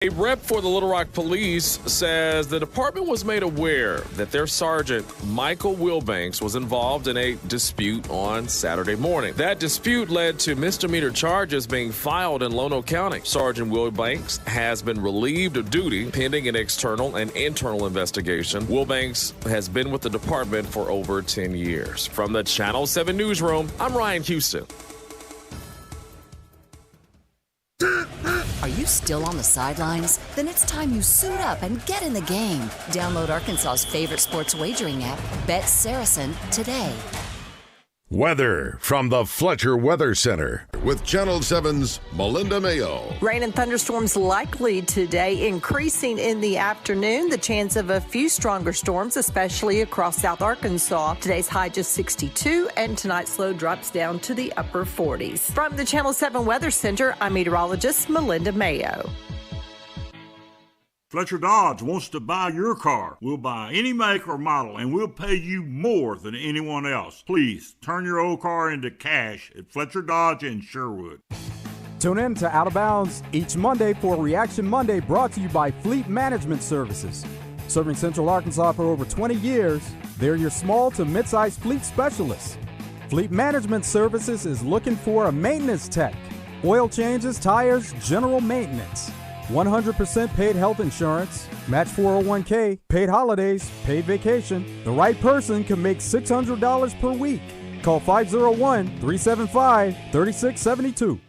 A rep for the Little Rock Police says the department was made aware that their sergeant, Michael Wilbanks, was involved in a dispute on Saturday morning. That dispute led to misdemeanor charges being filed in Lono County. Sergeant Wilbanks has been relieved of duty pending an external and internal investigation. Wilbanks has been with the department for over 10 years. From the Channel 7 Newsroom, I'm Ryan Houston. Are you still on the sidelines? Then it's time you suit up and get in the game. Download Arkansas's favorite sports wagering app, Bet Saracen, today. Weather from the Fletcher Weather Center with Channel 7's Melinda Mayo. Rain and thunderstorms likely today, increasing in the afternoon. The chance of a few stronger storms, especially across South Arkansas. Today's high just 62, and tonight's low drops down to the upper 40s. From the Channel 7 Weather Center, I'm meteorologist Melinda Mayo. Fletcher Dodge wants to buy your car. We'll buy any make or model, and we'll pay you more than anyone else. Please turn your old car into cash at Fletcher Dodge in Sherwood. Tune in to Out of Bounds each Monday for Reaction Monday, brought to you by Fleet Management Services. Serving Central Arkansas for over 20 years, they're your small to mid-sized fleet specialists. Fleet Management Services is looking for a maintenance tech. Oil changes, tires, general maintenance. 100% paid health insurance, match 401k, paid holidays, paid vacation. The right person can make $600 per week. Call 501-375-3672.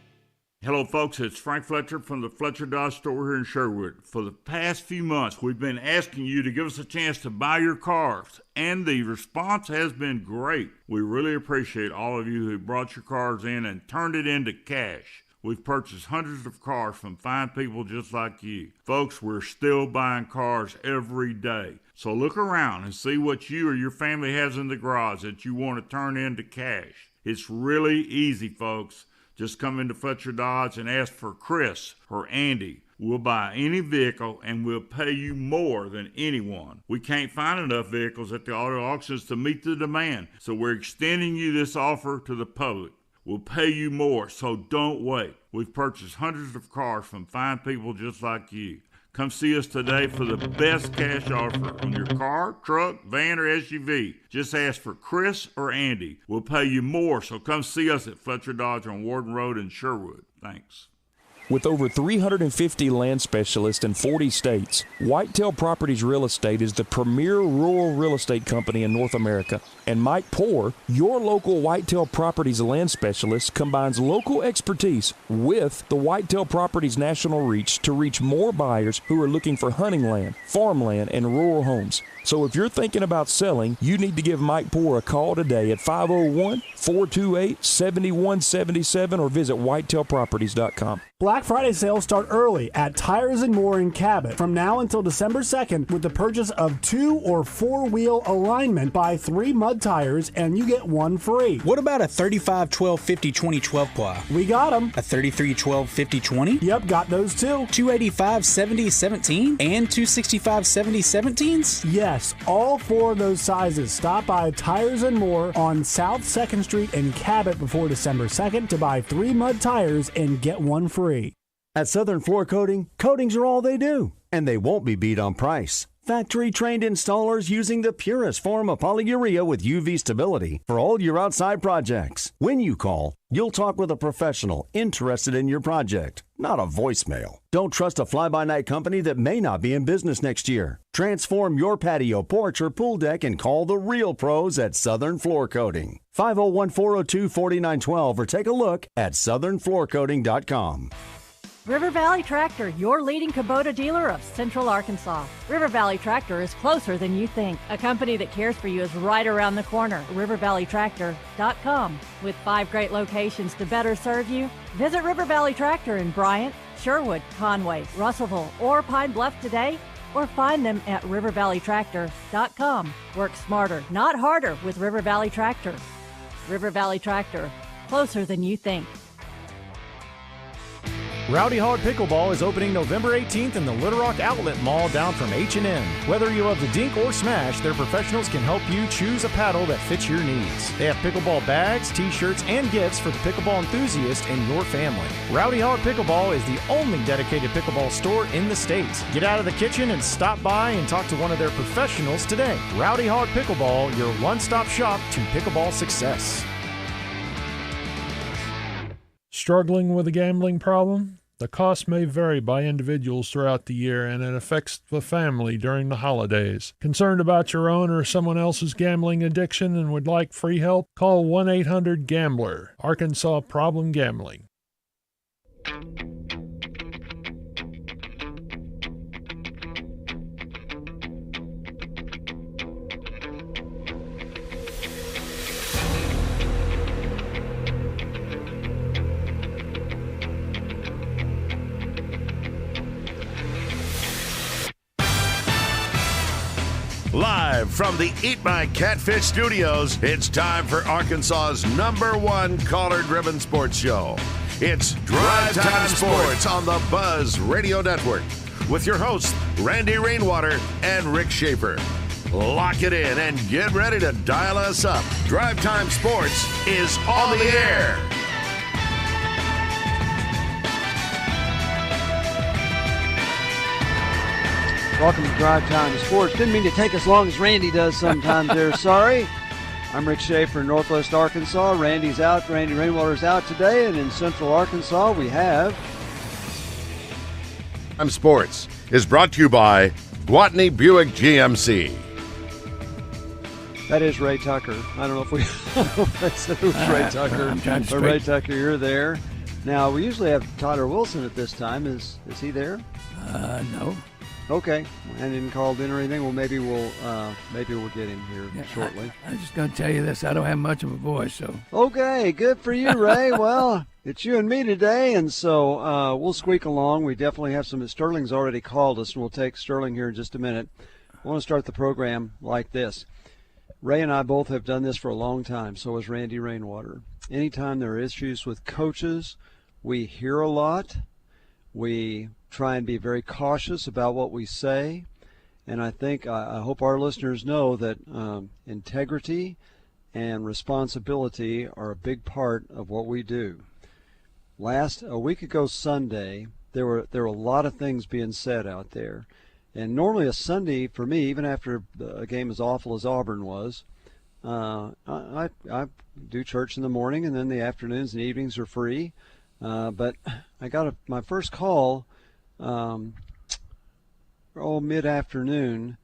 Hello, folks. It's Frank Fletcher from the Fletcher Dodge store here in Sherwood. For the past few months, we've been asking you to give us a chance to buy your cars, and the response has been great. We really appreciate all of you who brought your cars in and turned it into cash. We've purchased hundreds of cars from fine people just like you. Folks, we're still buying cars every day. So look around and see what you or your family has in the garage that you want to turn into cash. It's really easy, folks. Just come into Fletcher Dodge and ask for Chris or Andy. We'll buy any vehicle and we'll pay you more than anyone. We can't find enough vehicles at the auto auctions to meet the demand, so we're extending you this offer to the public. We'll pay you more, so don't wait. We've purchased hundreds of cars from fine people just like you. Come see us today for the best cash offer on your car, truck, van, or SUV. Just ask for Chris or Andy. We'll pay you more, so come see us at Fletcher Dodge on Warden Road in Sherwood. Thanks. With over 350 land specialists in 40 states, Whitetail Properties Real Estate is the premier rural real estate company in North America. And Mike Poore, your local Whitetail Properties land specialist, combines local expertise with the Whitetail Properties national reach to reach more buyers who are looking for hunting land, farmland, and rural homes. So if you're thinking about selling, you need to give Mike Poore a call today at 501-428-7177 or visit whitetailproperties.com. Black Friday sales start early at Tires and More in Cabot from now until December 2nd with the purchase of 2 or 4-wheel alignment. Buy 3 mud tires and you get 1 free. What about a 35-12-50-20-12 ply? We got them. A 33-12-50-20? Yep, got those too. 285-70-17 and 265-70-17s? Yes, all 4 of those sizes. Stop by Tires and More on South 2nd Street in Cabot before December 2nd to buy 3 mud tires and get 1 free. At Southern Floor Coating, coatings are all they do, and they won't be beat on price. Factory-trained installers using the purest form of polyurea with UV stability for all your outside projects. When you call, you'll talk with a professional interested in your project, not a voicemail. Don't trust a fly-by-night company that may not be in business next year. Transform your patio, porch, or pool deck and call the real pros at Southern Floor Coating. 501-402-4912 or take a look at southernfloorcoating.com. River Valley Tractor, your leading Kubota dealer of Central Arkansas. River Valley Tractor is closer than you think. A company that cares for you is right around the corner. RiverValleyTractor.com. With 5 great locations to better serve you, visit River Valley Tractor in Bryant, Sherwood, Conway, Russellville, or Pine Bluff today, or find them at RiverValleyTractor.com. Work smarter, not harder with River Valley Tractor. River Valley Tractor, closer than you think. Rowdy Hog Pickleball is opening November 18th in the Little Rock Outlet Mall down from H&M. Whether you love the dink or smash, their professionals can help you choose a paddle that fits your needs. They have pickleball bags, t-shirts, and gifts for the pickleball enthusiast in your family. Rowdy Hog Pickleball is the only dedicated pickleball store in the States. Get out of the kitchen and stop by and talk to one of their professionals today. Rowdy Hog Pickleball, your one-stop shop to pickleball success. Struggling with a gambling problem? The cost may vary by individuals throughout the year, and it affects the family during the holidays. Concerned about your own or someone else's gambling addiction and would like free help? Call 1-800-GAMBLER, Arkansas Problem Gambling. Live from the Eat My Catfish Studios, it's time for Arkansas's #1 caller-driven sports show. It's Drive Time Sports on the Buzz Radio Network with your hosts, Randy Rainwater and Rick Schaeffer. Lock it in and get ready to dial us up. Drive Time Sports is on the air. Welcome to Drive Time Sports. Didn't mean to take as long as Randy does sometimes there. Sorry. I'm Rick Schaeffer in Northwest Arkansas. Randy's out. Randy Rainwater's out today. And in Central Arkansas, we have... Time Sports is brought to you by Gwatney Buick GMC. That is Ray Tucker. I don't know if I said it was Ray Tucker. But Ray Tucker, you're there. Now, we usually have Tyler Wilson at this time. Is he there? No. Okay, and didn't call in or anything. Well, maybe we'll get him here shortly. I'm just going to tell you this: I don't have much of a voice, so. Okay, good for you, Ray. Well, it's you and me today, and so we'll squeak along. We definitely have some. Sterling's already called us, and we'll take Sterling here in just a minute. I want to start the program like this. Ray and I both have done this for a long time. So has Randy Rainwater. Anytime there are issues with coaches, we hear a lot. We try and be very cautious about what we say, and I hope our listeners know that integrity and responsibility are a big part of what we do. A week ago Sunday, there were a lot of things being said out there, and normally a Sunday for me, even after a game as awful as Auburn was, I do church in the morning, and then the afternoons and evenings are free. But I got my first call mid-afternoon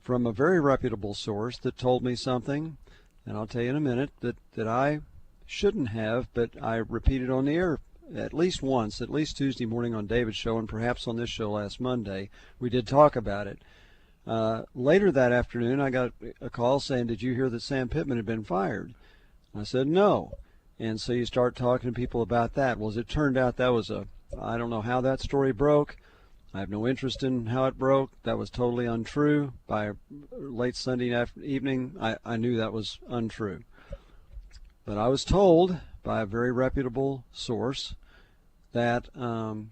from a very reputable source that told me something, and I'll tell you in a minute, that I shouldn't have, but I repeated on the air at least once, at least Tuesday morning on David's show and perhaps on this show last Monday. We did talk about it. Later that afternoon, I got a call saying, "Did you hear that Sam Pittman had been fired?" I said, "No." And so you start talking to people about that. Well, as it turned out, that was I don't know how that story broke. I have no interest in how it broke. That was totally untrue. By late Sunday evening, I knew that was untrue. But I was told by a very reputable source that Hunter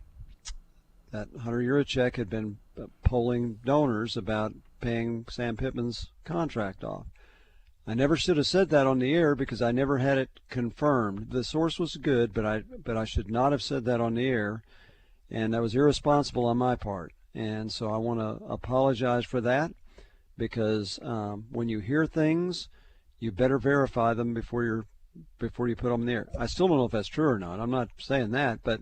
Yurachek had been polling donors about paying Sam Pittman's contract off. I never should have said that on the air because I never had it confirmed. The source was good, but I should not have said that on the air, and that was irresponsible on my part. And so I want to apologize for that because when you hear things, you better verify them before you put them in the air. I still don't know if that's true or not. I'm not saying that, but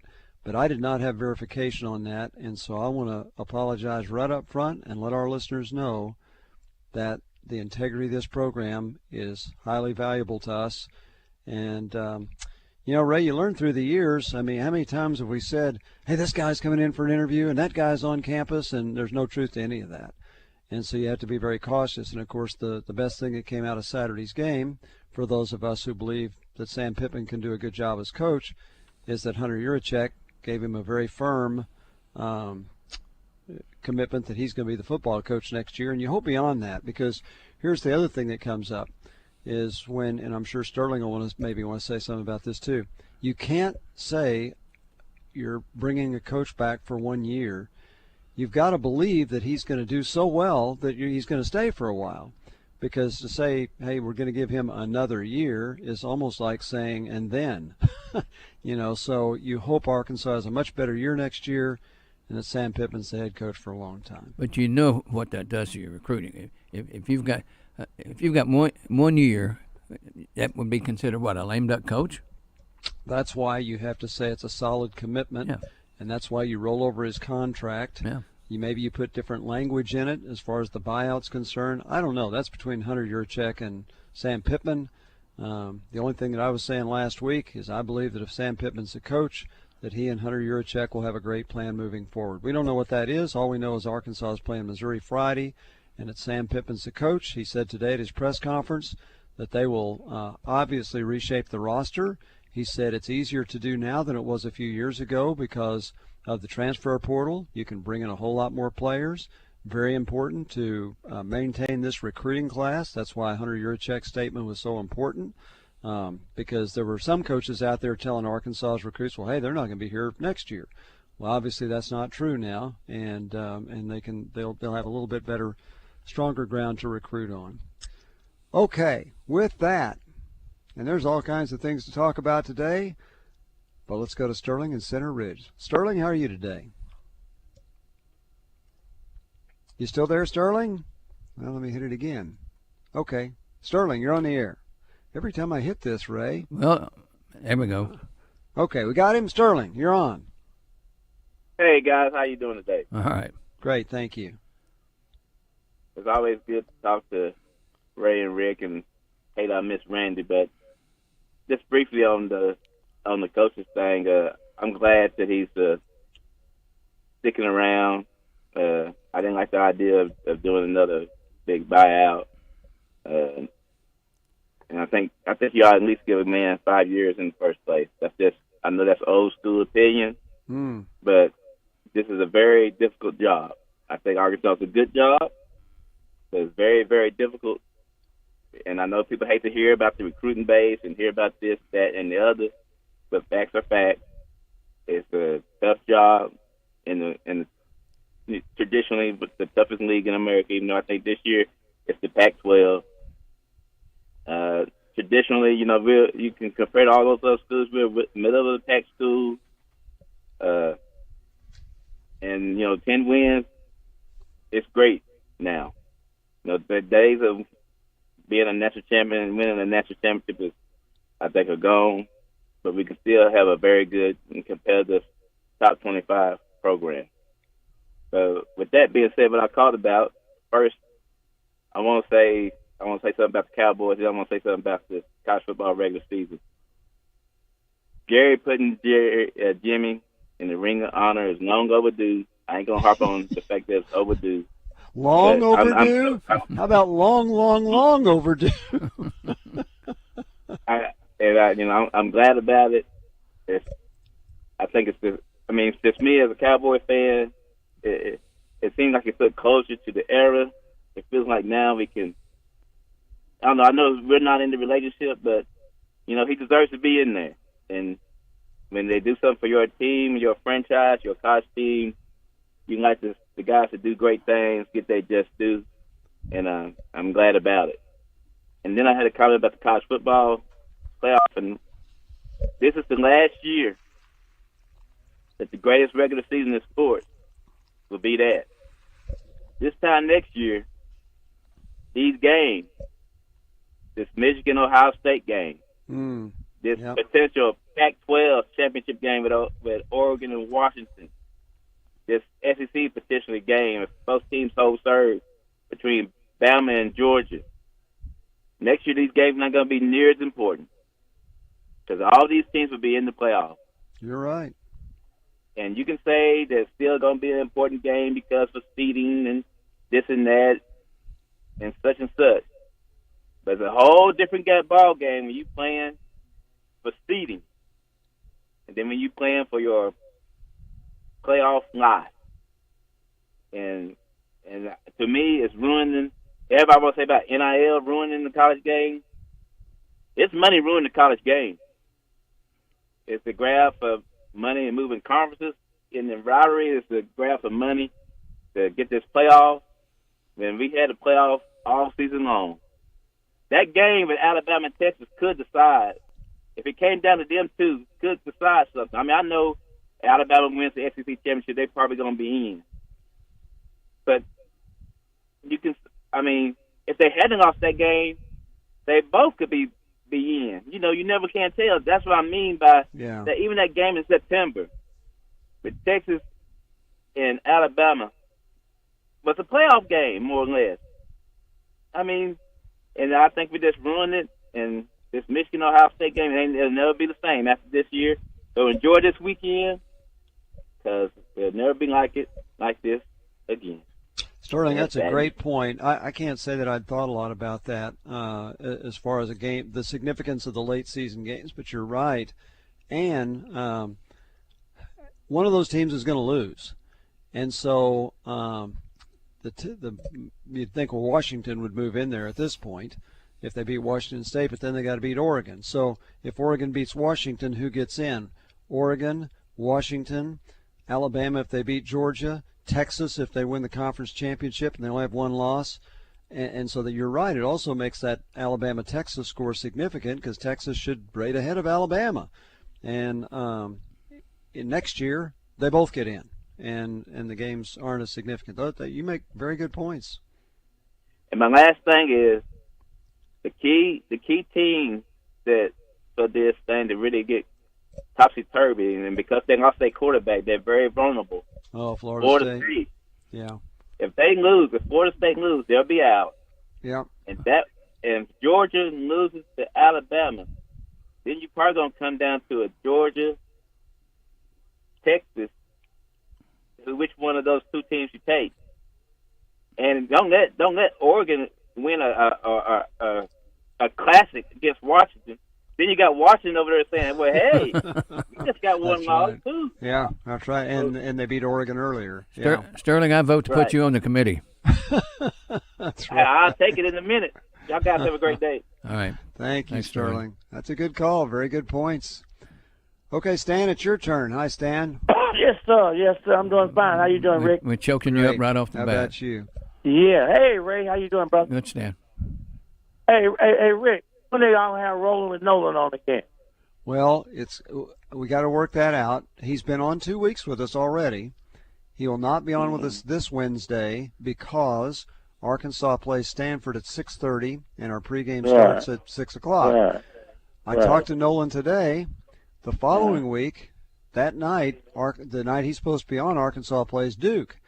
I did not have verification on that, and so I want to apologize right up front and let our listeners know that the integrity of this program is highly valuable to us. And, Ray, you learn through the years. I mean, how many times have we said, hey, this guy's coming in for an interview and that guy's on campus, and there's no truth to any of that. And so you have to be very cautious. And, of course, the best thing that came out of Saturday's game, for those of us who believe that Sam Pittman can do a good job as coach, is that Hunter Yurachek gave him a very firm commitment that he's going to be the football coach next year. And you hope beyond that, because here's the other thing that comes up is and I'm sure Sterling will maybe want to say something about this too, you can't say you're bringing a coach back for 1 year, you've got to believe that he's going to do so well that he's going to stay for a while. Because to say, hey, we're going to give him another year is almost like saying, and then. So you hope Arkansas has a much better year next year and that Sam Pittman's the head coach for a long time. But you know what that does to your recruiting. If you've got 1 year, that would be considered what, a lame duck coach? That's why you have to say it's a solid commitment, and that's why you roll over his contract. Yeah. Maybe you put different language in it as far as the buyout's concerned. I don't know. That's between Hunter Yurachek and Sam Pittman. The only thing that I was saying last week is I believe that if Sam Pittman's the coach, that he and Hunter Yurachek will have a great plan moving forward. We don't know what that is. All we know is Arkansas is playing Missouri Friday, and it's Sam Pittman's the coach. He said today at his press conference that they will obviously reshape the roster. He said it's easier to do now than it was a few years ago because of the transfer portal. You can bring in a whole lot more players. Very important to maintain this recruiting class. That's why Hunter Yurachek's statement was so important, because there were some coaches out there telling Arkansas's recruits, well, hey, they're not going to be here next year. Well, obviously that's not true now, and they'll have a little bit better, stronger ground to recruit on. Okay, with that, and there's all kinds of things to talk about today. But let's go to Sterling in Center Ridge. Sterling, how are you today? You still there, Sterling? Well, let me hit it again. Okay. Sterling, you're on the air. Every time I hit this, Ray. Well, there we go. Okay, we got him. Sterling, you're on. Hey, guys. How you doing today? All right. Great, thank you. It's always good to talk to Ray and Rick, and hate I miss Randy, but just briefly on the coaches thing, I'm glad that he's sticking around. I didn't like the idea of doing another big buyout, and I think you ought to at least give a man 5 years in the first place. I know that's old school opinion, but this is a very difficult job. I think Arkansas is a good job, but it's very, very difficult. And I know people hate to hear about the recruiting base and hear about this, that, and the other. But facts are facts. It's a tough job in traditionally the toughest league in America, even though I think this year it's the Pac-12. Traditionally, you can compare to all those other schools. We're middle of the pack school. And 10 wins, it's great now. The days of being a national champion and winning a national championship I think, are gone. But we can still have a very good and competitive top 25 program. So with that being said, what I called about, first, I want to say something about the Cowboys, and I want to say something about the college football regular season. Gary putting Jimmy in the Ring of Honor is long overdue. I ain't going to harp on the fact that it's overdue. Long overdue? How about long overdue? I'm glad about it. It's just me as a Cowboy fan. It seems like it's put closer to the era. It feels like now we can. I don't know. I know we're not in the relationship, but he deserves to be in there. And when they do something for your team, your franchise, your college team, you like the guys to do great things, get their just due, and I'm glad about it. And then I had a comment about the college football playoff, and this is the last year that the greatest regular season in sports will be that. This time next year, these games, this Michigan-Ohio State game, this potential Pac-12 championship game with Oregon and Washington, this SEC potentially game, if both teams hold serve between Bama and Georgia. Next year, these games are not going to be near as important because all these teams will be in the playoffs. You're right. And you can say there's still going to be an important game because of seeding and this and that and such and such. But it's a whole different ball game when you're playing for seeding and then when you're playing for your playoff slot. And to me, it's ruining. Everybody wants to say about NIL ruining the college game. It's money ruining the college game. It's the grab for money and moving conferences in the rivalry is to grab some money to get this playoff. And we had a playoff all season long. That game with Alabama and Texas could decide. If it came down to them two, could decide something. I mean, I know Alabama wins the SEC championship, they're probably going to be in. But you can, I mean, if they hadn't lost that game, they both could be in. You know, you never can tell. That's what I mean by that. Even that game in September with Texas and Alabama was a playoff game, more or less. I mean, and I think we just ruined it. And this Michigan-Ohio State game, it'll never be the same after this year. So enjoy this weekend because it'll never be like this again. Sterling, that's a great point. I can't say that I'd thought a lot about that as far as a game, the significance of the late season games, but you're right. And one of those teams is going to lose. And so you'd think Washington would move in there at this point if they beat Washington State, but then they got to beat Oregon. So if Oregon beats Washington, who gets in? Oregon, Washington, Alabama if they beat Georgia, Texas if they win the conference championship and they only have one loss. And so that you're right, it also makes that Alabama-Texas score significant because Texas should rate ahead of Alabama. And next year, they both get in, and the games aren't as significant. You make very good points. And my last thing is the key team that for this thing to really get topsy-turvy, and because they lost their quarterback, they're very vulnerable. Oh, Florida State. Yeah. If Florida State lose, they'll be out. Yeah. And if Georgia loses to Alabama, then you're probably gonna come down to a Georgia, Texas, which one of those two teams you take. And don't let Oregon win a classic against Washington. Then you got Washington over there saying, well, hey, you just got one loss, too. Yeah, that's right. And they beat Oregon earlier. Sterling, I vote to put you on the committee. That's right. I'll take it in a minute. Y'all guys have a great day. All right. Thanks, Thanks, Sterling. That's a good call. Very good points. Okay, Stan, it's your turn. Hi, Stan. Yes, sir. Yes, sir. I'm doing fine. How you doing, Rick? We're choking you up right off the bat. How about you? Yeah. Hey, Ray. How you doing, brother? Good, Stan. Hey, Rick. When they all have rolling with Nolan on again? Well, we got to work that out. He's been on 2 weeks with us already. He will not be on with us this Wednesday because Arkansas plays Stanford at 6:30, and our pregame starts at 6 o'clock. I talked to Nolan today. The following week, that night, the night he's supposed to be on, Arkansas plays Duke.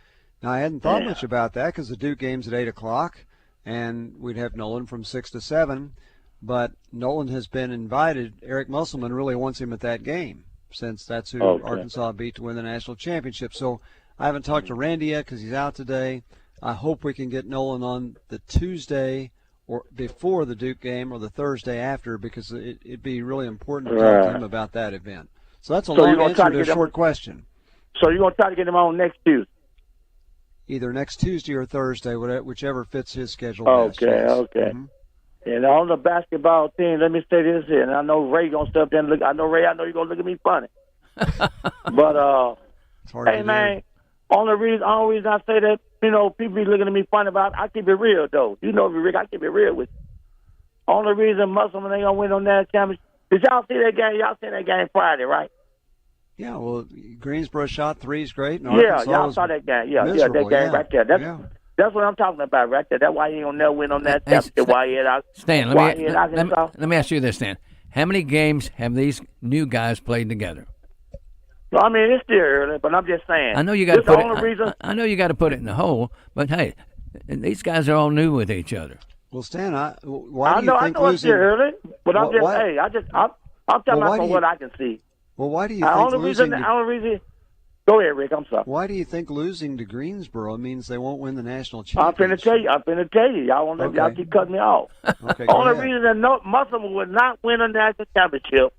Now, I hadn't thought much about that because the Duke game's at 8 o'clock, and we'd have Nolan from 6 to 7. But Nolan has been invited. Eric Musselman really wants him at that game since that's who Arkansas beat to win the national championship. So I haven't talked to Randy yet because he's out today. I hope we can get Nolan on the Tuesday or before the Duke game or the Thursday after because it'd be really important to talk to him about that event. So that's a long answer to a short question. So you're going to try to get him on next Tuesday? Either next Tuesday or Thursday, whichever fits his schedule best. Okay. Mm-hmm. And on the basketball team, let me say this here. And I know Ray gonna step in and look. I know Ray. I know you're gonna look at me funny. But hey man, only reason I say that, people be looking at me funny about. I keep it real though. You know me, Rick. I keep it real with you. Only reason Musselman ain't gonna win on that championship. Did y'all see that game? Y'all seen that game Friday, right? Yeah. Well, Greensboro shot threes great. And yeah, y'all saw that game. Yeah, that game right there. That's what I'm talking about right there. That's why he ain't gonna never win on that championship. Stan, let me ask you this, Stan. How many games have these new guys played together? Well, I mean, it's still early, but I'm just saying. I know you got to put it. I know you got to put it in the hole, but hey, these guys are all new with each other. Well, Stan, why do you think losing? I know it's still early, but I'm talking about from what I can see. Well, why do you think losing? The only reason. Go ahead, Rick. I'm sorry. Why do you think losing to Greensboro means they won't win the national championship? I'm finna tell you. Y'all keep cutting me off. Okay, only reason that Musselman would not win a national championship,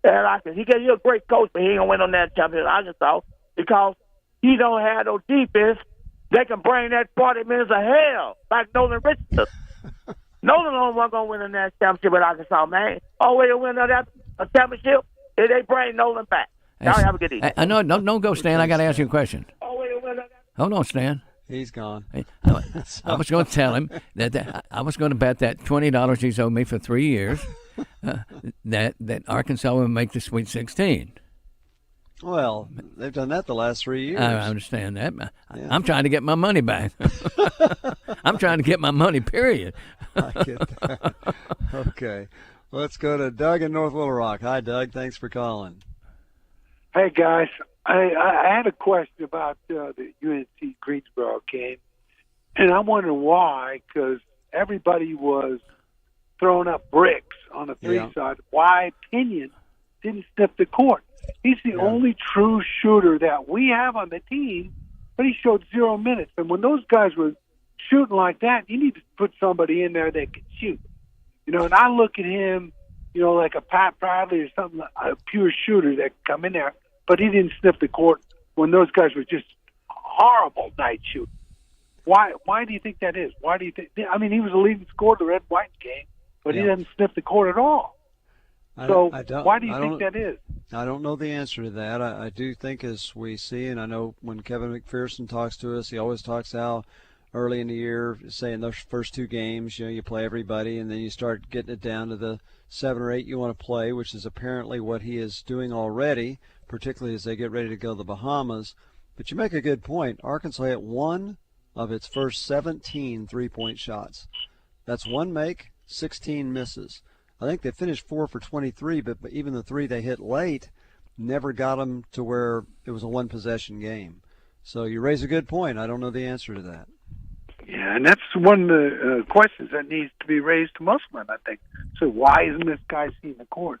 and he's a great coach, but he ain't gonna win on that championship. I just thought because he don't have no defense, they can bring that 40 minutes of hell like Nolan Richardson. Nolan only one gonna win a national championship at Arkansas, man. All way to win that championship is they bring Nolan back. Y'all have a good evening. I know. Don't go, Stan. I got to ask you a question. Oh, wait. Hold on, Stan. He's gone. I was going to tell him that I was going to bet that $20 he's owed me for 3 years that Arkansas will make the Sweet 16. Well, they've done that the last 3 years. I understand that. Yeah. I'm trying to get my money back. I'm trying to get my money, period. I get that. Okay. Let's go to Doug in North Little Rock. Hi, Doug. Thanks for calling. Hey, guys. I had a question about the UNC Greensboro game, and I'm wondering why, because everybody was throwing up bricks on the three side. Why Pinion didn't sniff the court? He's the only true shooter that we have on the team, but he showed 0 minutes. And when those guys were shooting like that, you need to put somebody in there that can shoot. You know, and I look at him, you know, like a Pat Bradley or something, a pure shooter that could come in there, but he didn't sniff the court when those guys were just horrible night shooting. Why do you think that is? Why do you think? I mean, he was the leading scorer of the Red White game, but he doesn't sniff the court at all. So why do you think that is? I don't know the answer to that. I do think, as we see, and I know when Kevin McPherson talks to us, he always talks how early in the year, say in those first 2 games, you know, you play everybody, and then you start getting it down to the 7 or 8 you want to play, which is apparently what he is doing already, particularly as they get ready to go to the Bahamas. But you make a good point. Arkansas hit 1 of its first 17 three-point shots. That's 1 make, 16 misses. I think they finished 4 for 23, but even the 3 they hit late never got them to where it was a 1-possession game. So you raise a good point. I don't know the answer to that. Yeah, and that's one of the questions that needs to be raised to Muslim, I think. So why isn't this guy seeing the court?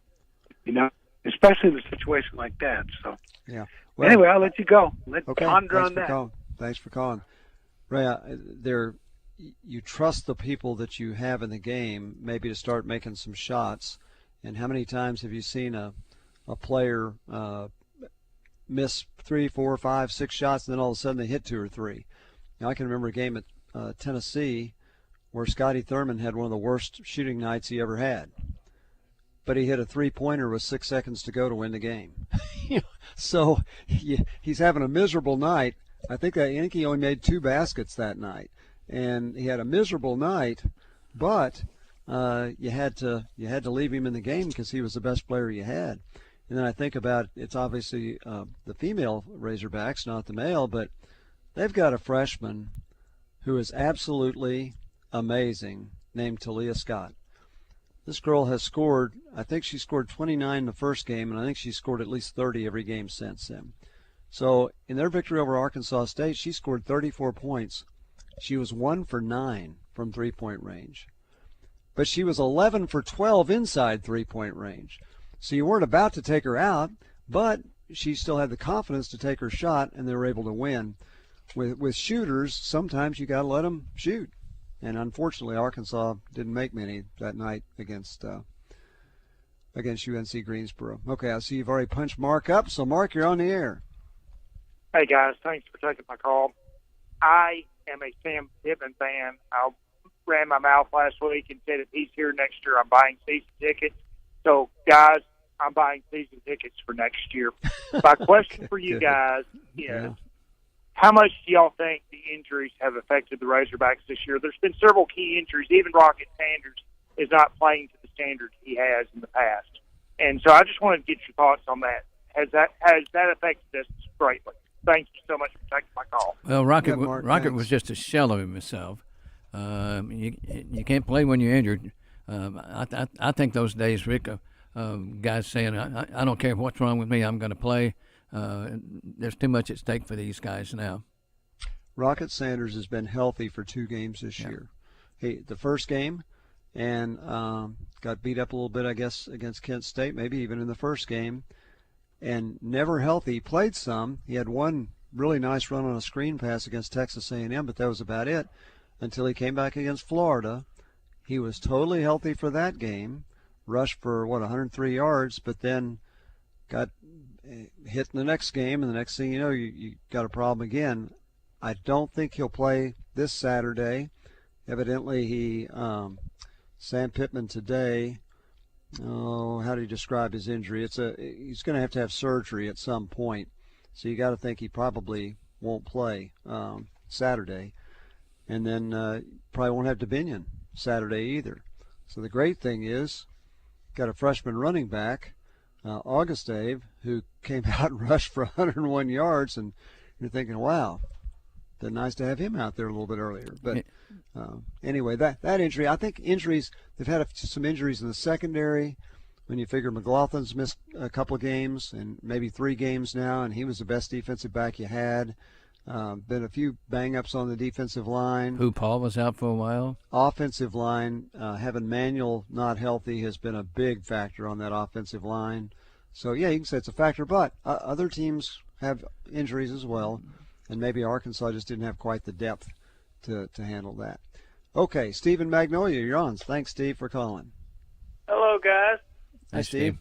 You know, especially in a situation like that. So yeah. Well, anyway, I'll let you go. Let's ponder on that. Thanks for calling. Ray, you trust the people that you have in the game maybe to start making some shots. And how many times have you seen a player miss 3, 4, 5, 6 shots, and then all of a sudden they hit 2 or 3? Now, I can remember a game at Tennessee where Scotty Thurman had one of the worst shooting nights he ever had. But he hit a 3-pointer with 6 seconds to go to win the game. So he's having a miserable night. I think he only made 2 baskets that night. And he had a miserable night, but you had to leave him in the game because he was the best player you had. And then I think about, it's obviously the female Razorbacks, not the male, but they've got a freshman who is absolutely amazing named Talia Scott. This girl has scored, I think she scored 29 in the first game, and I think she scored at least 30 every game since then. So in their victory over Arkansas State, she scored 34 points. She was 1 for 9 from 3-point range. But she was 11 for 12 inside 3-point range. So you weren't about to take her out, but she still had the confidence to take her shot, and they were able to win. With shooters, sometimes you got to let them shoot. And unfortunately, Arkansas didn't make many that night against UNC Greensboro. Okay, I see you've already punched Mark up. So, Mark, you're on the air. Hey, guys. Thanks for taking my call. I am a Sam Pittman fan. I ran my mouth last week and said if he's here next year, I'm buying season tickets. So, guys, I'm buying season tickets for next year. My question for you guys is, how much do y'all think the injuries have affected the Razorbacks this year? There's been several key injuries. Even Rocket Sanders is not playing to the standards he has in the past. And so I just wanted to get your thoughts on that. Has that affected us greatly? Thank you so much for taking my call. Well, Rocket was just a shell of himself. You can't play when you're injured. I think those days, Rick, guys saying, I don't care what's wrong with me, I'm going to play. There's too much at stake for these guys now. Rocket Sanders has been healthy for 2 games this year. The first game, and got beat up a little bit, I guess, against Kent State, maybe even in the first game, and never healthy. He played some. He had one really nice run on a screen pass against Texas A&M, but that was about it until he came back against Florida. He was totally healthy for that game, rushed for, 103 yards, but then got hit in the next game, and the next thing you know, you got a problem again. I don't think he'll play this Saturday. Evidently, Sam Pittman today how do you describe his injury? He's going to have surgery at some point, so you got to think he probably won't play Saturday, and then probably won't have Dominion Saturday either. So the great thing is, got a freshman running back, Augustave, who came out and rushed for 101 yards, and you're thinking, wow, been nice to have him out there a little bit earlier. But anyway, that injury, I think injuries, they've had some injuries in the secondary. When you figure McLaughlin's missed a couple of games and maybe 3 games now, and he was the best defensive back you had. Been a few bang-ups on the defensive line. Who, Paul was out for a while? Offensive line, having Manuel not healthy has been a big factor on that offensive line. So, yeah, you can say it's a factor, but other teams have injuries as well, and maybe Arkansas just didn't have quite the depth to handle that. Okay, Steve in Magnolia, you're on. Thanks, Steve, for calling. Hello, guys. Hi, Steve.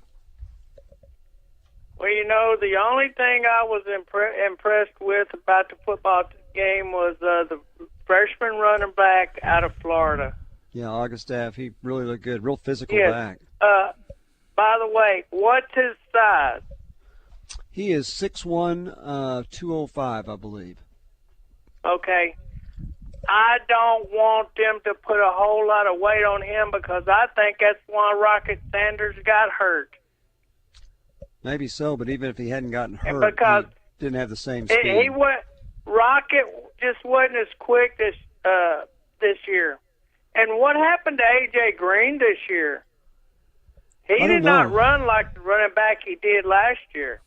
Well, you know, the only thing I was impressed with about the football game was the freshman running back out of Florida. Yeah, Augustave, he really looked good. Real physical back. By the way, what's his size? He is 6'1", 205, I believe. Okay. I don't want them to put a whole lot of weight on him because I think that's why Rocket Sanders got hurt. Maybe so, but even if he hadn't gotten hurt, because he didn't have the same speed. Rocket just wasn't as quick this year. And what happened to A.J. Green this year? He did not run like the running back he did last year.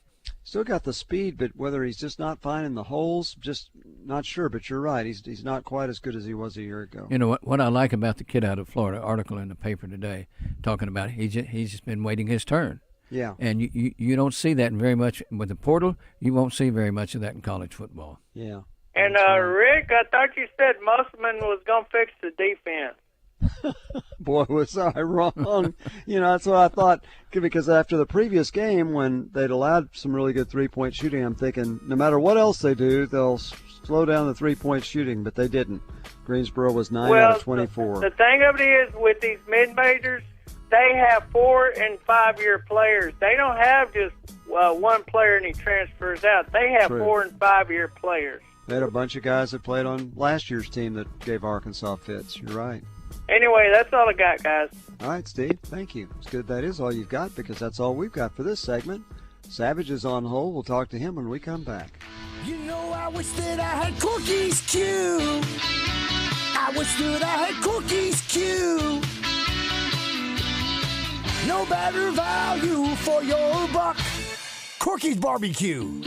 Still got the speed, but whether he's just not finding the holes, just not sure. But you're right, he's not quite as good as he was a year ago. You know what I like about the kid out of Florida, article in the paper today talking about it, he's just been waiting his turn. Yeah. And you don't see that very much with the portal. You won't see very much of that in college football. Yeah. And Rick, I thought you said Musselman was going to fix the defense. Boy, was I wrong. That's what I thought, because after the previous game when they'd allowed some really good three-point shooting, I'm thinking no matter what else they do, they'll slow down the three-point shooting, but they didn't. Greensboro was 9 out of 24. The thing of it is, with these mid-majors, they have 4- and 5-year players. They don't have just one player and he transfers out. They have 4- and 5-year players. They had a bunch of guys that played on last year's team that gave Arkansas fits. You're right. Anyway, that's all I got, guys. All right, Steve. Thank you. It's good that is all you've got, because that's all we've got for this segment. Savage is on hold. We'll talk to him when we come back. You know, I wish that I had Corky's Q. I wish that I had Corky's Q. No better value for your buck. Corky's Barbecue.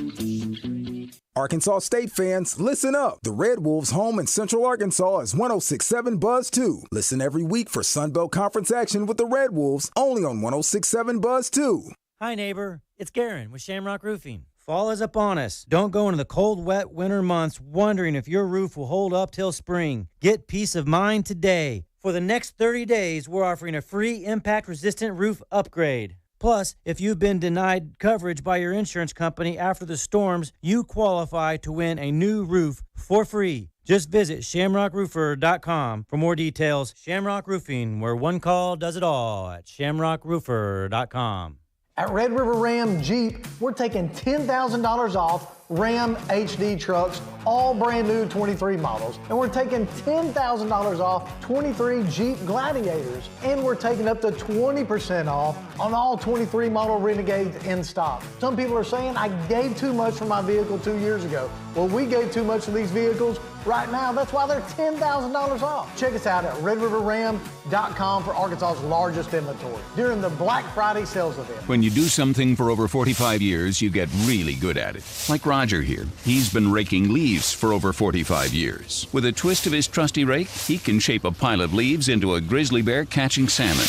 Arkansas State fans, listen up. The Red Wolves' home in Central Arkansas is 106.7 Buzz 2. Listen every week for Sunbelt Conference action with the Red Wolves, only on 106.7 Buzz 2. Hi, neighbor. It's Garen with Shamrock Roofing. Fall is upon us. Don't go into the cold, wet winter months wondering if your roof will hold up till spring. Get peace of mind today. For the next 30 days, we're offering a free impact-resistant roof upgrade. Plus, if you've been denied coverage by your insurance company after the storms, you qualify to win a new roof for free. Just visit shamrockroofer.com for more details. Shamrock Roofing, where one call does it all, at shamrockroofer.com. At Red River Ram Jeep, we're taking $10,000 off Ram HD trucks, all brand new 23 models. And we're taking $10,000 off 23 Jeep Gladiators. And we're taking up to 20% off on all 23 model Renegades in stock. Some people are saying I gave too much for my vehicle 2 years ago. Well, we gave too much for these vehicles right now. That's why they're $10,000 off. Check us out at redriverram.com for Arkansas's largest inventory during the Black Friday sales event. When you do something for over 45 years, you get really good at it. Like Roger here. He's been raking leaves for over 45 years. With a twist of his trusty rake, he can shape a pile of leaves into a grizzly bear catching salmon.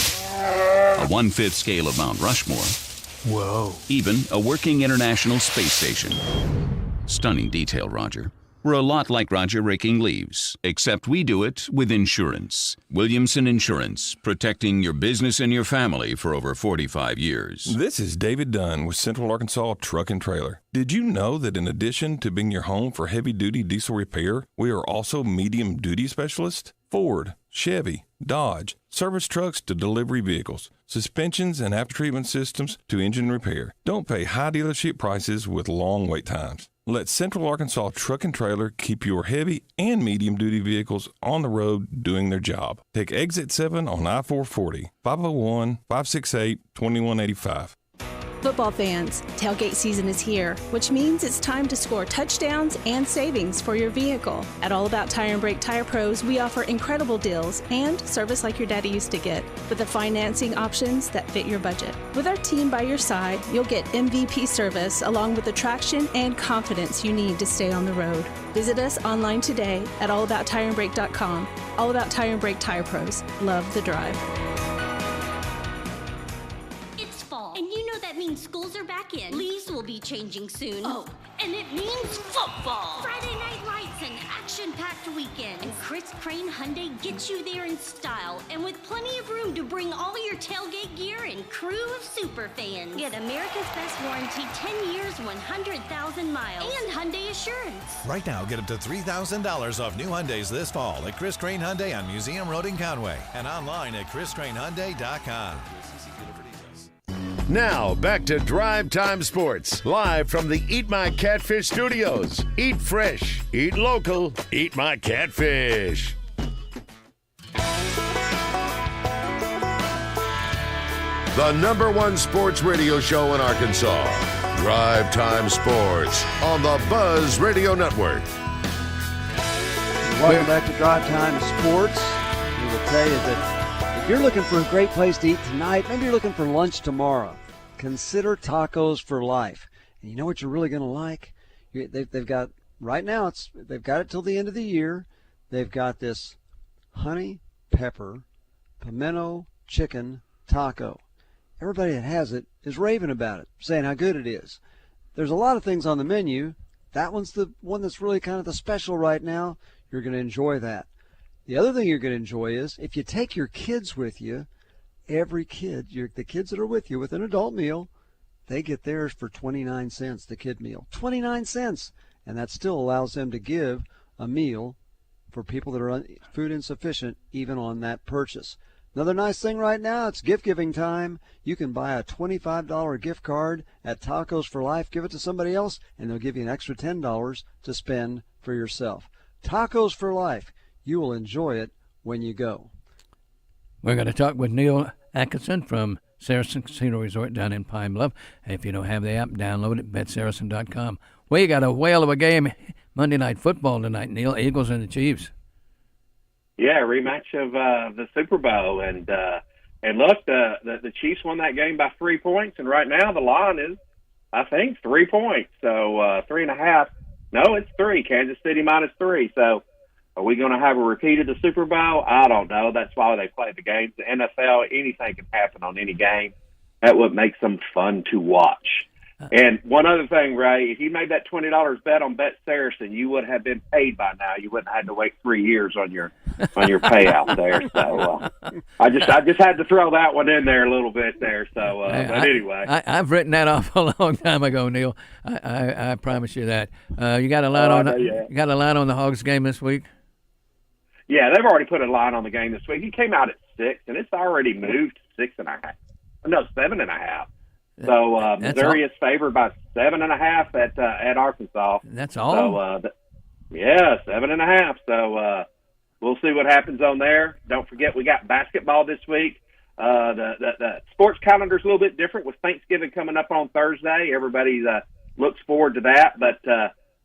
A 1/5 scale of Mount Rushmore. Whoa. Even a working International Space Station. Stunning detail, Roger. We're a lot like Roger raking leaves, except we do it with insurance. Williamson Insurance, protecting your business and your family for over 45 years. This is David Dunn with Central Arkansas Truck and Trailer. Did you know that in addition to being your home for heavy-duty diesel repair, we are also medium-duty specialists? Ford, Chevy, Dodge, service trucks to delivery vehicles, suspensions and after-treatment systems to engine repair. Don't pay high dealership prices with long wait times. Let Central Arkansas Truck and Trailer keep your heavy and medium-duty vehicles on the road doing their job. Take Exit 7 on I-440, 501-568-2185. Football fans, tailgate season is here, which means it's time to score touchdowns and savings for your vehicle. At All About Tire and Brake Tire Pros, we offer incredible deals and service like your daddy used to get, with the financing options that fit your budget. With our team by your side, you'll get MVP service along with the traction and confidence you need to stay on the road. Visit us online today at allabouttireandbrake.com. All About Tire and Brake Tire Pros. Love the drive. And you know that means schools are back in. Leaves will be changing soon. Oh, and it means football. Friday night lights and action-packed weekend. And Chris Crane Hyundai gets you there in style and with plenty of room to bring all your tailgate gear and crew of super fans. Get America's Best Warranty, 10 years, 100,000 miles. And Hyundai Assurance. Right now, get up to $3,000 off new Hyundais this fall at Chris Crane Hyundai on Museum Road in Conway and online at chriscranehyundai.com. Now, back to Drive Time Sports, live from the Eat My Catfish Studios. Eat fresh, eat local, eat my catfish. The #1 sports radio show in Arkansas. Drive Time Sports on the Buzz Radio Network. Welcome back to Drive Time Sports. We will tell you that if you're looking for a great place to eat tonight, maybe you're looking for lunch tomorrow, consider Tacos for Life. And you know what you're really going to like? They've got, right now, they've got it till the end of the year. They've got this honey, pepper, pimento chicken taco. Everybody that has it is raving about it, saying how good it is. There's a lot of things on the menu. That one's the one that's really kind of the special right now. You're going to enjoy that. The other thing you're going to enjoy is if you take your kids with you, every kid, the kids that are with you with an adult meal, they get theirs for 29 cents, the kid meal. 29 cents. And that still allows them to give a meal for people that are food insufficient even on that purchase. Another nice thing right now, it's gift giving time. You can buy a $25 gift card at Tacos for Life, give it to somebody else, and they'll give you an extra $10 to spend for yourself. Tacos for Life. You will enjoy it when you go. We're going to talk with Neil Atkinson from Saracen Casino Resort down in Pine Bluff. If you don't have the app, download it, betsaracen.com. We got a whale of a game Monday Night Football tonight, Neil. Eagles and the Chiefs. Yeah, rematch of the Super Bowl. And look, the Chiefs won that game by 3 points, and right now the line is, I think, 3 points. So 3.5. No, it's 3. Kansas City -3. So are we going to have a repeat of the Super Bowl? I don't know. That's why they play the games. The NFL, anything can happen on any game. That's what makes them fun to watch. And one other thing, Ray, if you made that $20 bet on Bet Saracen, you would have been paid by now. You wouldn't have had to wait 3 years on your payout there. So I just had to throw that one in there a little bit there. So, but anyway, I've written that off a long time ago, Neil. I promise you that. You got a line on you got a line on the Hogs game this week? Yeah, they've already put a line on the game this week. He came out at 6, and it's already moved to 6.5. No, 7.5. So Missouri is favored by 7.5 at Arkansas. That's all. So 7.5. So we'll see what happens on there. Don't forget we got basketball this week. The sports calendar's a little bit different with Thanksgiving coming up on Thursday. Everybody looks forward to that. But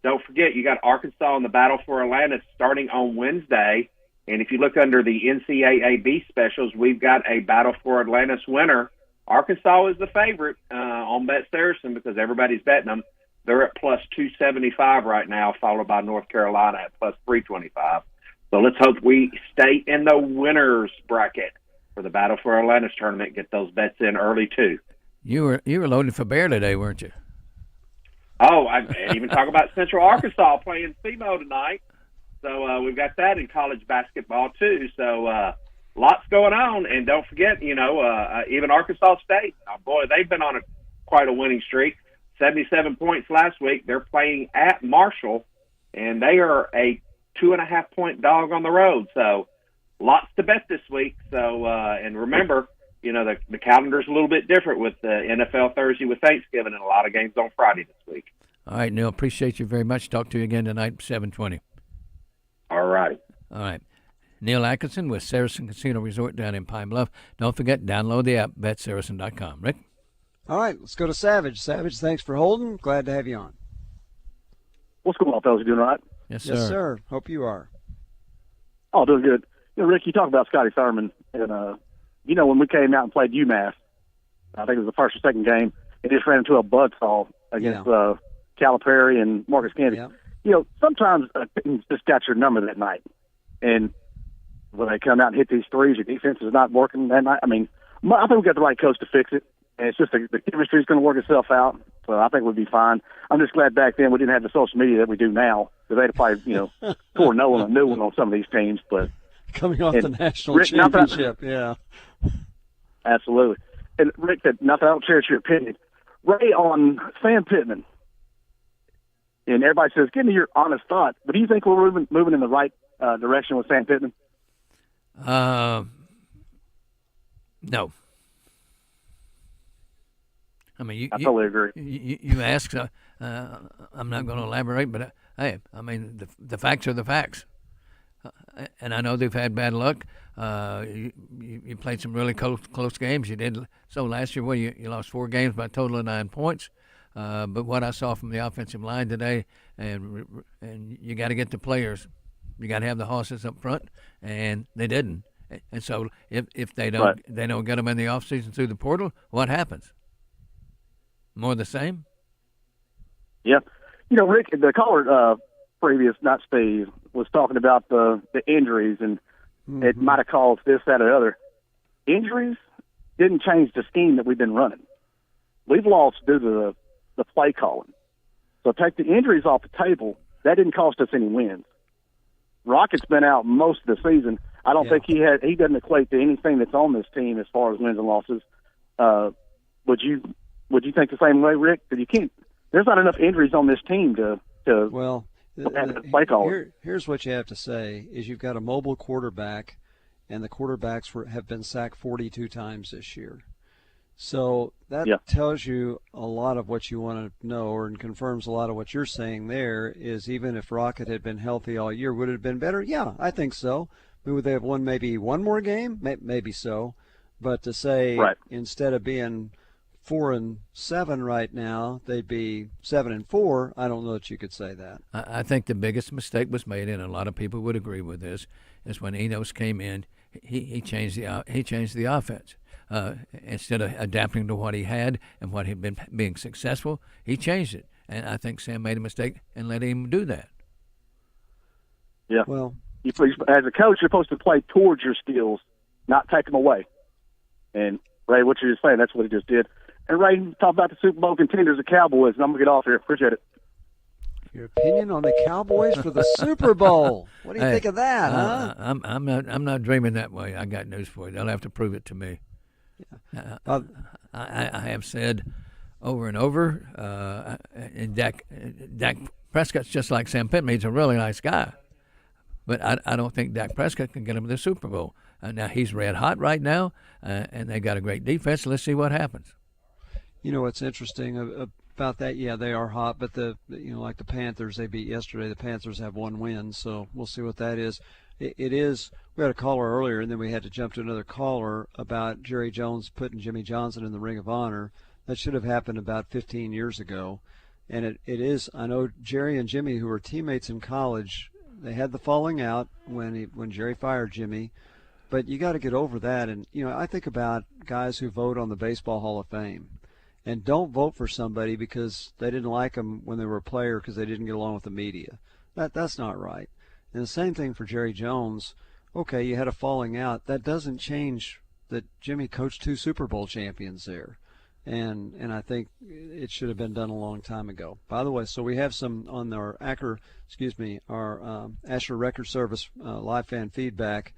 don't forget you got Arkansas in the battle for Atlanta starting on Wednesday. And if you look under the NCAA specials, we've got a battle for Atlantis winner. Arkansas is the favorite on Bet Saracen because everybody's betting them. They're at plus 275 right now, followed by North Carolina at plus 325. So let's hope we stay in the winners bracket for the Battle for Atlantis tournament. Get those bets in early too. You were loaded for bear today, weren't you? Oh, I even talk about Central Arkansas playing SEMO tonight. So we've got that in college basketball too. So lots going on, and don't forget, even Arkansas State. Oh, boy, they've been on quite a winning streak. 77 points last week. They're playing at Marshall, and they are a 2.5-point dog on the road. So lots to bet this week. So, and remember, the calendar's a little bit different with the NFL Thursday with Thanksgiving and a lot of games on Friday this week. All right, Neil, appreciate you very much. Talk to you again tonight, 7:20. All right. All right. Neil Atkinson with Saracen Casino Resort down in Pine Bluff. Don't forget, download the app, betsaracen.com. Rick? All right, let's go to Savage. Savage, thanks for holding. Glad to have you on. What's going on, fellas? You doing all right? Yes, sir. Yes, sir. Hope you are. Oh, doing good. Rick, you talk about Scotty Thurman, and when we came out and played UMass, I think it was the first or second game, it just ran into a buzzsaw against Calipari and Marcus Camby. Yeah. Sometimes teams just got your number that night, and when they come out and hit these threes, your defense is not working that night. I think we got the right coach to fix it, and it's just the chemistry is going to work itself out. So I think we'll be fine. I'm just glad back then we didn't have the social media that we do now, because they'd probably tore no one a new one on some of these teams. But coming off the national championship, yeah, absolutely. And Rick, not that I don't cherish your opinion, Ray, on Sam Pittman, and everybody says, give me your honest thought. But do you think we're moving in the right direction with Sam Pittman? No. I totally agree. You ask, I'm not going to elaborate, but the facts are the facts. And I know they've had bad luck. You played some really close games. You did so last year. You lost 4 games by a total of 9 points. But what I saw from the offensive line today, and you got to get the players. You got to have the horses up front, and they didn't. And so if they don't get them in the offseason through the portal, what happens? More the same? Yeah. Rick, the caller previous, not Steve, was talking about the injuries, and it might have caused this, that, or the other. Injuries didn't change the scheme that we've been running. We've lost due to the play calling. So take the injuries off the table, that didn't cost us any wins. Rocket's been out most of the season. I don't think he doesn't equate to anything that's on this team as far as wins and losses. Would you think the same way, Rick? Because you can't. There's not enough injuries on this team to play call. Here's what you have to say: is you've got a mobile quarterback, and the quarterbacks have been sacked 42 times this year. So that tells you a lot of what you want to know, and confirms a lot of what you're saying. There is, even if Rocket had been healthy all year, would it have been better? Yeah, I think so. Would they have won maybe one more game? Maybe so. But to say instead of being 4-7 right now, they'd be 7-4. I don't know that you could say that. I think the biggest mistake was made, and a lot of people would agree with this, is when Enos came in. He changed the offense. Instead of adapting to what he had and what he'd been being successful, he changed it. And I think Sam made a mistake in letting him do that. Yeah. Well, as a coach, you're supposed to play towards your skills, not take them away. And Ray, what you're just saying, that's what he just did. And Ray, talk about the Super Bowl contenders, the Cowboys, and I'm going to get off here. Appreciate it. Your opinion on the Cowboys for the Super Bowl? What do you think of that, huh? I'm not dreaming that way. I got news for you. They'll have to prove it to me. Yeah. I have said over and over, and Dak Prescott's just like Sam Pittman. He's a really nice guy, but I don't think Dak Prescott can get him to the Super Bowl. Now he's red hot right now, and they got a great defense. Let's see what happens. You know what's interesting about that? Yeah, they are hot, but like the Panthers, they beat yesterday. The Panthers have 1 win, so we'll see what that is. It is. We had a caller earlier, and then we had to jump to another caller about Jerry Jones putting Jimmy Johnson in the Ring of Honor. That should have happened about 15 years ago, and it is. I know Jerry and Jimmy, who were teammates in college, they had the falling out when Jerry fired Jimmy. But you got to get over that. And I think about guys who vote on the Baseball Hall of Fame, and don't vote for somebody because they didn't like them when they were a player because they didn't get along with the media. That's not right. And the same thing for Jerry Jones. Okay, you had a falling out. That doesn't change that Jimmy coached 2 Super Bowl champions there. And I think it should have been done a long time ago. By the way, so we have some on our Asher Record Service live fan feedback.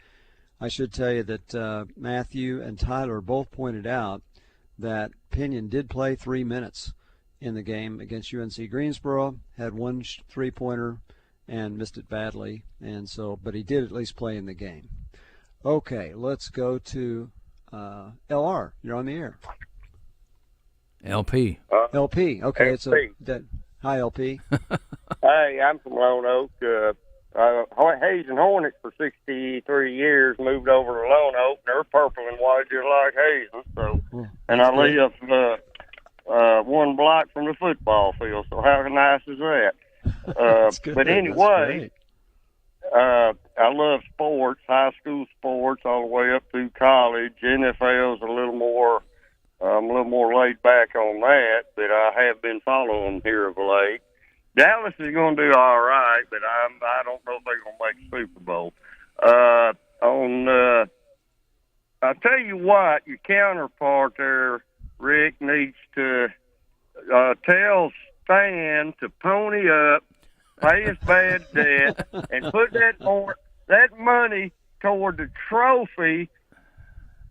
I should tell you that Matthew and Tyler both pointed out that Pinion did play 3 minutes in the game against UNC Greensboro, had 1 3-pointer and missed it badly, but he did at least play in the game. Okay, let's go to LR. You're on the air. LP. LP. Okay, it's LP. Hi, LP. Hey, I'm from Lone Oak. Hayes and Hornets for 63 years moved over to Lone Oak. They're purple and white just like Hazen. So, and I live 1 block from the football field. So how nice is that? But anyway, I love sports, high school sports, all the way up through college. NFL's a little more laid back on that, but I have been following here of late. Dallas is going to do all right, but I don't know if they're going to make the Super Bowl. I tell you what, your counterpart there, Rick, needs to tell Stan to pony up, pay his bad debt, and put that money toward the trophy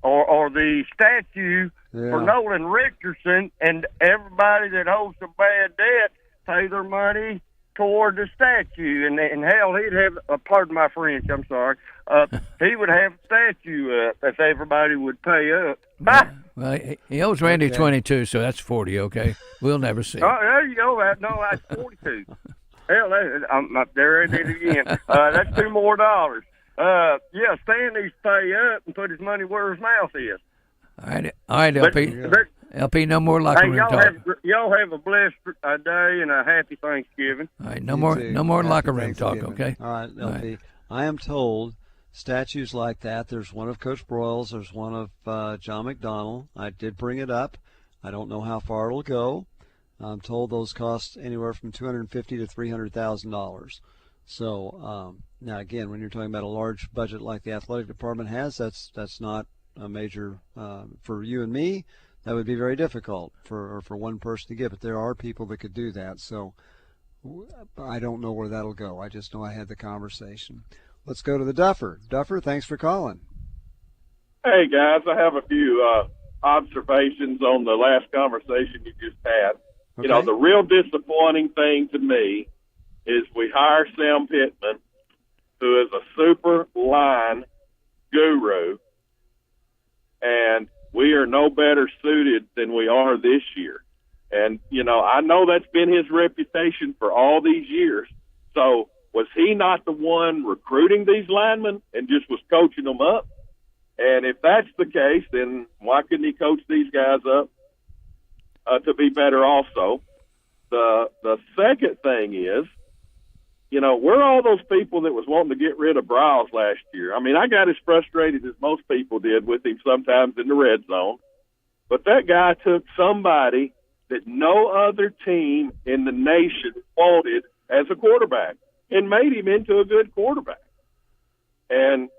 or the statue for Nolan Richardson, and everybody that holds a bad debt pay their money toward the statue. And hell, he'd have, pardon my French, I'm sorry, he would have a statue up if everybody would pay up. Well, he owes Randy 22, so that's 40, okay? We'll never see. Oh, there you go. That's 42. Hell, I'm not there it is again. That's $2 more. Yeah, Stan needs to pay up and put his money where his mouth is. All right, LP. LP, no more locker room talk. Y'all have a blessed day and a happy Thanksgiving. All right, no more locker room talk, okay? All right, LP. I am told statues like that, there's one of Coach Broyles, there's one of John McDonnell. I did bring it up. I don't know how far it'll go. I'm told those cost anywhere from $250,000 to $300,000. So now, again, when you're talking about a large budget like the athletic department has, that's not a major for you and me. That would be very difficult for one person to give. But there are people that could do that. So I don't know where that'll go. I just know I had the conversation. Let's go to the Duffer. Duffer, thanks for calling. Hey, guys, I have a few observations on the last conversation you just had. Okay. You know, the real disappointing thing to me is we hire Sam Pittman, who is a super line guru, and we are no better suited than we are this year. And, you know, I know that's been his reputation for all these years. So was he not the one recruiting these linemen and just was coaching them up? And if that's the case, then why couldn't he coach these guys up to be better also? The second thing is, you know, we're all those people that was wanting to get rid of Bryles last year. I mean, I got as frustrated as most people did with him sometimes in the red zone. But that guy took somebody that no other team in the nation wanted as a quarterback and made him into a good quarterback. And,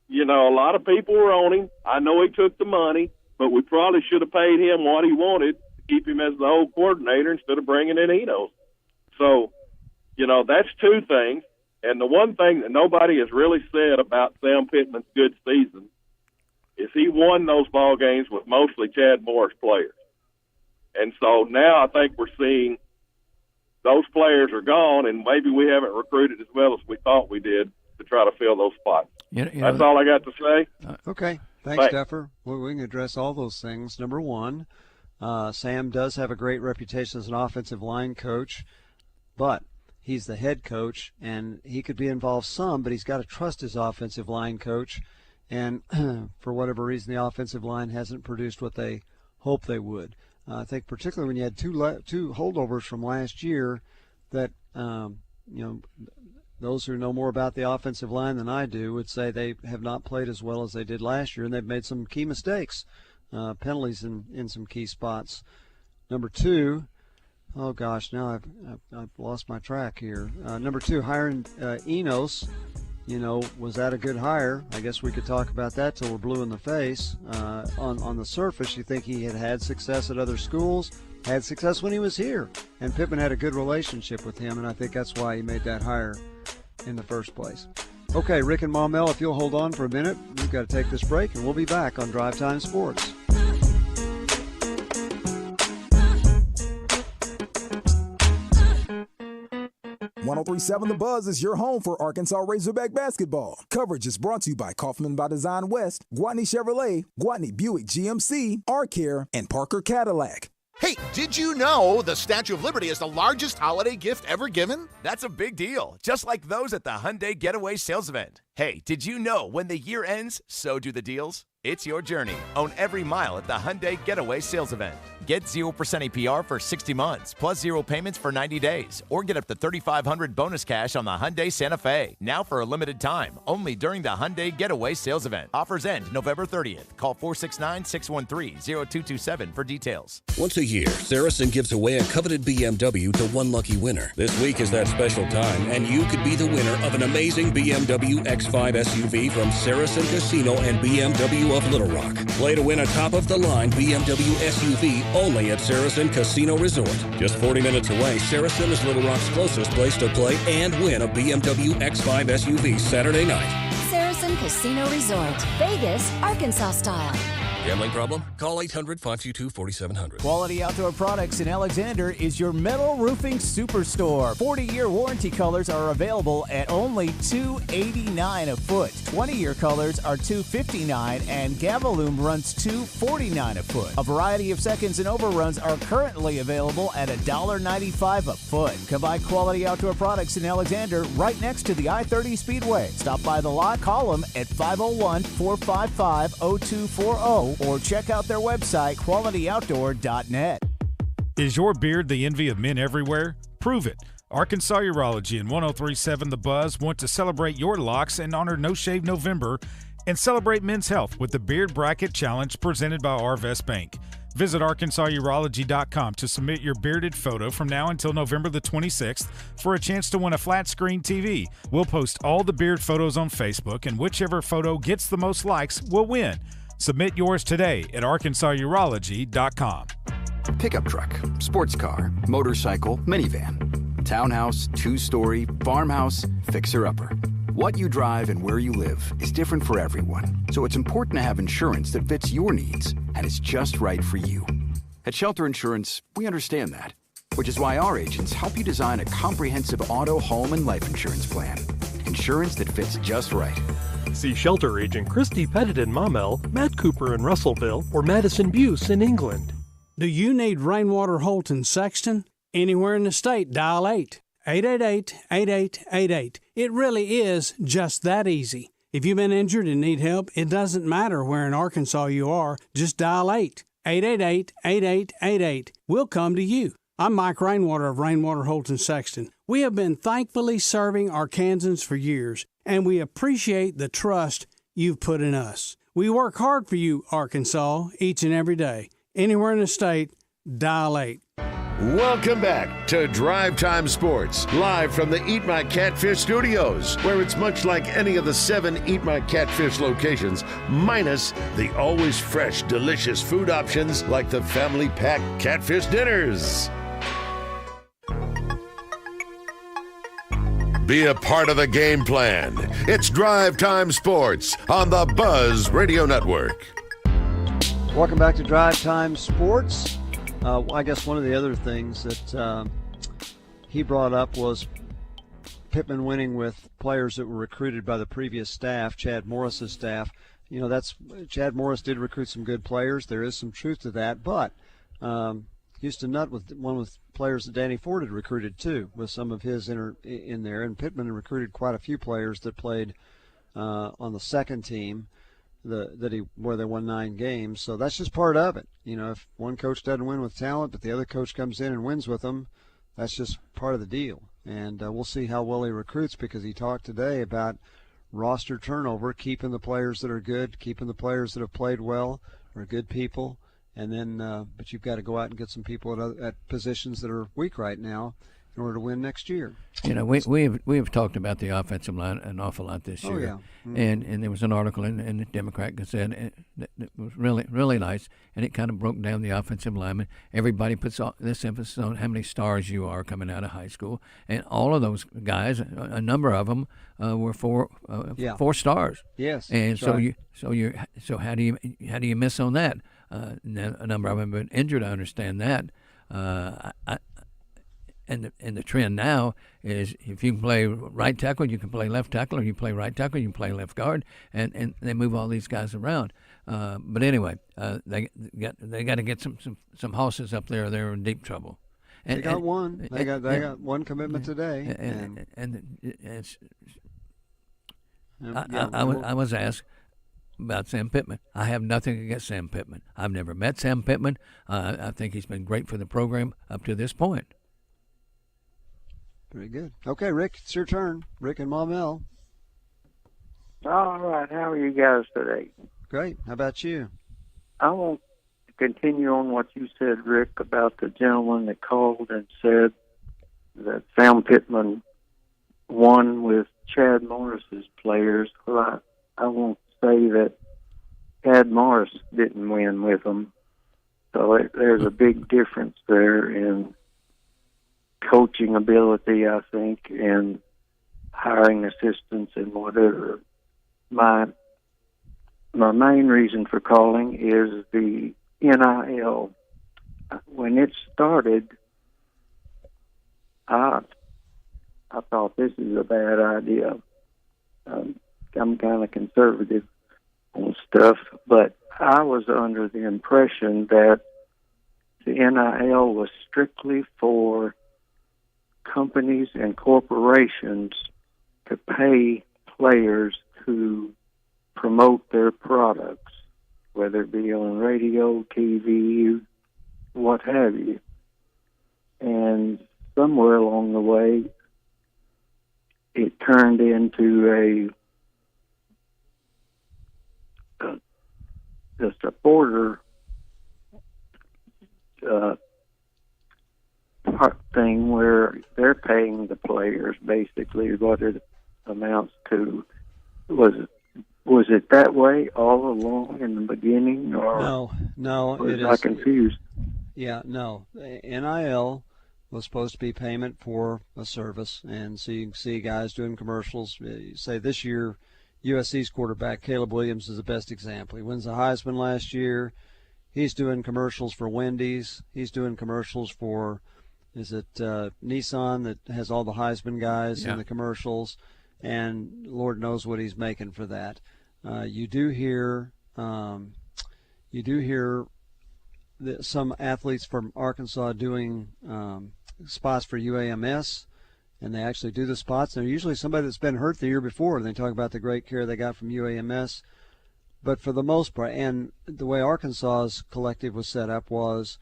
you know, a lot of people were on him. I know he took the money, but we probably should have paid him what he wanted to keep him as the old coordinator instead of bringing in Enos. So, you know, that's two things. And the one thing that nobody has really said about Sam Pittman's good season is he won those ball games with mostly Chad Morris players. And so now I think we're seeing those players are gone, and maybe we haven't recruited as well as we thought we did to try to fill those spots. That's all I got to say. Okay. Thanks, Duffer. Well, we can address all those things. Number one, Sam does have a great reputation as an offensive line coach, but he's the head coach, and he could be involved some, but he's got to trust his offensive line coach. And for whatever reason, the offensive line hasn't produced what they hoped they would. I think particularly when you had two holdovers from last year that, you know, those who know more about the offensive line than I do would say they have not played as well as they did last year, and they've made some key mistakes, penalties in some key spots. Number two, oh gosh, now I've lost my track here. Number two, hiring Enos. You know, was that a good hire? I guess we could talk about that till we're blue in the face. On the surface, you think he had success at other schools, had success when he was here, and Pittman had a good relationship with him, and I think that's why he made that hire in the first place. Okay, Rick and Maumelle, if you'll hold on for a minute, we've got to take this break, and we'll be back on Drive Time Sports. 1037 The Buzz is your home for Arkansas Razorback basketball. Coverage is brought to you by Kaufman by Design West, Gwatney Chevrolet, Gwatney Buick GMC, R-Care, and Parker Cadillac. Hey, did you know the Statue of Liberty is the largest holiday gift ever given? That's a big deal, just like those at the Hyundai Getaway Sales Event. Hey, did you know when the year ends, so do the deals? It's your journey. Own every mile at the Hyundai Getaway Sales Event. Get 0% APR for 60 months, plus 0 payments for 90 days, or get up to $3,500 bonus cash on the Hyundai Santa Fe. Now for a limited time, only during the Hyundai Getaway Sales Event. Offers end November 30th. Call 469-613-0227 for details. Once a year, Saracen gives away a coveted BMW to one lucky winner. This week is that special time, and you could be the winner of an amazing BMW X5 SUV from Saracen Casino and BMW of Little Rock. Play to win a top-of-the-line BMW SUV only at Saracen Casino Resort. Just 40 minutes away, Saracen is Little Rock's closest place to play and win a BMW X5 SUV Saturday night. Saracen Casino Resort, Vegas, Arkansas style. Gambling problem? Call 800-522-4700. Quality Outdoor Products in Alexander is your metal roofing superstore. 40-year warranty colors are available at only $289 a foot. 20-year colors are $259, and Gavaloom runs $249 a foot. A variety of seconds and overruns are currently available at $1.95 a foot. Come by Quality Outdoor Products in Alexander, right next to the I-30 Speedway. Stop by the lot, call them at 501-455-0240. Or check out their website, qualityoutdoor.net. Is your beard the envy of men everywhere? Prove it. Arkansas Urology and 1037 The Buzz want to celebrate your locks and honor No Shave November and celebrate men's health with the Beard Bracket Challenge presented by Arvest Bank. Visit ArkansasUrology.com to submit your bearded photo from now until November the 26th for a chance to win a flat screen TV. We'll post all the beard photos on Facebook, and whichever photo gets the most likes will win. Submit yours today at ArkansasUrology.com. Pickup truck, sports car, motorcycle, minivan, townhouse, two-story, farmhouse, fixer-upper. What you drive and where you live is different for everyone, so it's important to have insurance that fits your needs and is just right for you. At Shelter Insurance, we understand that, which is why our agents help you design a comprehensive auto, home, and life insurance plan. Insurance that fits just right. See Shelter Agent Christy Pettit in Maumelle, Matt Cooper in Russellville, or Madison Buse in England. Do you need Rainwater, Holt, and Sexton? Anywhere in the state, dial 888-8888. It really is just that easy. If you've been injured and need help, it doesn't matter where in Arkansas you are. Just dial 888-8888. We'll come to you. I'm Mike Rainwater of Rainwater, Holt, and Sexton. We have been thankfully serving Arkansans for years, and we appreciate the trust you've put in us. We work hard for you, Arkansas, each and every day. Anywhere in the state, dial 8. Welcome back to Drive Time Sports, live from the Eat My Catfish Studios, where it's much like any of the 7 Eat My Catfish locations, minus the always fresh, delicious food options like the family pack catfish dinners. Be a part of the game plan. It's Drive Time Sports on the Buzz Radio Network. Welcome back to Drive Time Sports. I guess one of the other things that he brought up was Pittman winning with players that were recruited by the previous staff, Chad Morris's staff. You know, Chad Morris did recruit some good players. There is some truth to that, but Houston Nutt was one with players that Danny Ford had recruited too, with some of his in there. And Pittman recruited quite a few players that played on the second team where they won 9 games. So that's just part of it. You know, if one coach doesn't win with talent, but the other coach comes in and wins with them, that's just part of the deal. And we'll see how well he recruits, because he talked today about roster turnover, keeping the players that are good, keeping the players that have played well, are good people. And then, but you've got to go out and get some people at positions that are weak right now in order to win next year. You know, we have talked about the offensive line an awful lot this year. Oh, yeah. Mm-hmm. And there was an article in the Democrat Gazette that was really, really nice, and it kind of broke down the offensive lineman. Everybody puts this emphasis on how many stars you are coming out of high school, and all of those guys, a number of them were 4 stars. Yes. And so right. So how do you miss on that? A number of them have been injured. I understand that. the trend now is if you can play right tackle, you can play left tackle, or you play right tackle, you can play left guard, and they move all these guys around. But anyway, they got to get some horses up there. They're in deep trouble. They got one. They got one commitment today. And it's. Yeah, I was asked about Sam Pittman. I have nothing against Sam Pittman. I've never met Sam Pittman. I think he's been great for the program up to this point. Very good. Okay, Rick, it's your turn. Rick and Mom L. All right. How are you guys today? Great. How about you? I want to continue on what you said, Rick, about the gentleman that called and said that Sam Pittman won with Chad Morris's players. Well, I won't say that Chad Morris didn't win with them. So there's a big difference there in coaching ability, I think, and hiring assistants and whatever. My main reason for calling is the NIL. When it started, I thought this is a bad idea. I'm kind of conservative on stuff, but I was under the impression that the NIL was strictly for companies and corporations to pay players to promote their products, whether it be on radio, TV, what have you. And somewhere along the way, it turned into a supporter thing where they're paying the players basically what it amounts to. Was it that way all along in the beginning, or no? Was I confused? Yeah, no. NIL was supposed to be payment for a service, and so you can see guys doing commercials. Say this year, USC's quarterback Caleb Williams is the best example. He wins the Heisman last year. He's doing commercials for Wendy's. He's doing commercials for, is it Nissan that has all the Heisman guys in the commercials, and Lord knows what he's making for that. You do hear that some athletes from Arkansas doing spots for UAMS, and they actually do the spots. They're usually somebody that's been hurt the year before, and they talk about the great care they got from UAMS. But for the most part, and the way Arkansas's collective was set up was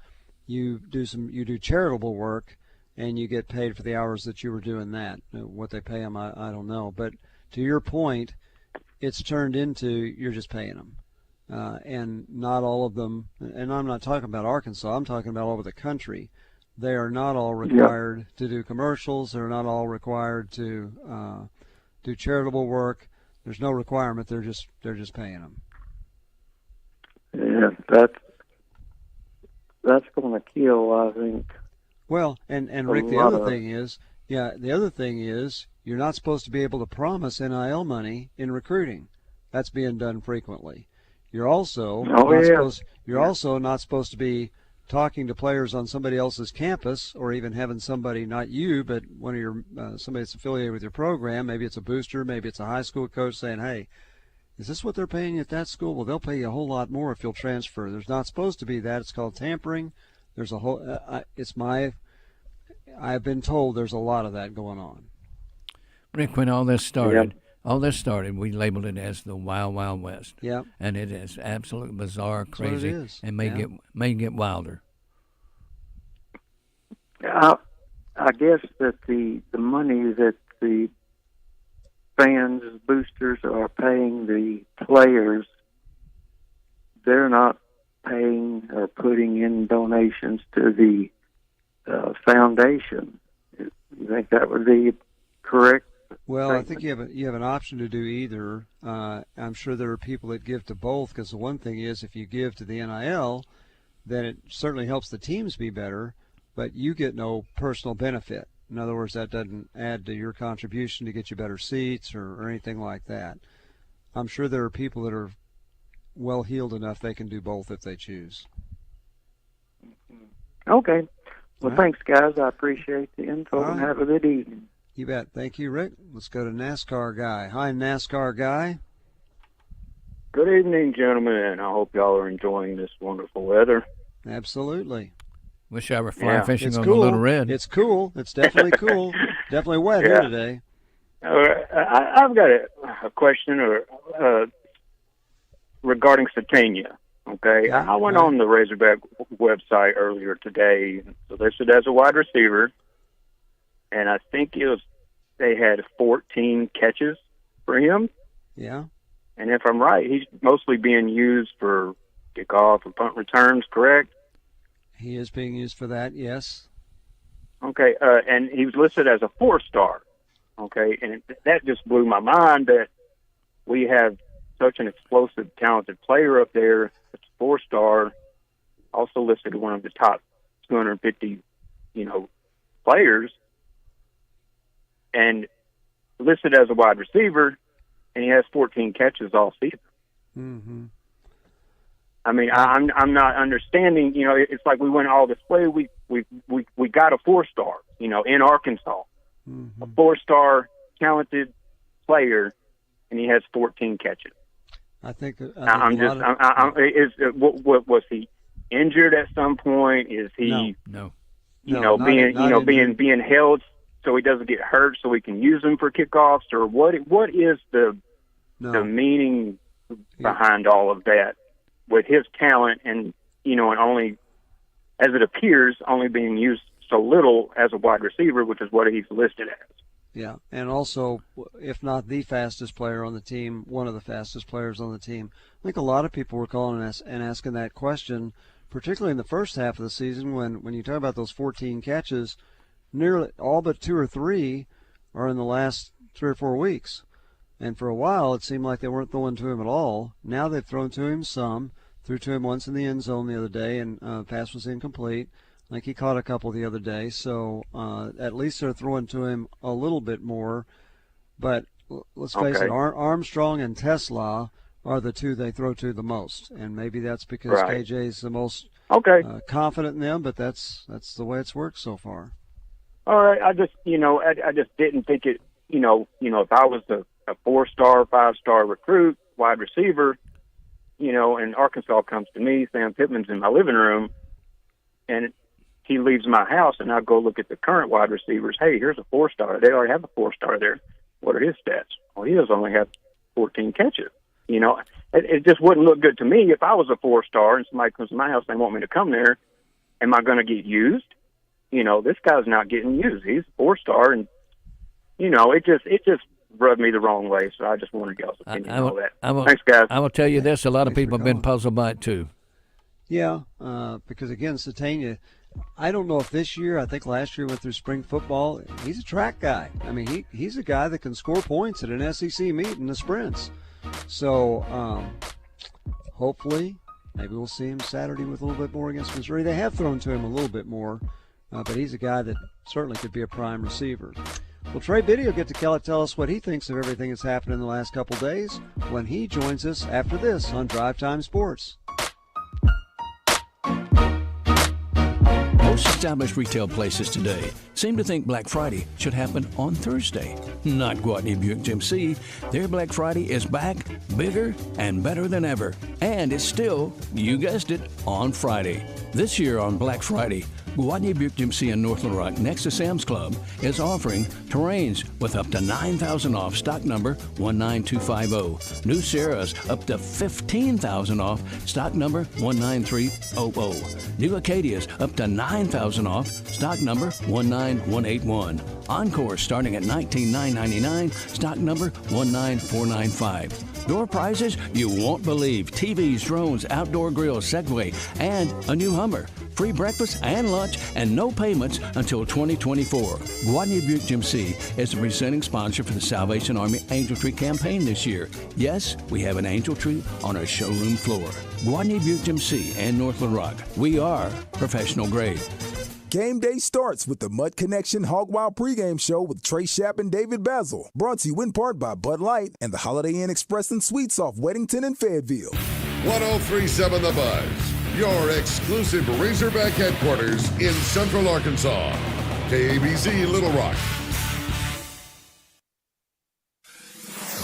you do charitable work, and you get paid for the hours that you were doing that. What they pay them, I don't know. But to your point, it's turned into you're just paying them. And not all of them, and I'm not talking about Arkansas, I'm talking about all over the country. They are not all required to do commercials. They're not all required to do charitable work. There's no requirement. They're just paying them. Yeah, that's going to kill, I think. Well, and Rick, the other thing is you're not supposed to be able to promise NIL money in recruiting. That's being done frequently. You're also not supposed to be talking to players on somebody else's campus, or even having somebody, not you, but one of your somebody that's affiliated with your program. Maybe it's a booster, maybe it's a high school coach saying, "Hey, is this what they're paying you at that school? Well, they'll pay you a whole lot more if you'll transfer." There's not supposed to be that. It's called tampering. There's a whole. I've been told there's a lot of that going on. Rick, when all this started, we labeled it as the Wild Wild West. Yeah. And it is absolutely bizarre, crazy, it is. and may get wilder. I guess that the money that the fans, boosters are paying the players, they're not paying or putting in donations to the foundation. You think that would be correct? Well, I think you have an option to do either. I'm sure there are people that give to both, because the one thing is if you give to the NIL, then it certainly helps the teams be better, but you get no personal benefit. In other words, that doesn't add to your contribution to get you better seats or anything like that. I'm sure there are people that are well-heeled enough they can do both if they choose. Okay. Well, thanks, guys. I appreciate the info and have a good evening. You bet. Thank you, Rick. Let's go to NASCAR Guy. Hi, NASCAR Guy. Good evening, gentlemen. I hope y'all are enjoying this wonderful weather. Absolutely. Wish I were fly fishing it's on cool. the Little Red. It's cool. It's definitely cool. Definitely wet here today. I've got a question regarding Satania. Okay, I went on the Razorback website earlier today. So listed as a wide receiver, and I think they had 14 catches for him. Yeah. And if I'm right, he's mostly being used for kickoff and punt returns, correct? He is being used for that, yes. Okay, and he was listed as a 4-star. Okay, and that just blew my mind that we have such an explosive, talented player up there that's 4-star, also listed one of the top 250, players, and listed as a wide receiver, and he has 14 catches all season. Mm-hmm. I mean, I'm not understanding. It's like we went all this way. We got a 4-star. In Arkansas, a 4-star talented player, and he has 14 catches. I think was he injured at some point? Is he no. Being held so he doesn't get hurt, so we can use him for kickoffs, or what is the meaning behind all of that with his talent and and only, as it appears, only being used so little as a wide receiver, which is what he's listed as. Yeah, and also, if not the fastest player on the team, one of the fastest players on the team. I think a lot of people were calling us and asking that question, particularly in the first half of the season when you talk about those 14 catches, nearly all but 2 or 3 are in the last 3 or 4 weeks. And for a while, it seemed like they weren't throwing to him at all. Now they've thrown to him some, threw to him once in the end zone the other day, and pass was incomplete. I think he caught a couple the other day, so at least they're throwing to him a little bit more. But let's face it, Armstrong and Tesla are the two they throw to the most, and maybe that's because KJ is the most confident in them. But that's the way it's worked so far. All right, I just I just didn't think it. If I was a 4-star, 5-star recruit, wide receiver, and Arkansas comes to me, Sam Pittman's in my living room, and he leaves my house, and I go look at the current wide receivers. Hey, here's a 4-star. They already have a 4-star there. What are his stats? Well, he does only have 14 catches. It just wouldn't look good to me if I was a 4-star and somebody comes to my house and they want me to come there. Am I going to get used? This guy's not getting used. He's a 4-star, and it just rubbed me the wrong way. So I just wanted y'all's opinion on all that. Thanks, guys. I will tell you this: a lot of people have been puzzled by it too. Yeah, because again, Satania, I don't know if this year, I think last year went through spring football. He's a track guy. I mean, he's a guy that can score points at an SEC meet in the sprints. So hopefully, maybe we'll see him Saturday with a little bit more against Missouri. They have thrown to him a little bit more, but he's a guy that certainly could be a prime receiver. Well, Trey Biddy will get to tell us what he thinks of everything that's happened in the last couple days when he joins us after this on Drive Time Sports. Most established retail places today seem to think Black Friday should happen on Thursday. Not Gwatney Buick GMC. Their Black Friday is back, bigger and better than ever. And it's still, you guessed it, on Friday. This year on Black Friday, Gwatney Buick GMC in North Little Rock, next to Sam's Club, is offering Terrains with up to $9,000 off, stock number 19250. New Sierras up to $15,000 off, stock number 19300. New Acadias up to $9,000 off, stock number 19181. Encore starting at $19,999, stock number 19495. Door prizes you won't believe: TVs, drones, outdoor grills, Segway, and a new Hummer. Free breakfast and lunch and no payments until 2024. Gwatney Buick GMC is the presenting sponsor for the Salvation Army Angel Tree campaign this year. Yes, we have an angel tree on our showroom floor. Gwatney Buick GMC and North Little Rock. We are professional grade. Game day starts with the Mud Connection Hog Wild pregame show with Trey Shapp and David Basil. Brought to you in part by Bud Light and the Holiday Inn Express and Suites off Weddington and Fayetteville. 103.7 The Buzz. your exclusive Razorback headquarters in Central Arkansas. KABZ Little Rock.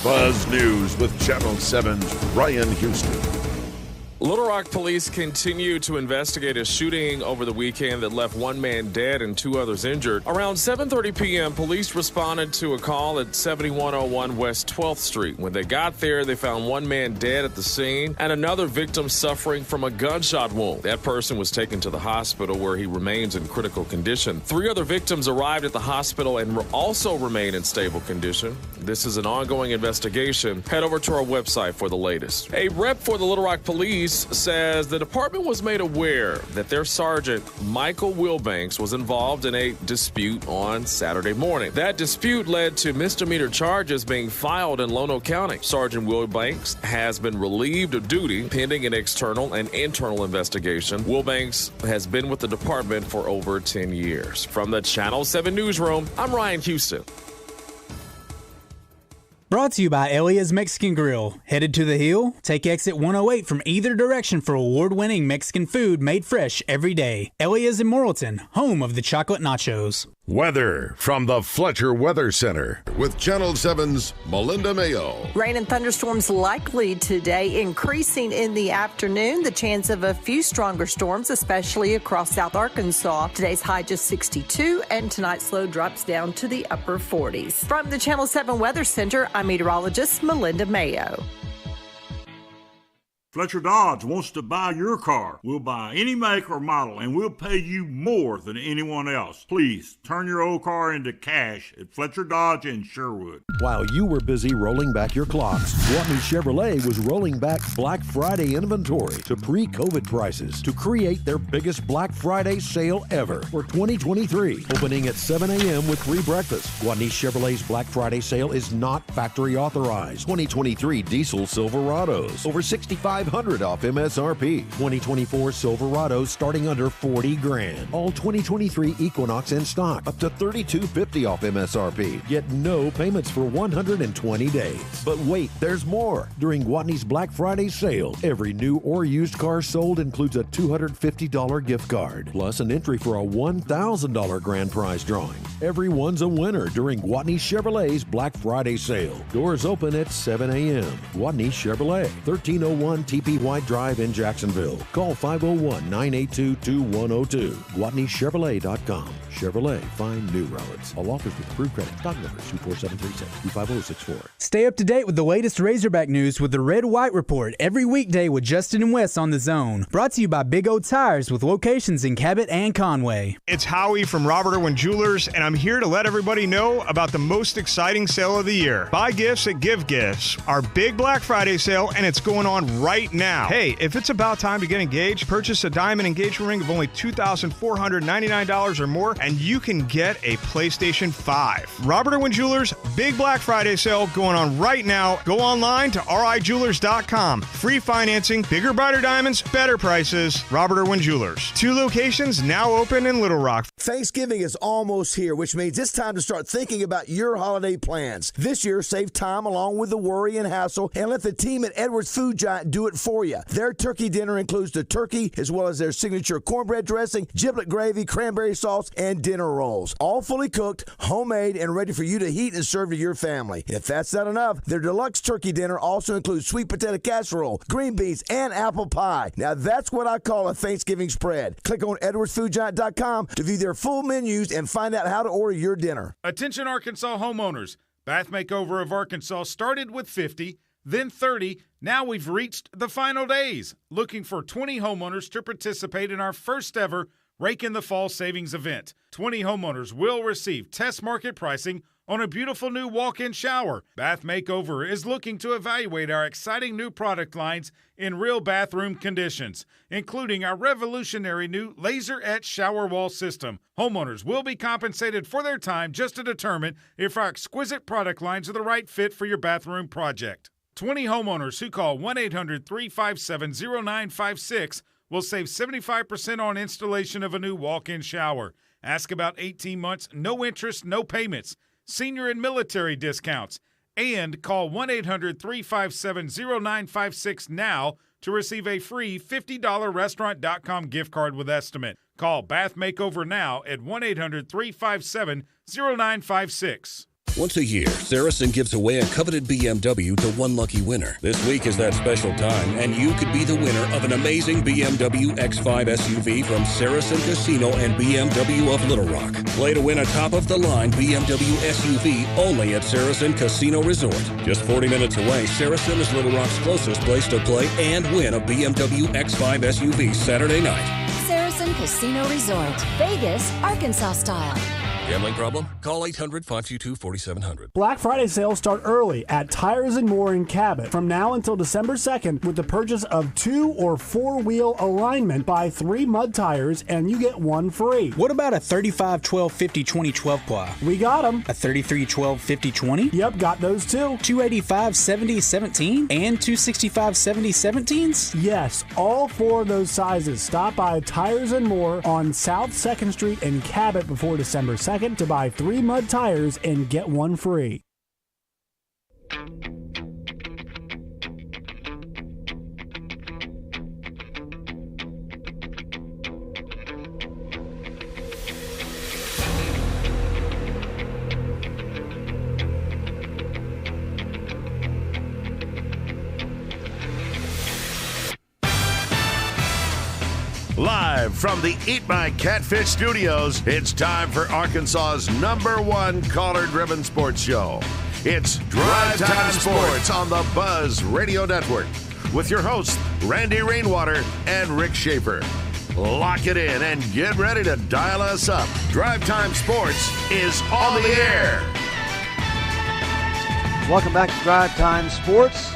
Buzz News with Channel 7's Ryan Houston. Little Rock police continue to investigate a shooting over the weekend that left one man dead and 2 others injured. Around 7:30 p.m., police responded to a call at 7101 West 12th Street. When they got there, they found one man dead at the scene and another victim suffering from a gunshot wound. That person was taken to the hospital where he remains in critical condition. 3 other victims arrived at the hospital and also remain in stable condition. This is an ongoing investigation. Head over to our website for the latest. A rep for the Little Rock Police says the department was made aware that their sergeant, Michael Wilbanks, was involved in a dispute on Saturday morning. That dispute led to misdemeanor charges being filed in Lono County. Sergeant Wilbanks has been relieved of duty pending an external and internal investigation. Wilbanks has been with the department for over 10 years. From the Channel 7 newsroom, I'm Ryan Houston. Brought to you by Elia's Mexican Grill. Headed to the hill? Take exit 108 from either direction for award-winning Mexican food made fresh every day. Elia's in Morrilton, home of the chocolate nachos. Weather from the Fletcher Weather Center with Channel 7's Melinda Mayo. Rain and thunderstorms likely today, increasing in the afternoon. The chance of a few stronger storms, especially across South Arkansas. Today's high just 62, and tonight's low drops down to the upper 40s. From the Channel 7 Weather Center, I'm meteorologist Melinda Mayo. Fletcher Dodge wants to buy your car. We'll buy any make or model, and we'll pay you more than anyone else. Please, turn your old car into cash at Fletcher Dodge in Sherwood. While you were busy rolling back your clocks, Watney Chevrolet was rolling back Black Friday inventory to pre-COVID prices to create their biggest Black Friday sale ever for 2023. Opening at 7 a.m. with free breakfast. Watney Chevrolet's Black Friday sale is not factory authorized. 2023 diesel Silverados, over 6,500 off MSRP. 2024 Silverados starting under 40 grand. All 2023 Equinox in stock, up to $3,250 off MSRP. Yet no payments for 120 days. But wait, there's more. During Watney's Black Friday sale, every new or used car sold includes a $250 gift card, plus an entry for a $1,000 grand prize drawing. Everyone's a winner during Watney Chevrolet's Black Friday sale. Doors open at 7 a.m. Watney Chevrolet, 1301 TP White Drive in Jacksonville. Call 501-982-2102. GuatneyChevrolet.com. Chevrolet, find new roads. All offers with approved credit. Stock numbers 24736-25064. Stay up to date with the latest Razorback news with the Red White Report every weekday with Justin and Wes on The Zone. Brought to you by Big O Tires with locations in Cabot and Conway. It's Howie from Robert Irwin Jewelers, and I'm here to let everybody know about the most exciting sale of the year. Buy gifts that give gifts. Our big Black Friday sale, and it's going on right now. Hey, if it's about time to get engaged, purchase a diamond engagement ring of only $2,499 or more, and you can get a PlayStation 5. Robert Irwin Jewelers, big Black Friday sale going on right now. Go online to rijewelers.com. Free financing, bigger, brighter diamonds, better prices. Robert Irwin Jewelers. 2 locations now open in Little Rock. Thanksgiving is almost here, which means it's time to start thinking about your holiday plans. This year, save time along with the worry and hassle, and let the team at Edwards Food Giant do it for you. Their turkey dinner includes the turkey, as well as their signature cornbread dressing, giblet gravy, cranberry sauce, and dinner rolls. All fully cooked, homemade, and ready for you to heat and serve to your family. If that's not enough, their deluxe turkey dinner also includes sweet potato casserole, green beans, and apple pie. Now that's what I call a Thanksgiving spread. Click on edwardsfoodgiant.com to view their full menus and find out how to order your dinner. Attention Arkansas homeowners. Bath Makeover of Arkansas started with 50, then 30. Now we've reached the final days. Looking for 20 homeowners to participate in our first ever Rake in the Fall Savings event. 20 homeowners will receive test market pricing on a beautiful new walk-in shower. Bath Makeover is looking to evaluate our exciting new product lines in real bathroom conditions, including our revolutionary new laser-etched shower wall system. Homeowners will be compensated for their time just to determine if our exquisite product lines are the right fit for your bathroom project. 20 homeowners who call 1-800-357-0956 will save 75% on installation of a new walk-in shower. Ask about 18 months, no interest, no payments, senior and military discounts, and call 1-800-357-0956 now to receive a free $50 Restaurant.com gift card with estimate. Call Bath Makeover now at 1-800-357-0956. Once a year, Saracen gives away a coveted BMW to one lucky winner. This week is that special time, and you could be the winner of an amazing BMW X5 SUV from Saracen Casino and BMW of Little Rock. Play to win a top-of-the-line BMW SUV only at Saracen Casino Resort. Just 40 minutes away, Saracen is Little Rock's closest place to play and win a BMW X5 SUV Saturday night. Saracen Casino Resort, Vegas, Arkansas style. Gambling problem? Call 800-522-4700. Black Friday sales start early at Tires & More in Cabot from now until December 2nd with the purchase of 2 or 4-wheel alignment. Buy 3 mud tires and you get 1 free. What about a 35-12-50-20-12 ply? We got them. A 33-12-50-20? Yep, got those too. 285-70-17 and 265-70-17s? Yes, all 4 of those sizes. Stop by Tires & More on South 2nd Street in Cabot before December 2nd to buy 3 mud tires and get 1 free. Live from the Eat My Catfish Studios, it's time for Arkansas's #1 collar-driven sports show. It's Drive Time Sports on the Buzz Radio Network with your hosts, Randy Rainwater and Rick Schaeffer. Lock it in and get ready to dial us up. Drive Time Sports is on the air. Welcome back to Drive Time Sports.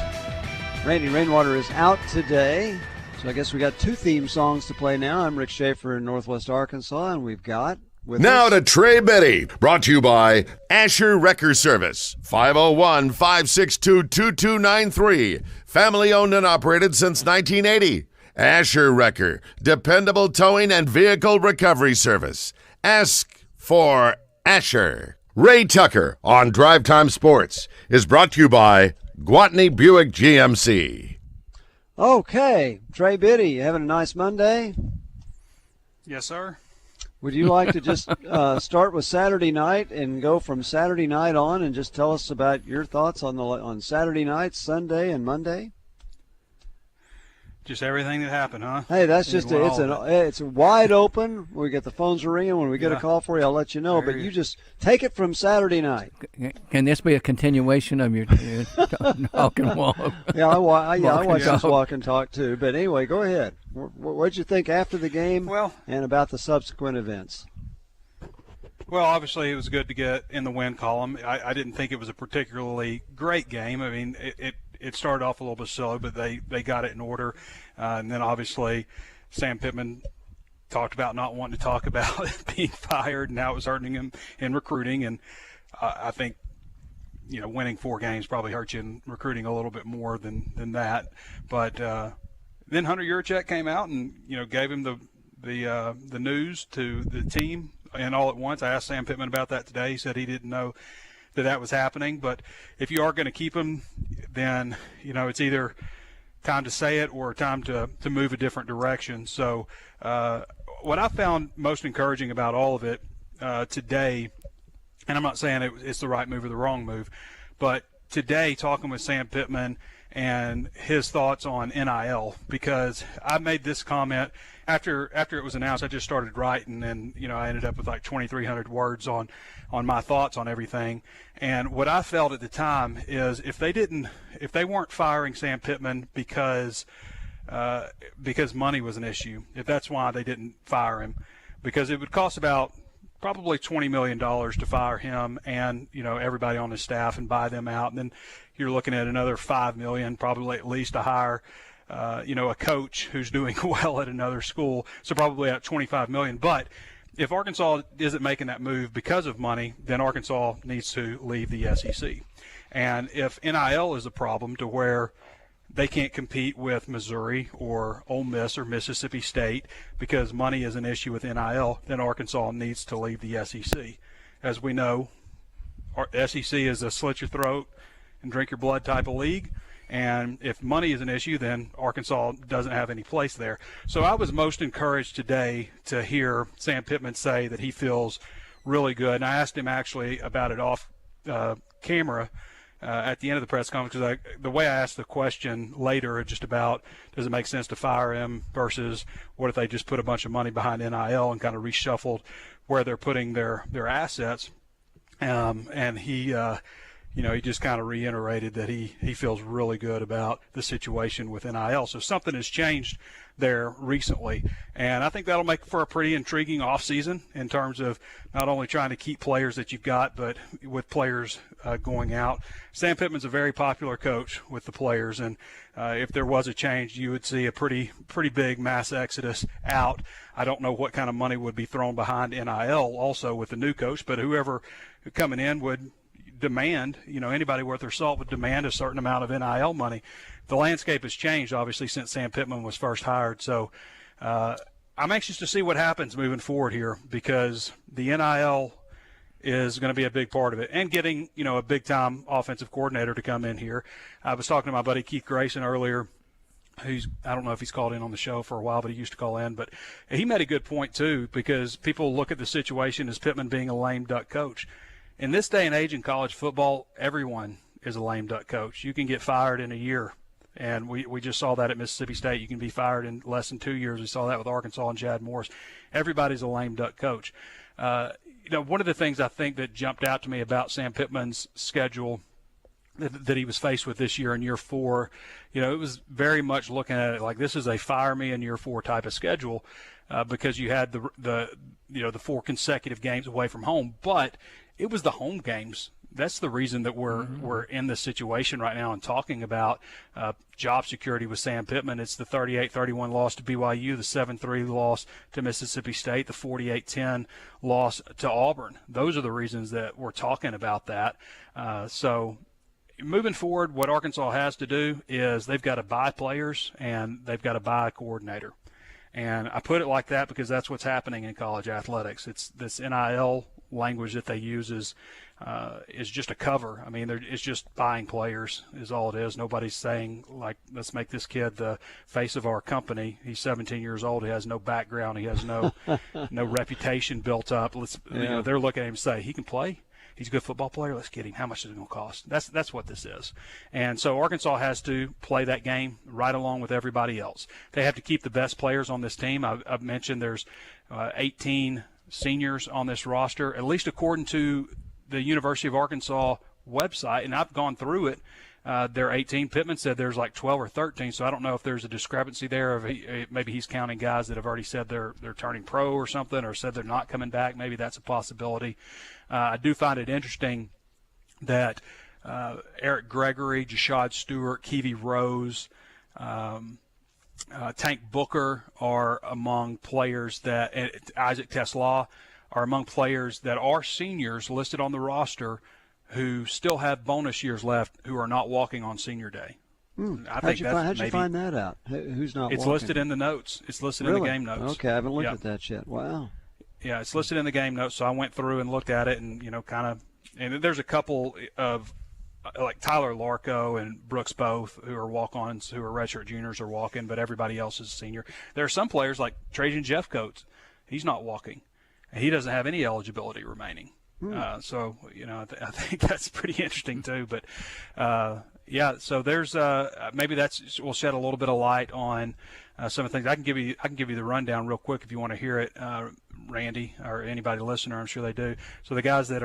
Randy Rainwater is out today. So I guess we got 2 theme songs to play now. I'm Rick Schaeffer in Northwest Arkansas, and we've got with now us to Trey Biddy, brought to you by Asher Wrecker Service, 501-562-2293. Family owned and operated since 1980. Asher Wrecker, dependable towing and vehicle recovery service. Ask for Asher. Ray Tucker on Drive Time Sports is brought to you by Gwatney Buick GMC. Okay, Trey Biddy, you having a nice Monday? Yes, sir. Would you like to just start with Saturday night and go from Saturday night on and just tell us about your thoughts on Saturday night, Sunday, and Monday? Just everything that happened, huh? Hey, that's just it's wide open. We get the phones ringing. When we get a call for you, I'll let you know. But you just take it from Saturday night. Can this be a continuation of your talk and walk? Yeah, I watch this walk and talk too. But anyway, go ahead. What did you think after the game? And about the subsequent events? Well, obviously it was good to get in the win column. I didn't think it was a particularly great game. I mean, it started off a little bit slow, but they got it in order. And then obviously Sam Pittman talked about not wanting to talk about being fired and how it was hurting him in recruiting. And I think, winning 4 games probably hurt you in recruiting a little bit more than that. But then Hunter Yurachek came out and, gave him the news to the team and all at once. I asked Sam Pittman about that today. He said he didn't know that was happening. But if you are going to keep him, then it's either time to say it or time to move a different direction. So what I found most encouraging about all of it today, and I'm not saying it's the right move or the wrong move, but today talking with Sam Pittman and his thoughts on NIL, because I made this comment after it was announced. I just started writing, and I ended up with like 2,300 words on my thoughts on everything. And what I felt at the time is if they weren't firing Sam Pittman because money was an issue, if that's why they didn't fire him, because it would cost about probably $20 million to fire him and everybody on his staff and buy them out, and then you're looking at another $5 million probably at least to hire a coach who's doing well at another school, so probably at $25 million. But if Arkansas isn't making that move because of money, then Arkansas needs to leave the SEC. And if NIL is a problem to where they can't compete with Missouri or Ole Miss or Mississippi State because money is an issue with NIL, then Arkansas needs to leave the SEC. As we know, our SEC is a slit your throat and drink your blood type of league, And if money is an issue, then Arkansas doesn't have any place there. So I was most encouraged today to hear Sam Pittman say that he feels really good. And I asked him actually about it off camera at the end of the press conference, because the way I asked the question later, just about does it make sense to fire him versus what if they just put a bunch of money behind NIL and kind of reshuffled where they're putting their assets. And he he just kind of reiterated that he feels really good about the situation with NIL. So something has changed there recently, and I think that'll make for a pretty intriguing offseason in terms of not only trying to keep players that you've got, but with players going out. Sam Pittman's a very popular coach with the players, and if there was a change, you would see a pretty big mass exodus out. I don't know what kind of money would be thrown behind NIL also with the new coach, but whoever coming in would demand, anybody worth their salt would demand a certain amount of NIL money. The landscape has changed, obviously, since Sam Pittman was first hired. So I'm anxious to see what happens moving forward here, because the NIL is going to be a big part of it. And getting, a big-time offensive coordinator to come in here. I was talking to my buddy Keith Grayson earlier, who's, I don't know if he's called in on the show for a while, but he used to call in. But he made a good point, too, because people look at the situation as Pittman being a lame duck coach. In this day and age in college football, everyone is a lame duck coach. You can get fired in a year, and we just saw that at Mississippi State. You can be fired in less than 2 years. We saw that with Arkansas and Chad Morris. Everybody's a lame duck coach. One of the things I think that jumped out to me about Sam Pittman's schedule that he was faced with this year in year 4, it was very much looking at it like this is a fire me in year 4 type of schedule, because you had the 4 consecutive games away from home, but it was the home games. That's the reason that we're in this situation right now and talking about job security with Sam Pittman. It's the 38-31 loss to BYU, the 7-3 loss to Mississippi State, the 48-10 loss to Auburn. Those are the reasons that we're talking about that. So moving forward, what Arkansas has to do is they've got to buy players and they've got to buy a coordinator. And I put it like that because that's what's happening in college athletics. It's this NIL language that they use is just a cover. I mean, it's just buying players is all it is. Nobody's saying, like, let's make this kid the face of our company. He's 17 years old. He has no background. He has no reputation built up. They're looking at him and say, he can play. He's a good football player. Let's get him. How much is it going to cost? That's what this is. And so Arkansas has to play that game right along with everybody else. They have to keep the best players on this team. I've mentioned there's 18 seniors on this roster, at least according to the University of Arkansas website, and I've gone through it. There are 18. Pittman said there's like 12 or 13, so I don't know if there's a discrepancy there. Maybe he's counting guys that have already said they're turning pro or something, or said they're not coming back. Maybe that's a possibility. I do find it interesting that Eric Gregory, Jashad Stewart, Keevy Rose, Tank Booker are among players that Isaac Teslaw are among players that are seniors listed on the roster who still have bonus years left who are not walking on senior day. How'd you find that out? Who's not walking? It's listed in the notes. It's listed in the game notes. Okay, I haven't looked at that yet. Wow. Yeah, it's listed in the game notes, so I went through and looked at it and, and there's a couple of, like Tyler Larco and Brooks Both, who are walk-ons, who are redshirt juniors, are walking, but everybody else is senior. There are some players like Trajan Jeffcoat. He's not walking. He doesn't have any eligibility remaining. So, I think that's pretty interesting too. But, so there's maybe will shed a little bit of light on some of the things. I can give you the rundown real quick if you want to hear it, Randy, or anybody listener. I'm sure they do. So the guys that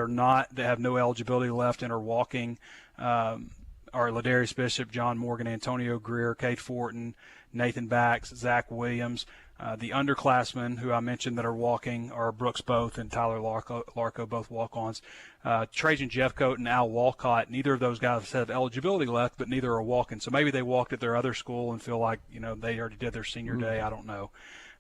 have no eligibility left and are walking are Ladarius Bishop, John Morgan, Antonio Greer, Cade Fortin, Nathan Bax, Zach Williams. The underclassmen who I mentioned that are walking are Brooks Both and Tyler Larco, both walk-ons. Trajan Jeffcoat and Al Walcott, neither of those guys have eligibility left, but neither are walking. So maybe they walked at their other school and feel like, they already did their senior day. I don't know.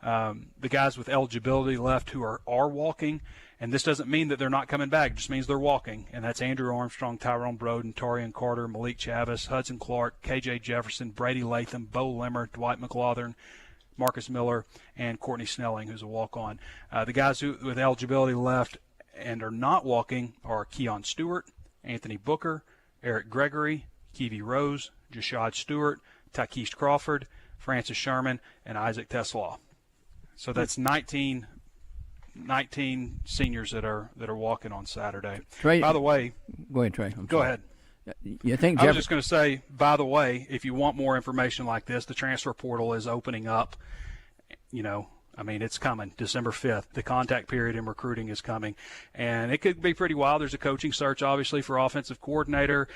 The guys with eligibility left who are walking, and this doesn't mean that they're not coming back. It just means they're walking, and that's Andrew Armstrong, Tyrone Broden, Torian Carter, Malik Chavis, Hudson Clark, KJ Jefferson, Brady Latham, Bo Limmer, Dwight McLaughlin, Marcus Miller, and Courtney Snelling, who's a walk-on. The guys with eligibility left and are not walking are Keon Stewart, Anthony Booker, Eric Gregory, Keevy Rose, Jashad Stewart, Tykeist Crawford, Francis Sherman, and Isaac Teslaw. So that's 19 seniors that are walking on Saturday. Trey, by the way, go ahead, Trey. Go ahead. You think I was just going to say, by the way, if you want more information like this, the transfer portal is opening up. It's coming December 5th. The contact period in recruiting is coming, and it could be pretty wild. There's a coaching search, obviously, for offensive coordinator,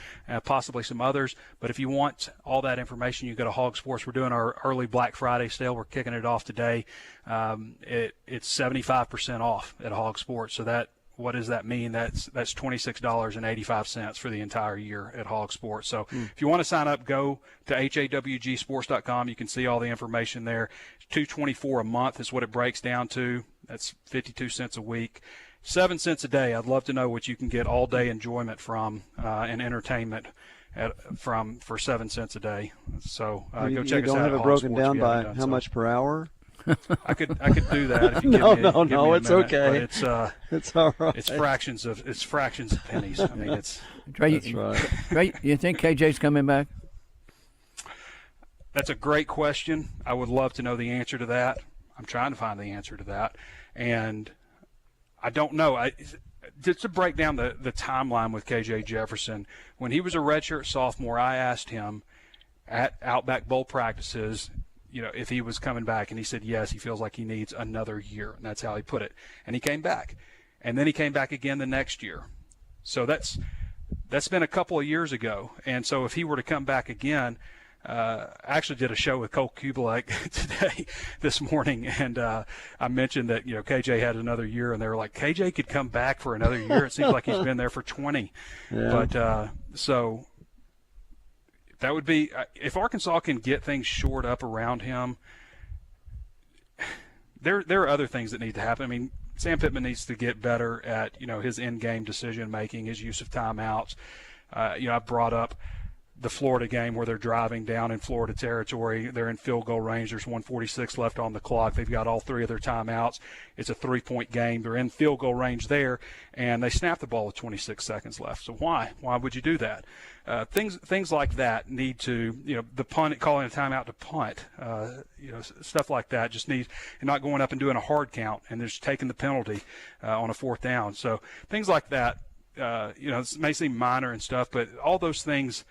possibly some others. But if you want all that information, you go to Hog Sports. We're doing our early Black Friday sale. We're kicking it off today. It's 75% off at Hog Sports. So what does that mean? That's $26.85 for the entire year at Hog Sports. So if you want to sign up, go to hawgsports.com. You can see all the information there. $224 a month is what it breaks down to. That's 52 cents a week. 7 cents a day. I'd love to know what you can get all day enjoyment from and entertainment for 7 cents a day. So go check us out. You don't have it broken down by how much per hour? I could do that if you give me a it's minute, okay. But it's all right. It's fractions of pennies. I mean, it's Trey, that's right. Trey, you think KJ's coming back? That's a great question. I would love to know the answer to that. I'm trying to find the answer to that, and I don't know. Just to break down the timeline with KJ Jefferson, when he was a redshirt sophomore, I asked him at Outback Bowl practices, if he was coming back, and he said yes, he feels like he needs another year, and that's how he put it. And he came back, and then he came back again the next year. So that's been a couple of years ago, and so if he were to come back again, I actually did a show with Cole Kubelek this morning, and I mentioned that KJ had another year, and they were like, KJ could come back for another year. It seems like he's been there for 20. Yeah. But so that would be if Arkansas can get things shored up around him. There are other things that need to happen. I mean, Sam Pittman needs to get better at his in-game decision making, his use of timeouts. I brought up the Florida game where they're driving down in Florida territory. They're in field goal range. There's 1:46 left on the clock. They've got all three of their timeouts. It's a 3-point game. They're in field goal range there, and they snap the ball with 26 seconds left. So why? Why would you do that? Things like that need to, the punt, calling a timeout to punt, stuff like that just needs, and not going up and doing a hard count and just taking the penalty on a 4th down. So things like that, it may seem minor and stuff, but all those things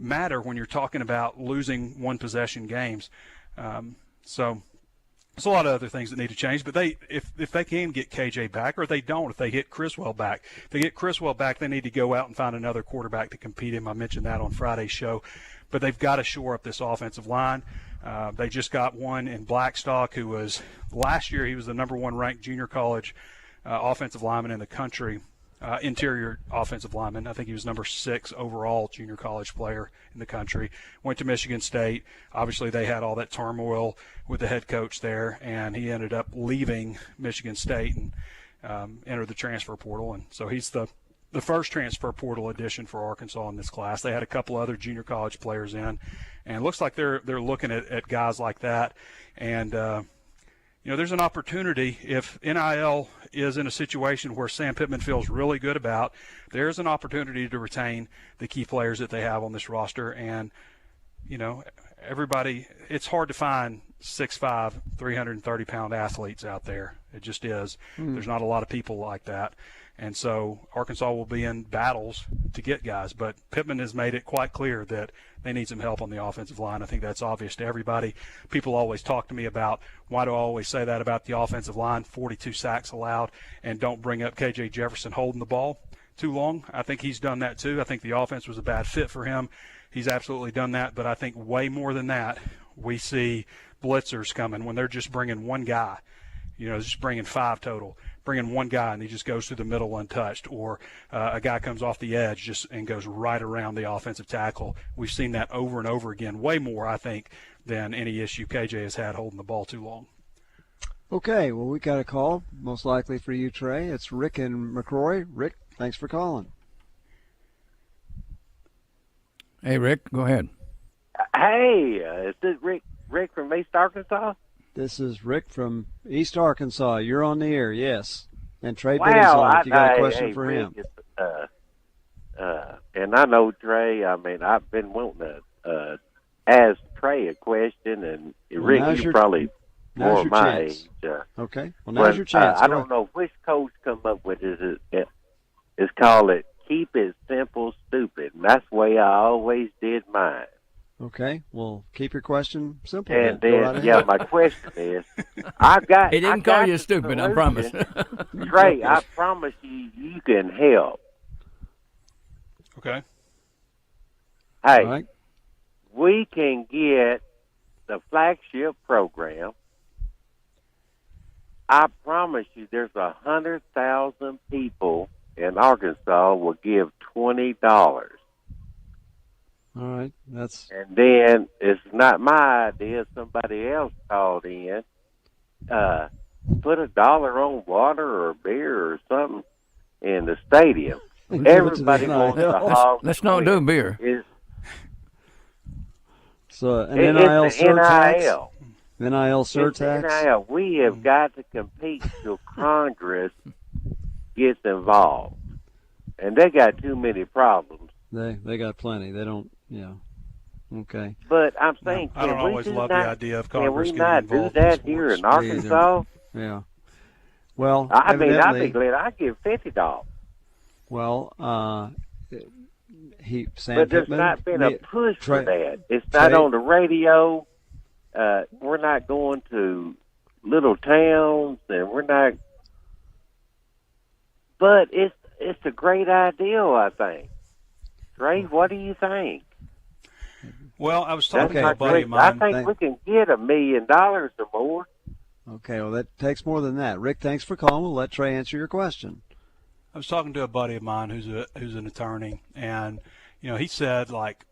matter when you're talking about losing one possession games. So there's a lot of other things that need to change, but if they can get KJ back, or they don't, if they get Criswell back, they need to go out and find another quarterback to compete him. I mentioned that on Friday's show, but they've got to shore up this offensive line. They just got one in Blackstock, who was last year, he was the number 1 ranked junior college offensive lineman in the country. Interior offensive lineman. I think he was number 6 overall junior college player in the country. Went to Michigan State. Obviously, they had all that turmoil with the head coach there, and he ended up leaving Michigan State and entered the transfer portal. And so he's the first transfer portal addition for Arkansas in this class. They had a couple other junior college players in, and it looks like they're looking at guys like that. And there's an opportunity if NIL is in a situation where Sam Pittman feels really good about, there's an opportunity to retain the key players that they have on this roster. And, everybody, it's hard to find 6'5", 330-pound athletes out there. It just is. There's not a lot of people like that. And so Arkansas will be in battles to get guys. But Pittman has made it quite clear that they need some help on the offensive line. I think that's obvious to everybody. People always talk to me about, why do I always say that about the offensive line, 42 sacks allowed, and don't bring up KJ Jefferson holding the ball too long. I think he's done that too. I think the offense was a bad fit for him. He's absolutely done that. But I think way more than that, we see blitzers coming when they're just bringing one guy. Just bringing 5 total, bringing one guy, and he just goes through the middle untouched, or a guy comes off the edge and goes right around the offensive tackle. We've seen that over and over again, way more, I think, than any issue KJ has had holding the ball too long. Okay, well, we got a call, most likely for you, Trey. It's Rick in McCrory. Rick, thanks for calling. Hey, Rick, go ahead. Hey, is this Rick from East Arkansas? This is Rick from East Arkansas. You're on the air, yes. And Trey Wow, Bidding's on if you got a question for Rick, him. and I know Trey. I mean, I've been wanting ask Trey a question, and Rick, you probably more my age. Okay. Well, now's your chance. I don't know which coach come up with it. It's called it keep it simple, stupid. And that's the way I always did mine. Okay. Well, keep your question simple. And then, my question is, He didn't call you stupid, I promise. Trey, I promise you can help. Okay. Hey, we can get the flagship program. I promise you there's 100,000 people in Arkansas will give $20. All right, and then it's not my idea. Somebody else called in. Put $1 on water or beer or something in the stadium. Everybody wants to hog. Let's not do beer. So an NIL surtax. NIL surtax. NIL. We have got to compete till Congress gets involved, and they got too many problems. They got plenty. They don't. Yeah. Okay. But I'm saying, I don't always love the idea of Congress getting involved. Can we not do that here in Arkansas? Yeah. Well, I mean, I'd be glad. I'd give $50. Well, Sam but there's Pittman, not been a push for that. It's not on the radio. We're not going to little towns, and we're not. But it's a great idea, I think. Ray, what do you think? Well, I was talking to a buddy of mine. I think we can get $1 million or more. Okay, well, that takes more than that. Rick, thanks for calling. We'll let Trey answer your question. I was talking to a buddy of mine who's an attorney, and he said like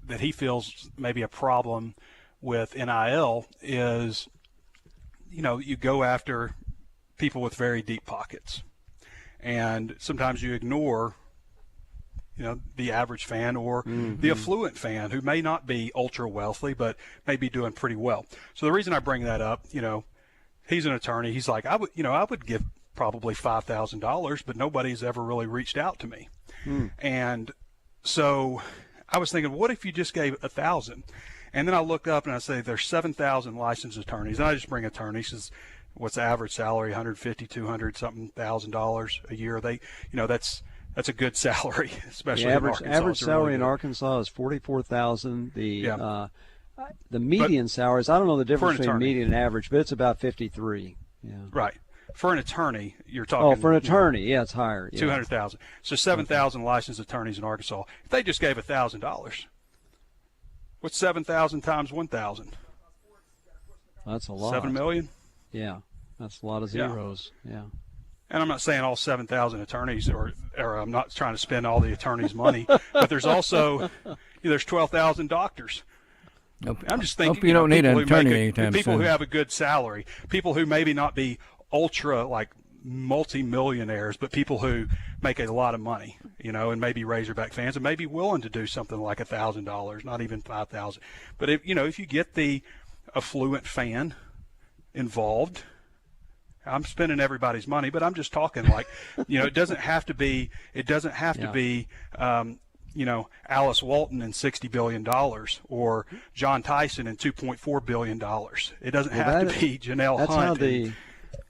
that he feels maybe a problem with NIL is you go after people with very deep pockets, and sometimes you ignore the average fan or the affluent fan who may not be ultra wealthy but may be doing pretty well. So the reason I bring that up, he's an attorney. He's like, I would give probably $5,000, but nobody's ever really reached out to me. And so I was thinking, what if you just gave 1,000? And then I look up and I say there's 7,000 licensed attorneys, and I just bring attorneys. Says, what's the average salary? $150,000, $200 something $1,000 a year. That's a good salary, especially in Arkansas. Average salary in Arkansas is $44,000. The median salaries, I don't know the difference between median and average, but it's about $53,000. Yeah. Right. For an attorney, you're talking. Oh, for an attorney, yeah, it's higher. Yeah. 200,000. So 7,000 licensed attorneys in Arkansas. If they just gave $1,000, what's 7,000 times 1,000? That's a lot. 7 million. Yeah, that's a lot of zeros. Yeah. And I'm not saying all 7,000 attorneys, or I'm not trying to spend all the attorneys' money, but there's also there's 12,000 doctors. I'm just thinking, hope you don't need an attorney anytime people soon. who have a good salary, people who maybe not be ultra like multi-millionaires, but people who make a lot of money, and maybe Razorback fans and maybe willing to do something like $1,000, not even $5,000. But if you get the affluent fan involved. I'm spending everybody's money, but I'm just talking like, it doesn't have to be Alice Walton and $60 billion or John Tyson and $2.4 billion. It doesn't have to be Janelle Hunt.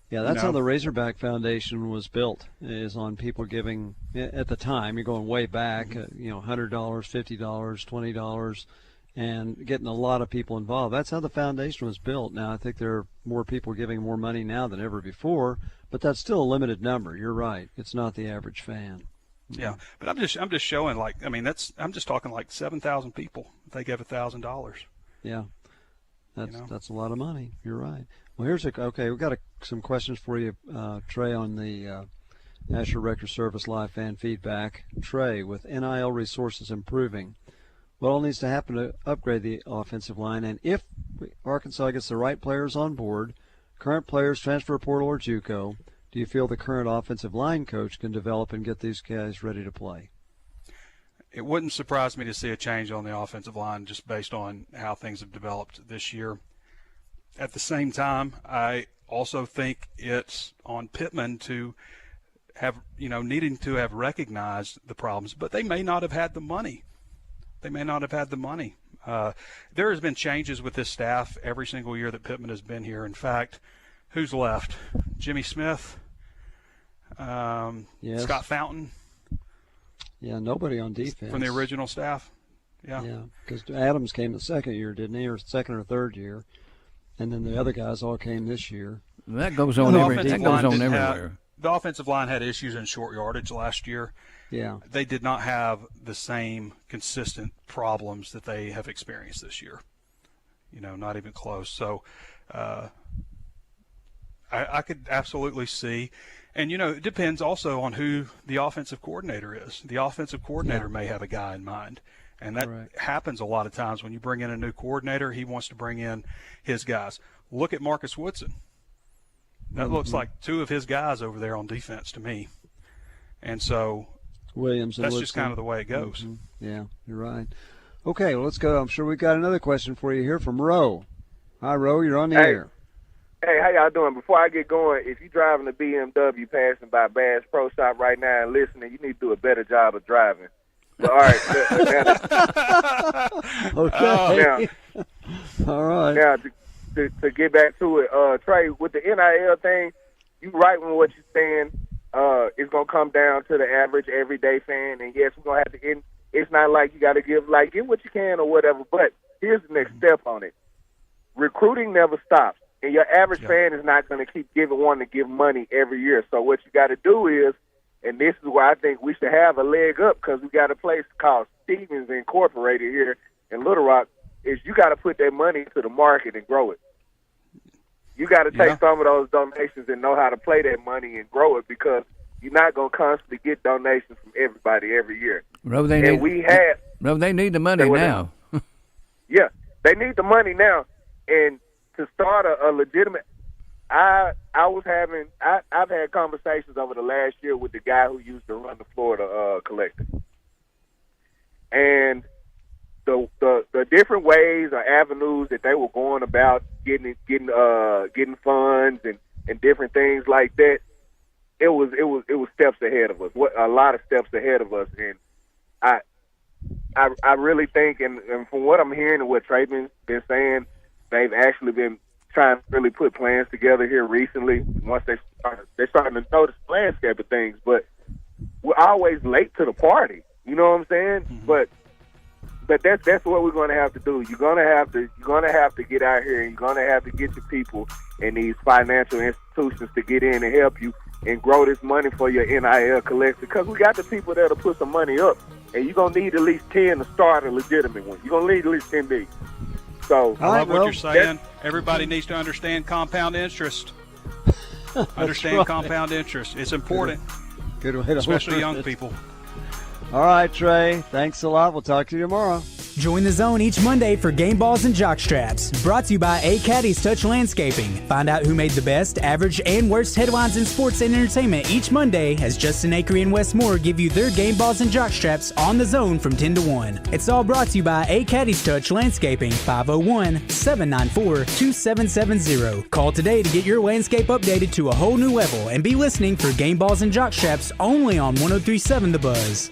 That's how the Razorback Foundation was built, is on people giving, at the time, you're going way back, $100, $50, $20, and getting a lot of people involved. That's how the foundation was built. Now, I think there are more people giving more money now than ever before, but that's still a limited number. You're right. It's not the average fan. Yeah, but I'm just showing I'm just talking like 7,000 people if they give $1,000. Yeah, that's a lot of money. You're right. Well, we've got some questions for you, Trey, on the National Record Service live fan feedback. Trey, with NIL resources improving, what all needs to happen to upgrade the offensive line? And if Arkansas gets the right players on board, current players, transfer portal or JUCO, do you feel the current offensive line coach can develop and get these guys ready to play? It wouldn't surprise me to see a change on the offensive line just based on how things have developed this year. At the same time, I also think it's on Pittman to have, needing to have recognized the problems, but they may not have had the money. There has been changes with this staff every single year that Pittman has been here. In fact, who's left? Jimmy Smith, Yes. Scott Fountain. Yeah, nobody on defense. From the original staff? Yeah, because Adams came the second year, didn't he, or second or third year? And then the other guys all came this year. That goes on everywhere. The offensive line had issues in short yardage last year. Yeah. They did not have the same consistent problems that they have experienced this year. Not even close. So I could absolutely see. And, it depends also on who the offensive coordinator is. The offensive coordinator may have a guy in mind. And that happens a lot of times when you bring in a new coordinator. He wants to bring in his guys. Look at Marcus Woodson. That looks like two of his guys over there on defense to me. And so Williams and that's Woodson. just kind of the way it goes. Yeah, you're right. Okay, well, let's go. I'm sure we've got another question for you here from Ro. Hi, Ro. You're on the air. Hey, how y'all doing? Before I get going, if you're driving a BMW passing by Bass Pro Shop right now and listening, you need to do a better job of driving. But, all right. Okay. All right. Now, to get back to it, Trey, with the NIL thing, you're right with what you're saying. It's going to come down to the average everyday fan. And, yes, we're going to have to – it's not like you got to give what you can or whatever. But here's the next step on it. Recruiting never stops. And your average fan is not going to keep wanting to give money every year. So what you got to do is, and this is why I think we should have a leg up, because we got a place called Stevens Incorporated here in Little Rock, is you got to put that money into the market and grow it. You got to take some of those donations and know how to play that money and grow it, because you're not going to constantly get donations from everybody every year. Bro, they need the money now. Yeah, they need the money now. And to start a legitimate, I've had conversations over the last year with the guy who used to run the Florida Collective, and the different ways or avenues that they were going about getting funds and different things like that. It was steps ahead of us. A lot of steps ahead of us, and I really think, and from what I'm hearing and what Trayman's been saying, they've actually been trying to really put plans together here recently. Once they're starting to notice the landscape of things, but we're always late to the party. You know what I'm saying? Mm-hmm. But that's what we're going to have to do. You're going to have to get out here, and you're going to have to get your people in these financial institutions to get in and help you and grow this money for your NIL collection, because we got the people there to put some money up, and you're going to need at least 10 to start a legitimate one. You're going to need at least 10 big. So I love what you're saying. Everybody needs to understand compound interest. Understand compound interest. It's important. Good way to especially young people. All right, Trey. Thanks a lot. We'll talk to you tomorrow. Join the zone each Monday for game balls and jock straps. Brought to you by A Caddy's Touch Landscaping. Find out who made the best, average, and worst headlines in sports and entertainment each Monday as Justin Akery and Wes Moore give you their game balls and jock straps on the zone from 10 to 1. It's all brought to you by A Caddy's Touch Landscaping, 501-794-2770. Call today to get your landscape updated to a whole new level, and be listening for game balls and jock straps only on 103.7 The Buzz.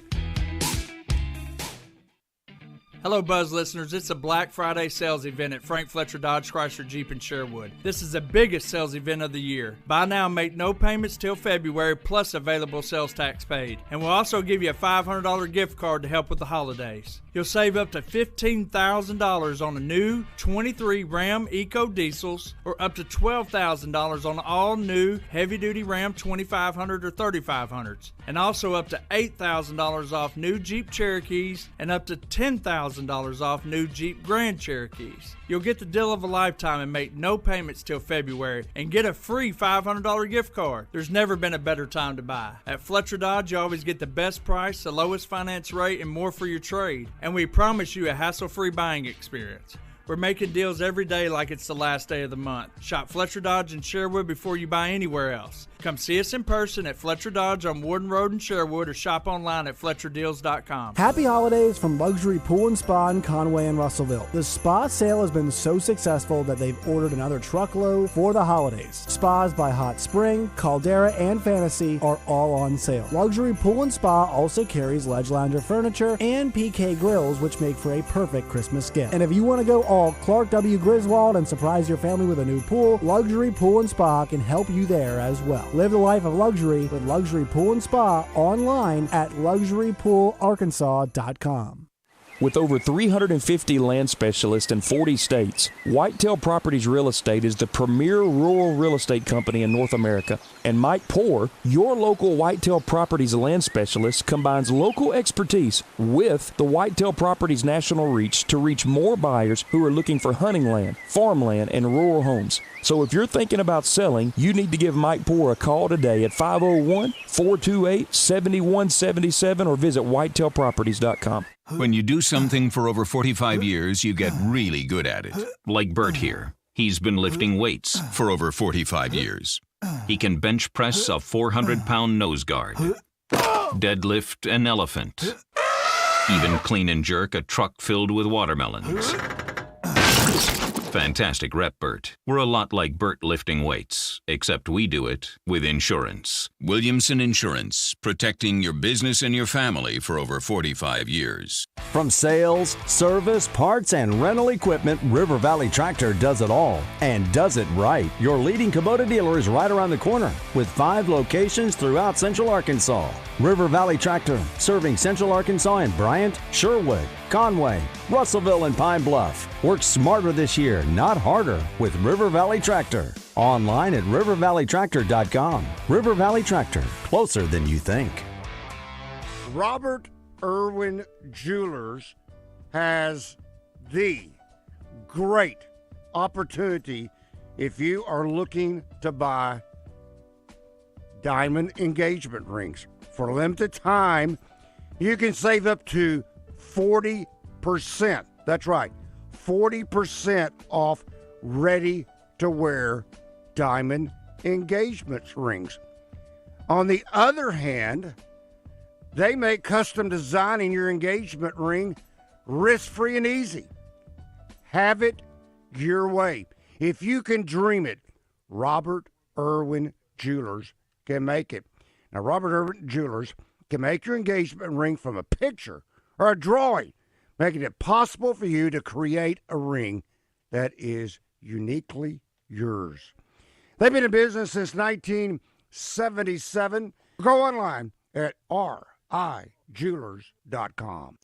Hello, Buzz listeners. It's a Black Friday sales event at Frank Fletcher Dodge Chrysler Jeep in Sherwood. This is the biggest sales event of the year. Buy now and make no payments till February, plus available sales tax paid. And we'll also give you a $500 gift card to help with the holidays. You'll save up to $15,000 on a new 23 Ram Eco Diesels, or up to $12,000 on all new heavy-duty Ram 2500 or 3500s. And also up to $8,000 off new Jeep Cherokees, and up to $10,000 off new Jeep Grand Cherokees. You'll get the deal of a lifetime and make no payments till February, and get a free $500 gift card. There's never been a better time to buy. At Fletcher Dodge, you always get the best price, the lowest finance rate, and more for your trade. And we promise you a hassle-free buying experience. We're making deals every day like it's the last day of the month. Shop Fletcher Dodge in Sherwood before you buy anywhere else. Come see us in person at Fletcher Dodge on Warden Road in Sherwood or shop online at FletcherDeals.com. Happy holidays from Luxury Pool and Spa in Conway and Russellville. The spa sale has been so successful that they've ordered another truckload for the holidays. Spas by Hot Spring, Caldera, and Fantasy are all on sale. Luxury Pool and Spa also carries Ledge Lounger furniture and PK grills, which make for a perfect Christmas gift. And if you want to go all Clark W. Griswold and surprise your family with a new pool, Luxury Pool and Spa can help you there as well. Live the life of luxury with Luxury Pool and Spa online at luxurypoolarkansas.com. With over 350 land specialists in 40 states, Whitetail Properties Real Estate is the premier rural real estate company in North America. And Mike Poore, your local Whitetail Properties land specialist, combines local expertise with the Whitetail Properties national reach to reach more buyers who are looking for hunting land, farmland, and rural homes. So if you're thinking about selling, you need to give Mike Poore a call today at 501-428-7177 or visit whitetailproperties.com. When you do something for over 45 years, you get really good at it. Like Bert here. He's been lifting weights for over 45 years. He can bench press a 400-pound nose guard, deadlift an elephant, even clean and jerk a truck filled with watermelons. Fantastic rep, Bert. We're a lot like Bert lifting weights, except we do it with insurance. Williamson Insurance, protecting your business and your family for over 45 years. From sales, service, parts, and rental equipment, River Valley Tractor does it all and does it right. Your leading Kubota dealer is right around the corner with 5 locations throughout Central Arkansas. River Valley Tractor, serving Central Arkansas in Bryant, Sherwood, Conway, Russellville, and Pine Bluff. Work smarter this year, not harder, with River Valley Tractor. Online at rivervalleytractor.com. River Valley Tractor, closer than you think. Robert Irwin Jewelers has the great opportunity if you are looking to buy diamond engagement rings. For a limited time, you can save up to 40%. That's right, 40% off ready-to-wear diamond engagement rings. On the other hand, they make custom designing your engagement ring risk-free and easy. Have it your way. If you can dream it, Robert Irwin Jewelers can make it. Now, Robert Irwin Jewelers can make your engagement ring from a picture or a drawing, making it possible for you to create a ring that is uniquely yours. They've been in business since 1977. Go online at RIJewelers.com.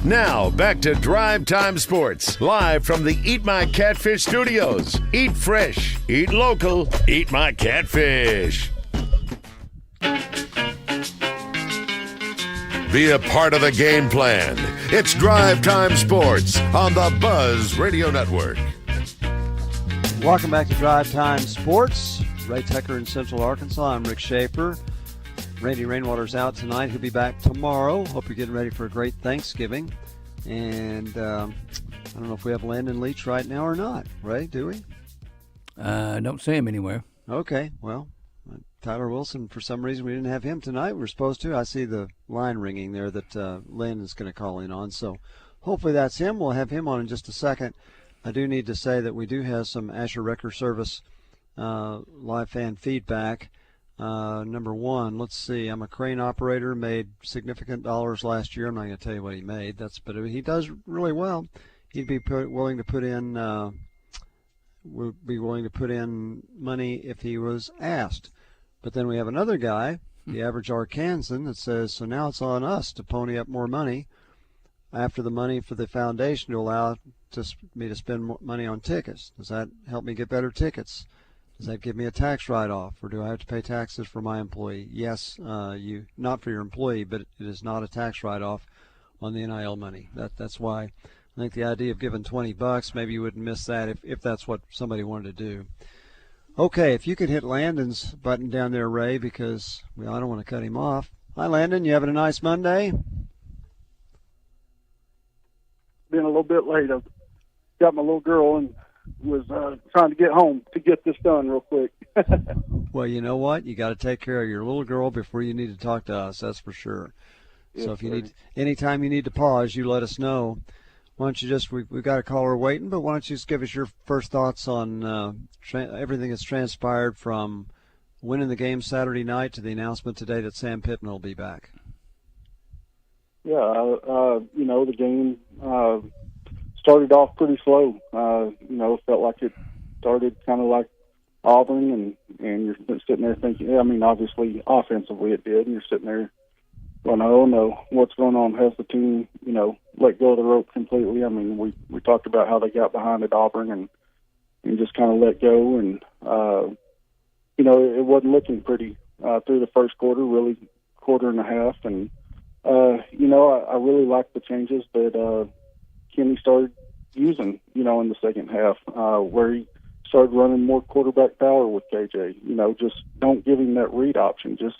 Now, back to Drive Time Sports, live from the Eat My Catfish Studios. Eat fresh, eat local, eat my catfish. Be a part of the game plan. It's Drive Time Sports on the Buzz Radio Network. Welcome back to Drive Time Sports. Ray Tucker in Central Arkansas. I'm Rick Schaeffer. Randy Rainwater's out tonight. He'll be back tomorrow. Hope you're getting ready for a great Thanksgiving. And I don't know if we have Landon Leach right now or not. Ray, do we? I don't see him anywhere. Okay, well, Tyler Wilson, for some reason we didn't have him tonight. We were supposed to. I see the line ringing there that Landon's going to call in on. So hopefully that's him. We'll have him on in just a second. I do need to say that we do have some Asher Wrecker Service live fan feedback. Number one, let's see. I'm a crane operator, made significant dollars last year. I'm not going to tell you what he made. But he does really well. He'd be willing to put in money if he was asked. But then we have another guy, the average Arkansan, that says, so now it's on us to pony up more money after the money for the foundation to allow me to spend money on tickets. Does that help me get better tickets? Does that give me a tax write-off, or do I have to pay taxes for my employee? Yes, not for your employee, but it is not a tax write-off on the NIL money. That's why I think the idea of giving $20, maybe you wouldn't miss that if that's what somebody wanted to do. Okay, if you could hit Landon's button down there, Ray, because I don't want to cut him off. Hi, Landon. You having a nice Monday? Been a little bit late. got my little girl and was trying to get home to get this done real quick. Well, you know what? You got to take care of your little girl before you need to talk to us. That's for sure. Yes, so if you sir. need, anytime you need to pause, you let us know. Why don't you just, we've got a caller waiting, but why don't you just give us your first thoughts on everything that's transpired from winning the game Saturday night to the announcement today that Sam Pittman will be back? Yeah, the game started off pretty slow. Felt like it started kind of like Auburn, and you're sitting there thinking, obviously offensively it did, and you're sitting there going, oh no, what's going on? Has the team, let go of the rope completely? I mean, we talked about how they got behind at Auburn and just kind of let go, and it wasn't looking pretty through the first quarter, really quarter and a half, and I really liked the changes that Kenny started using, in the second half, where he started running more quarterback power with KJ. Just don't give him that read option. Just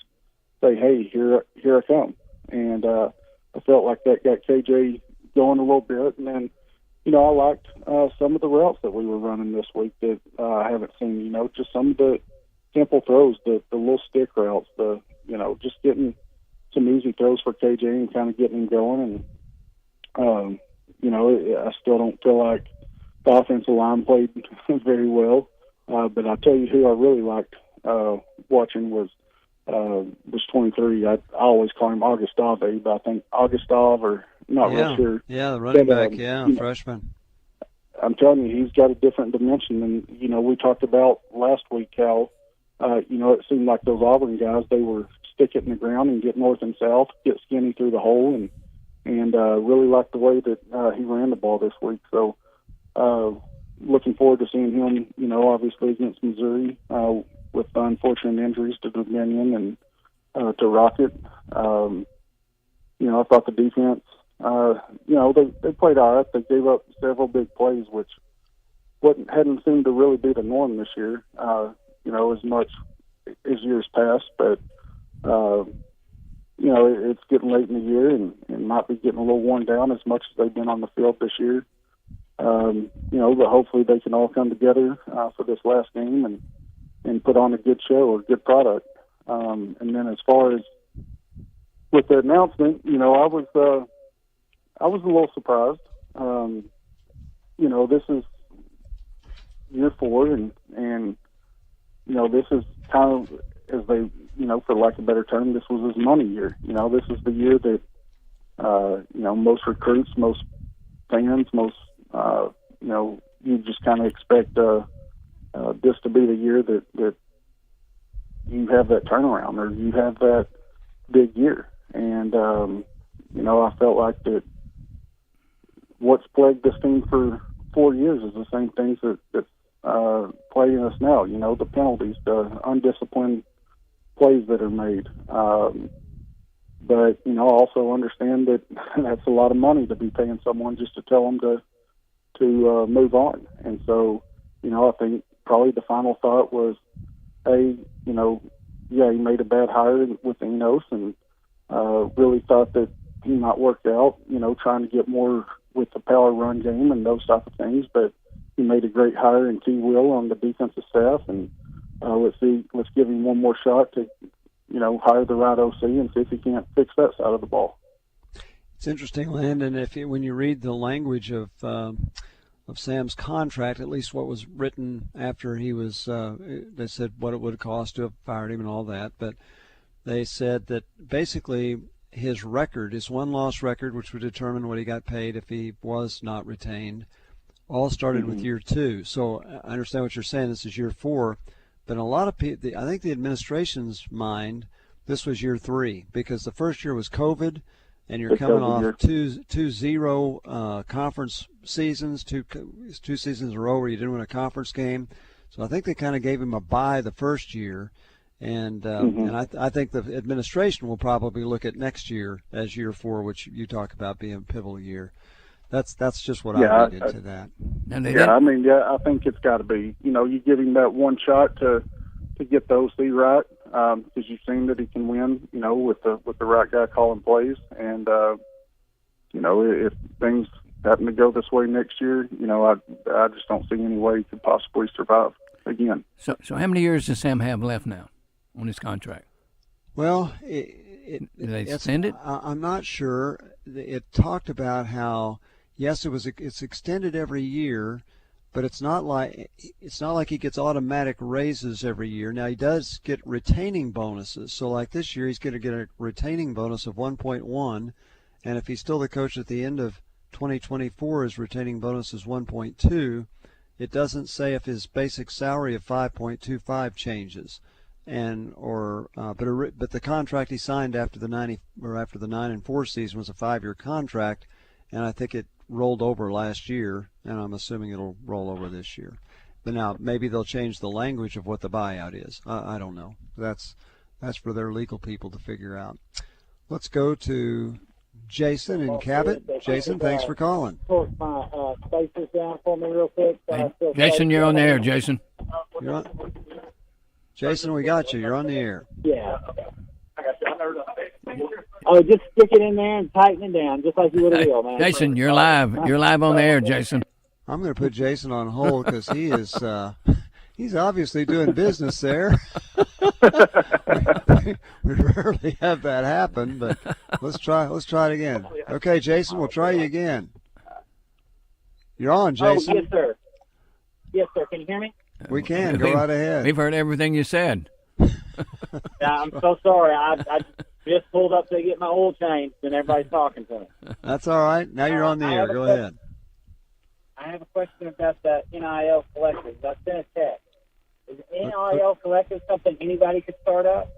say, hey, here I come. And I felt like that got KJ going a little bit. And then, I liked some of the routes that we were running this week that I haven't seen, just some of the simple throws, the little stick routes, just getting some easy throws for KJ and kind of getting him going. And, I still don't feel like the offensive line played very well. But I'll tell you who I really liked watching was 23. I always call him Augustave, but I think Augustave, or not real sure. Yeah, the running back, freshman. I'm telling you, he's got a different dimension. And, we talked about last week how, it seemed like those Auburn guys, they were stick it in the ground and get north and south, get skinny through the hole, and really liked the way that he ran the ball this week. So looking forward to seeing him, obviously against Missouri with the unfortunate injuries to Dominion and to Rocket. I thought the defense, they played all right. They gave up several big plays, which hadn't seemed to really be the norm this year, as much as years past. But it's getting late in the year and might be getting a little worn down as much as they've been on the field this year. But hopefully they can all come together for this last game and put on a good show or good product. And then as far as with the announcement, I was a little surprised. This is year 4 and this is kind of, as they, for lack of a better term, this was his money year. This is the year that, most recruits, most fans, most, you just kind of expect this to be the year that you have that turnaround or you have that big year. And, I felt like that what's plagued this team for 4 years is the same things that's plaguing us now. The penalties, the undisciplined plays that are made. But, I also understand that that's a lot of money to be paying someone just to tell them to move on. And so, I think probably the final thought was, hey, he made a bad hire with Enos and really thought that he might work out, trying to get more with the power run game and those type of things. But he made a great hire in T. Will on the defensive staff, and let's give him one more shot to, hire the right OC and see if he can't fix that side of the ball. It's interesting, Landon, when you read the language of Sam's contract, at least what was written after he was, they said what it would have cost to have fired him and all that, but they said that basically his record, his one-loss record, which would determine what he got paid if he was not retained, all started with year 2. So I understand what you're saying. This is year 4. But in a lot of people, I think the administration's mind, this was year 3 because the first year was COVID, and you're coming off two zero conference seasons, two seasons in a row where you didn't win a conference game. So I think they kind of gave him a bye the first year, and I think the administration will probably look at next year as year 4, which you talk about being a pivotal year. That's just what I read into that. I think it's got to be. You give him that one shot to get the OC right, because you've seen that he can win. With the right guy calling plays, and if things happen to go this way next year, I just don't see any way he could possibly survive again. So how many years does Sam have left now on his contract? Well, Did they extend it? I'm not sure. It talked about how, yes, it's extended every year, but it's not like he gets automatic raises every year. Now he does get retaining bonuses. So like this year, he's going to get a retaining bonus of 1.1, and if he's still the coach at the end of 2024, his retaining bonus is 1.2. It doesn't say if his basic salary of 5.25 changes, but the contract he signed after the 9-4 season was a 5-year contract, and I think it rolled over last year, and I'm assuming it'll roll over this year. But now maybe they'll change the language of what the buyout is. I don't know. That's for their legal people to figure out. Let's go to Jason in Cabot. Jason, thanks for calling. Sort my spaces down for me real quick. Jason, you're on the air, Jason. Jason, we got you. You're on the air. Yeah. Oh, just stick it in there and tighten it down, just like you would a wheel, man. Jason, you're live. You're live on the air, Jason. I'm going to put Jason on hold because he is he's obviously doing business there. We rarely have that happen, but let's try it again. Okay, Jason, we'll try you again. You're on, Jason. Oh, yes, sir. Yes, sir. Can you hear me? We can. Go right ahead. We've heard everything you said. Yeah, I'm so sorry. I just pulled up to get my oil changed, and everybody's talking to me. That's all right. Now you're on the air. Go ahead. I have a question about the NIL collective. I sent a text. Is NIL collective something anybody could start up?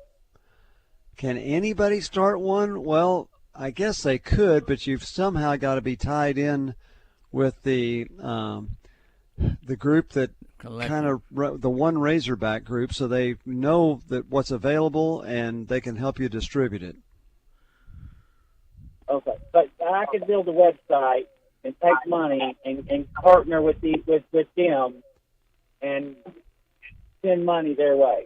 Can anybody start one? Well, I guess they could, but you've somehow got to be tied in with the group that kind of the one Razorback group, so they know that what's available and they can help you distribute it. Okay, but I could build a website and take money and partner with them and send money their way.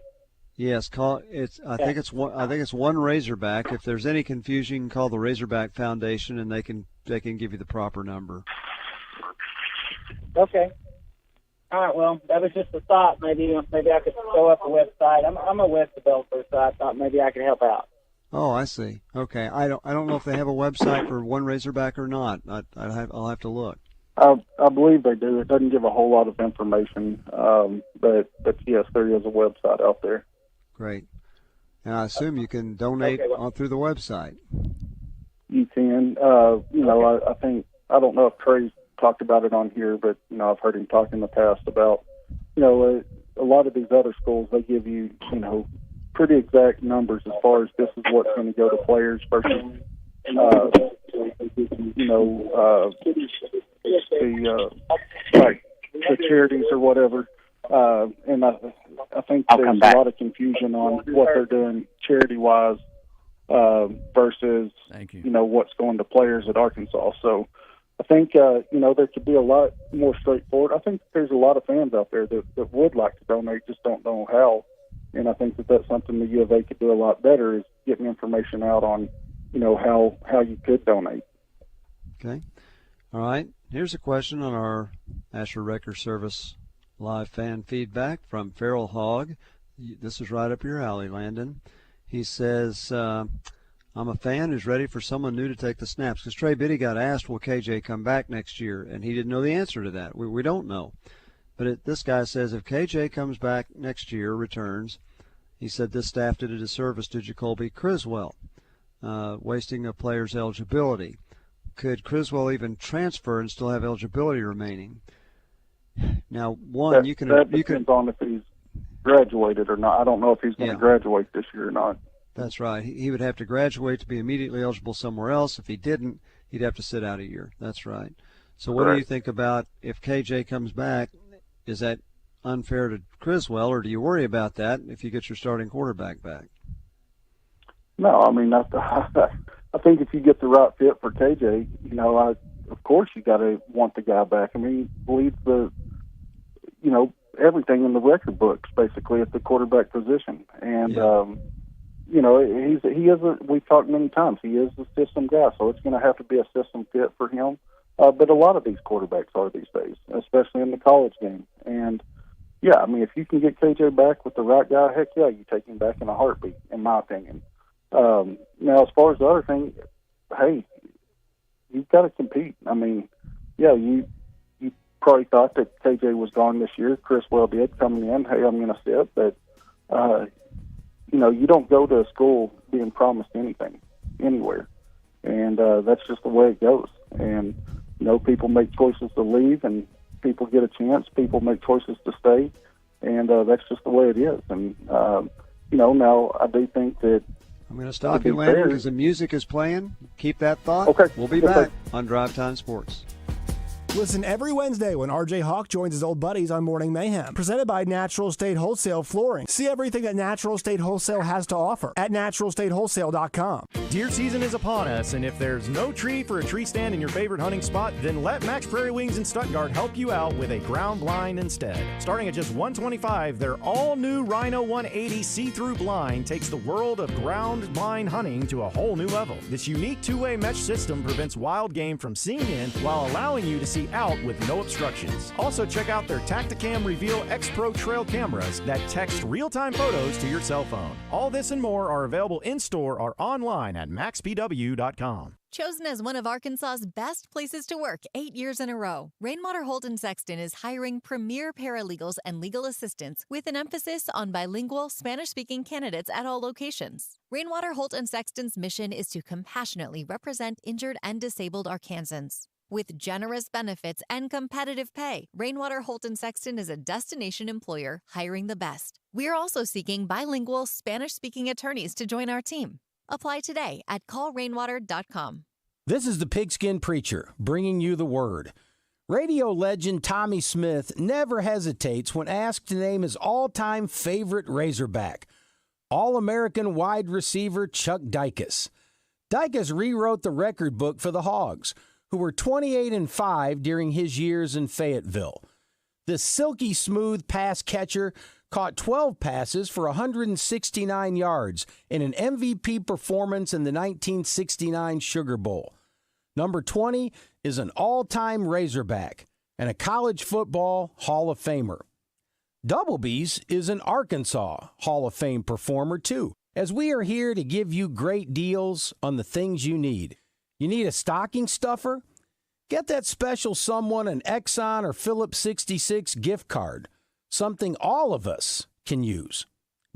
Yes, I think it's one Razorback. If there's any confusion, you can call the Razorback Foundation, and they can give you the proper number. Okay. All right. Well, that was just a thought. Maybe I could throw up a website. I'm a web developer, so I thought maybe I could help out. Oh, I see. Okay. I don't know if they have a website for one Razorback or not. I'll have to look. I believe they do. It doesn't give a whole lot of information, but yes, there is a website out there. Great. And I assume you can donate through the website. You can. I think, I don't know if Trey's talked about it on here, but I've heard him talk in the past about a lot of these other schools, they give you pretty exact numbers as far as this is what's going to go to players versus the charities or whatever. And I think there's a lot of confusion on what they're doing charity wise versus what's going to players at Arkansas. So I think there could be a lot more straightforward. I think there's a lot of fans out there that would like to donate, just don't know how. And I think that's something the U of A could do a lot better, is getting information out on how you could donate. Okay. All right. Here's a question on our Asher Wrecker Service live fan feedback from Feral Hog. This is right up your alley, Landon. He says, I'm a fan who's ready for someone new to take the snaps. Because Trey Biddy got asked, will KJ come back next year? And he didn't know the answer to that. We don't know. But this guy says if KJ comes back next year, returns, he said this staff did a disservice to Jacoby Criswell, wasting a player's eligibility. Could Criswell even transfer and still have eligibility remaining? Now, that depends on if he's graduated or not. I don't know if he's going to graduate this year or not. That's right. He would have to graduate to be immediately eligible somewhere else. If he didn't, he'd have to sit out a year. That's right. So what do you think about if KJ comes back? Is that unfair to Criswell, or do you worry about that if you get your starting quarterback back? No, I mean, I think if you get the right fit for KJ, of course you got to want the guy back. I mean, he leads everything in the record books basically at the quarterback position, and we've talked many times, he is a system guy, so it's going to have to be a system fit for him. But a lot of these quarterbacks are these days, especially in the college game. And, yeah, I mean, if you can get KJ back with the right guy, heck yeah, you take him back in a heartbeat, in my opinion. Now, as far as the other thing, hey, you've got to compete. I mean, yeah, you probably thought that KJ was gone this year. Chris Well did coming in, hey, I'm going to sit. But, you don't go to a school being promised anything, anywhere. And that's just the way it goes. And, people make choices to leave, and people get a chance. People make choices to stay, and that's just the way it is. And, now I do think that I'm going to stop you, Landon, because the music is playing. Keep that thought. Okay. We'll be back on Drive Time Sports. Listen every Wednesday when RJ Hawk joins his old buddies on Morning Mayhem. Presented by Natural State Wholesale Flooring. See everything that Natural State Wholesale has to offer at naturalstatewholesale.com. Deer season is upon us, and if there's no tree for a tree stand in your favorite hunting spot, then let Max Prairie Wings in Stuttgart help you out with a ground blind instead. Starting at just $125, their all-new Rhino 180 see-through blind takes the world of ground blind hunting to a whole new level. This unique two-way mesh system prevents wild game from seeing in while allowing you to see out with no obstructions. Also, check out their Tacticam Reveal X Pro trail cameras that text real-time photos to your cell phone. All this and more are available in-store or online at maxpw.com. Chosen as one of Arkansas's best places to work 8 years in a row, Rainwater Holt & Sexton is hiring premier paralegals and legal assistants with an emphasis on bilingual Spanish-speaking candidates at all locations. Rainwater Holt & Sexton's mission is to compassionately represent injured and disabled Arkansans. With generous benefits and competitive pay, Rainwater Holt & Sexton is a destination employer hiring the best. We're also seeking bilingual Spanish-speaking attorneys to join our team. Apply today at callrainwater.com. This is the Pigskin Preacher, bringing you the word. Radio legend Tommy Smith never hesitates when asked to name his all-time favorite Razorback, All-American wide receiver Chuck Dicus. Dicus rewrote the record book for the Hogs, who were 28-5 during his years in Fayetteville. The silky smooth pass catcher caught 12 passes for 169 yards in an MVP performance in the 1969 Sugar Bowl. Number 20 is an all-time Razorback and a college football Hall of Famer. Double B's is an Arkansas Hall of Fame performer too, as we are here to give you great deals on the things you need. You need a stocking stuffer? Get that special someone an Exxon or Phillips 66 gift card, something all of us can use.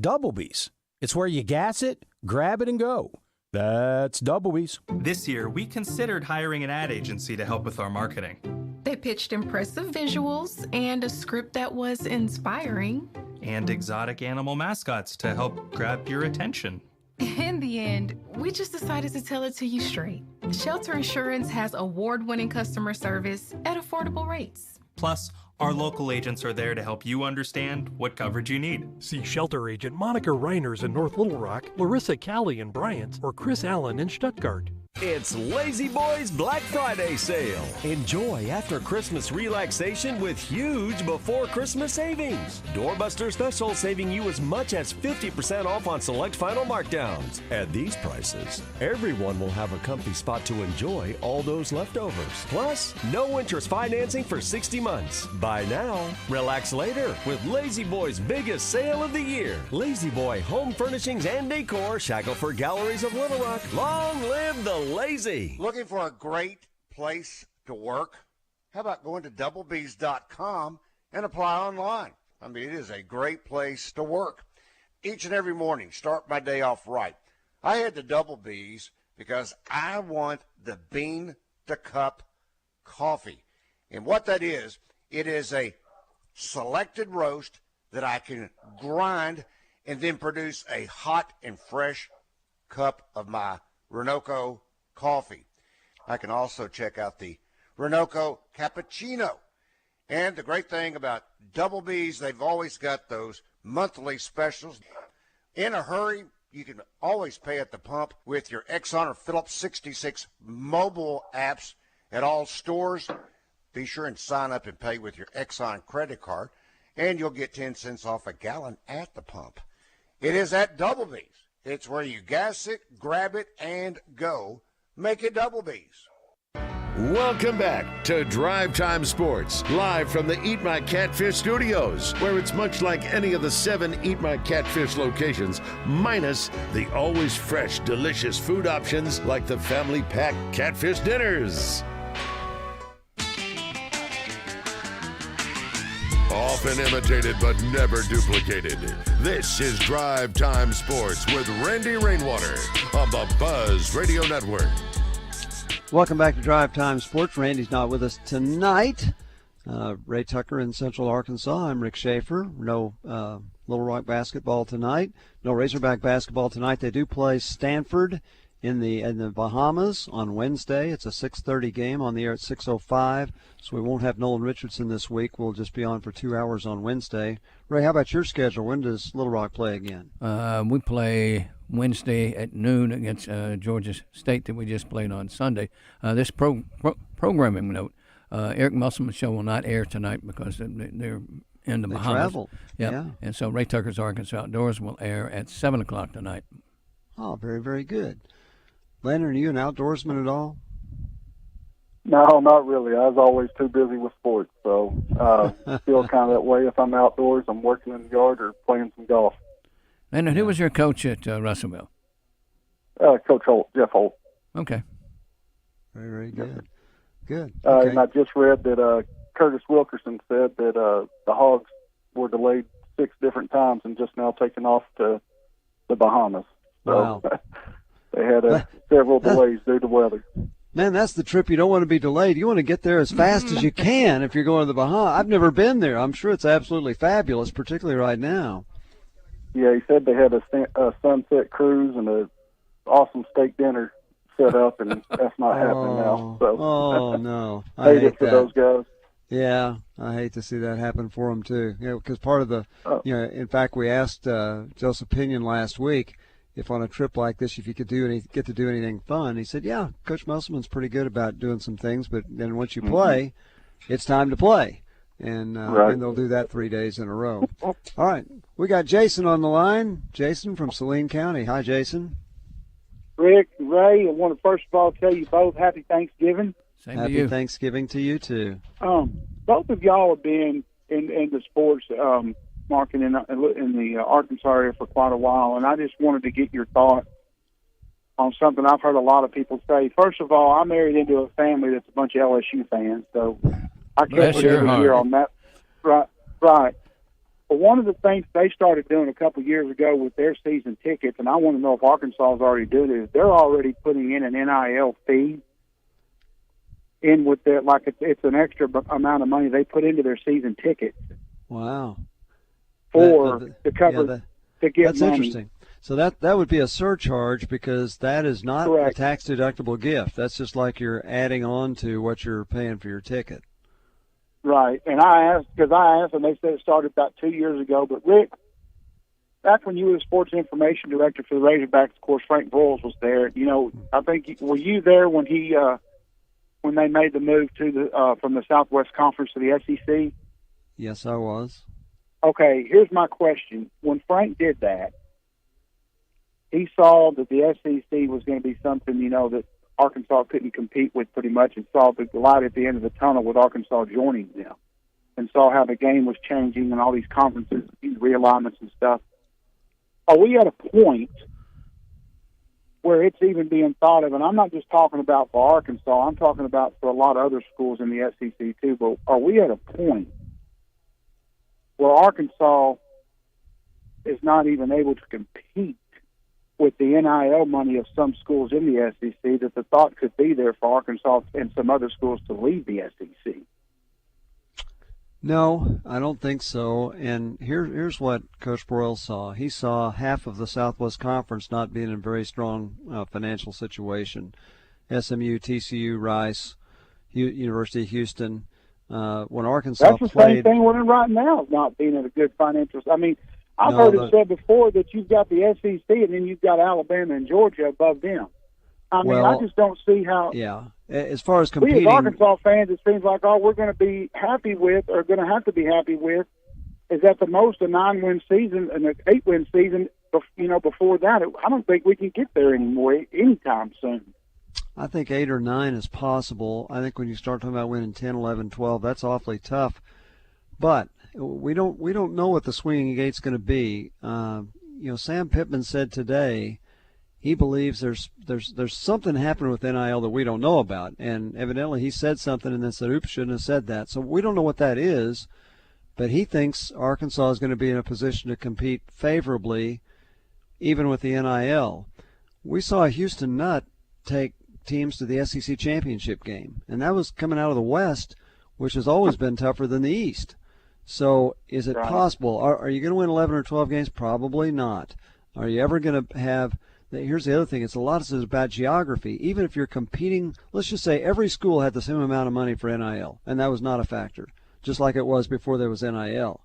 Double B's. It's where you gas it, grab it, and go. That's Double B's. This year, we considered hiring an ad agency to help with our marketing. They pitched impressive visuals and a script that was inspiring. And exotic animal mascots to help grab your attention. In the end, we just decided to tell it to you straight. Shelter Insurance has award-winning customer service at affordable rates. Plus, our local agents are there to help you understand what coverage you need. See Shelter Agent Monica Reiners in North Little Rock, Larissa Cowley in Bryant, or Chris Allen in Stuttgart. It's Lazy Boy's Black Friday sale. Enjoy after Christmas relaxation with huge before Christmas savings. Doorbuster special saving you as much as 50% off on select final markdowns. At these prices, everyone will have a comfy spot to enjoy all those leftovers. Plus, no interest financing for 60 months. Buy now, relax later with Lazy Boy's biggest sale of the year. Lazy Boy Home Furnishings and Decor, Shackelford Galleries of Little Rock. Long live the Lazy. Looking for a great place to work? How about going to doublebs.com and apply online? I mean, it is a great place to work. Each and every morning, start my day off right. I head to Double B's because I want the bean to cup coffee. And what that is, it is a selected roast that I can grind and then produce a hot and fresh cup of my Renoco coffee. I can also check out the Renoco cappuccino. And the great thing about Double B's, they've always got those monthly specials. In a hurry, you can always pay at the pump with your Exxon or Phillips 66 mobile apps at all stores. Be sure and sign up and pay with your Exxon credit card, and you'll get 10 cents off a gallon at the pump. It is at Double B's. It's where you gas it, grab it, and go. Make it Double B's. Welcome back to Drive Time Sports, live from the Eat My Catfish Studios, where it's much like any of the 7 Eat My Catfish locations, minus the always fresh, delicious food options like the family pack catfish dinners. Often imitated but never duplicated. This is Drive Time Sports with Randy Rainwater on the Buzz Radio Network. Welcome back to Drive Time Sports. Randy's not with us tonight. Ray Tucker in Central Arkansas. I'm Rick Schaeffer. No Little Rock basketball tonight. No Razorback basketball tonight. They do play Stanford in the Bahamas on Wednesday. It's a 6:30 game on the air at 6:05. So we won't have Nolan Richardson this week. We'll just be on for 2 hours on Wednesday. Ray, how about your schedule? When does Little Rock play again? We play Wednesday at noon against Georgia State that we just played on Sunday. This programming note, Eric Musselman's show will not air tonight because they're in the Bahamas. Travel. Yep. Yeah. And so Ray Tucker's Arkansas Outdoors will air at 7 o'clock tonight. Oh, very, very good. Landon, are you an outdoorsman at all? No, not really. I was always too busy with sports, so feel kind of that way. If I'm outdoors, I'm working in the yard or playing some golf. And who was your coach at Russellville? Coach Holt, Jeff Holt. Okay. Very, very good. Good. Okay. And I just read that Curtis Wilkerson said that the Hogs were delayed 6 different times and just now taken off to the Bahamas. So wow. They had several delays due to weather. Man, that's the trip you don't want to be delayed. You want to get there as fast as you can if you're going to the Bahamas. I've never been there. I'm sure it's absolutely fabulous, particularly right now. Yeah, he said they had a sunset cruise and an awesome steak dinner set up, and that's not happening now. So, no. I hate it for those guys. Yeah, I hate to see that happen for them, too. Because part of the, in fact, we asked Joseph Pinion last week if on a trip like this, if you could get to do anything fun. He said, yeah, Coach Musselman's pretty good about doing some things, but then once you play, it's time to play. And they'll do that 3 days in a row. All right, we got Jason on the line. Jason from Saline County. Hi, Jason. Rick, Ray, I want to first of all tell you both Happy Thanksgiving. Same Happy to you. Thanksgiving to you, too. Both of y'all have been in the sports market in the Arkansas area for quite a while, and I just wanted to get your thoughts on something I've heard a lot of people say. First of all, I married into a family that's a bunch of LSU fans, so I can't put every year on that. Right. But one of the things they started doing a couple of years ago with their season tickets, and I want to know if Arkansas is already doing it, is they're already putting in an NIL fee in with their, like it's an extra amount of money they put into their season tickets. Wow. To cover to get that's money. Interesting. So that would be a surcharge because that is not a tax-deductible gift. That's just like you're adding on to what you're paying for your ticket. Right. And I asked, and they said it started about 2 years ago. But, Rick, back when you were the sports information director for the Razorbacks, of course, Frank Broyles was there. You know, I think, were you there when when they made the move to the from the Southwest Conference to the SEC? Yes, I was. Okay, here's my question. When Frank did that, he saw that the SEC was going to be something, that Arkansas couldn't compete with pretty much, and saw the light at the end of the tunnel with Arkansas joining them, and saw how the game was changing and all these conferences, these realignments and stuff. Are we at a point where it's even being thought of, and I'm not just talking about for Arkansas, I'm talking about for a lot of other schools in the SEC too, but are we at a point where Arkansas is not even able to compete with the NIL money of some schools in the SEC, that the thought could be there for Arkansas and some other schools to leave the SEC? No, I don't think so. And here's what Coach Broyles saw. He saw half of the Southwest Conference not being in a very strong financial situation. SMU, TCU, Rice, University of Houston. When Arkansas That's the played, same thing we're in right now, not being in a good financial. I mean, I've heard it said before that you've got the SEC and then you've got Alabama and Georgia above them. I mean, I just don't see how. Yeah, as far as competing, we as Arkansas fans, it seems like all we're going to be happy with, or going to have to be happy with, is at the most a 9-win season and an 8-win season. Before that, I don't think we can get there anymore anytime soon. I think 8 or 9 is possible. I think when you start talking about winning 10, 11, 12, that's awfully tough. But we don't know what the swinging gate's going to be. Sam Pittman said today he believes there's something happening with NIL that we don't know about, and evidently he said something and then said, "Oops, shouldn't have said that." So we don't know what that is, but he thinks Arkansas is going to be in a position to compete favorably, even with the NIL. We saw Houston Nutt take teams to the SEC championship game, and that was coming out of the West, which has always been tougher than the East. So is it possible? Are you going to win 11 or 12 games? Probably not. Are you ever going to have – here's the other thing. It's a lot of it about geography. Even if you're competing – let's just say every school had the same amount of money for NIL, and that was not a factor, just like it was before there was NIL.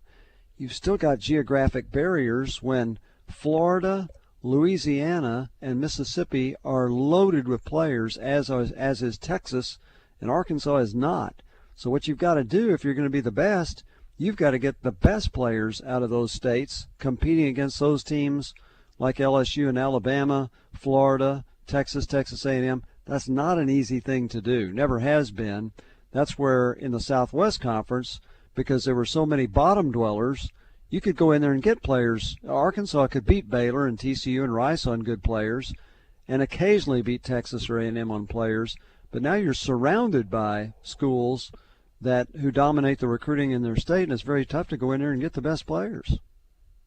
You've still got geographic barriers when Florida, Louisiana, and Mississippi are loaded with players, as is Texas, and Arkansas is not. So what you've got to do if you're going to be the best – you've got to get the best players out of those states competing against those teams like LSU and Alabama, Florida, Texas A&M. That's not an easy thing to do. Never has been. That's where in the Southwest Conference, because there were so many bottom dwellers, you could go in there and get players. Arkansas could beat Baylor and TCU and Rice on good players and occasionally beat Texas or A&M on players. But now you're surrounded by schools who dominate the recruiting in their state, and it's very tough to go in there and get the best players.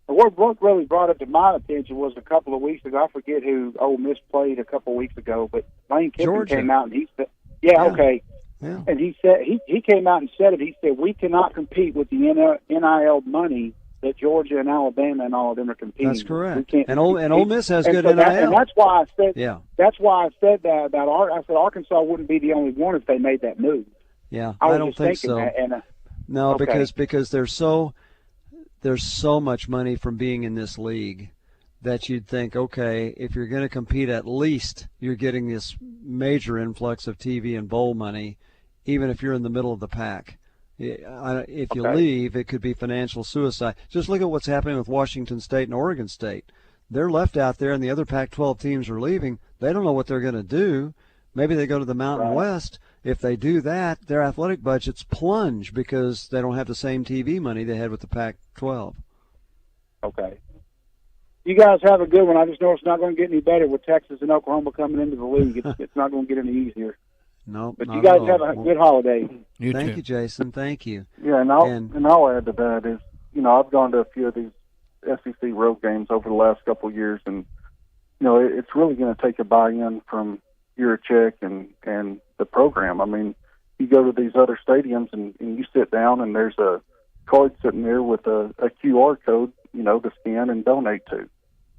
What really brought it to my attention was a couple of weeks ago. I forget who Ole Miss played a couple of weeks ago, but Lane Kiffin came out and he said, okay. Yeah. And he said he came out and said it. He said we cannot compete with the NIL money that Georgia and Alabama and all of them are competing. That's correct. And Ole Miss has good NIL. And that's why I said. Yeah. That's why I said that about I said Arkansas wouldn't be the only one if they made that move. Yeah, I don't think so. No, okay. because there's so much money from being in this league that you'd think, okay, if you're going to compete, at least you're getting this major influx of TV and bowl money, even if you're in the middle of the pack. If you leave, it could be financial suicide. Just look at what's happening with Washington State and Oregon State. They're left out there, and the other Pac-12 teams are leaving. They don't know what they're going to do. Maybe they go to the Mountain West. If they do that, their athletic budgets plunge because they don't have the same TV money they had with the Pac-12. Okay. You guys have a good one. I just know it's not going to get any better with Texas and Oklahoma coming into the league. It's not going to get any easier. No, but you guys have a good holiday. Thank you, Jason. Thank you. Yeah, and I'll add to that is, I've gone to a few of these SEC road games over the last couple of years, and it's really going to take a buy-in from Yurachek and the program. I mean, you go to these other stadiums and you sit down and there's a card sitting there with a QR code, to scan and donate to.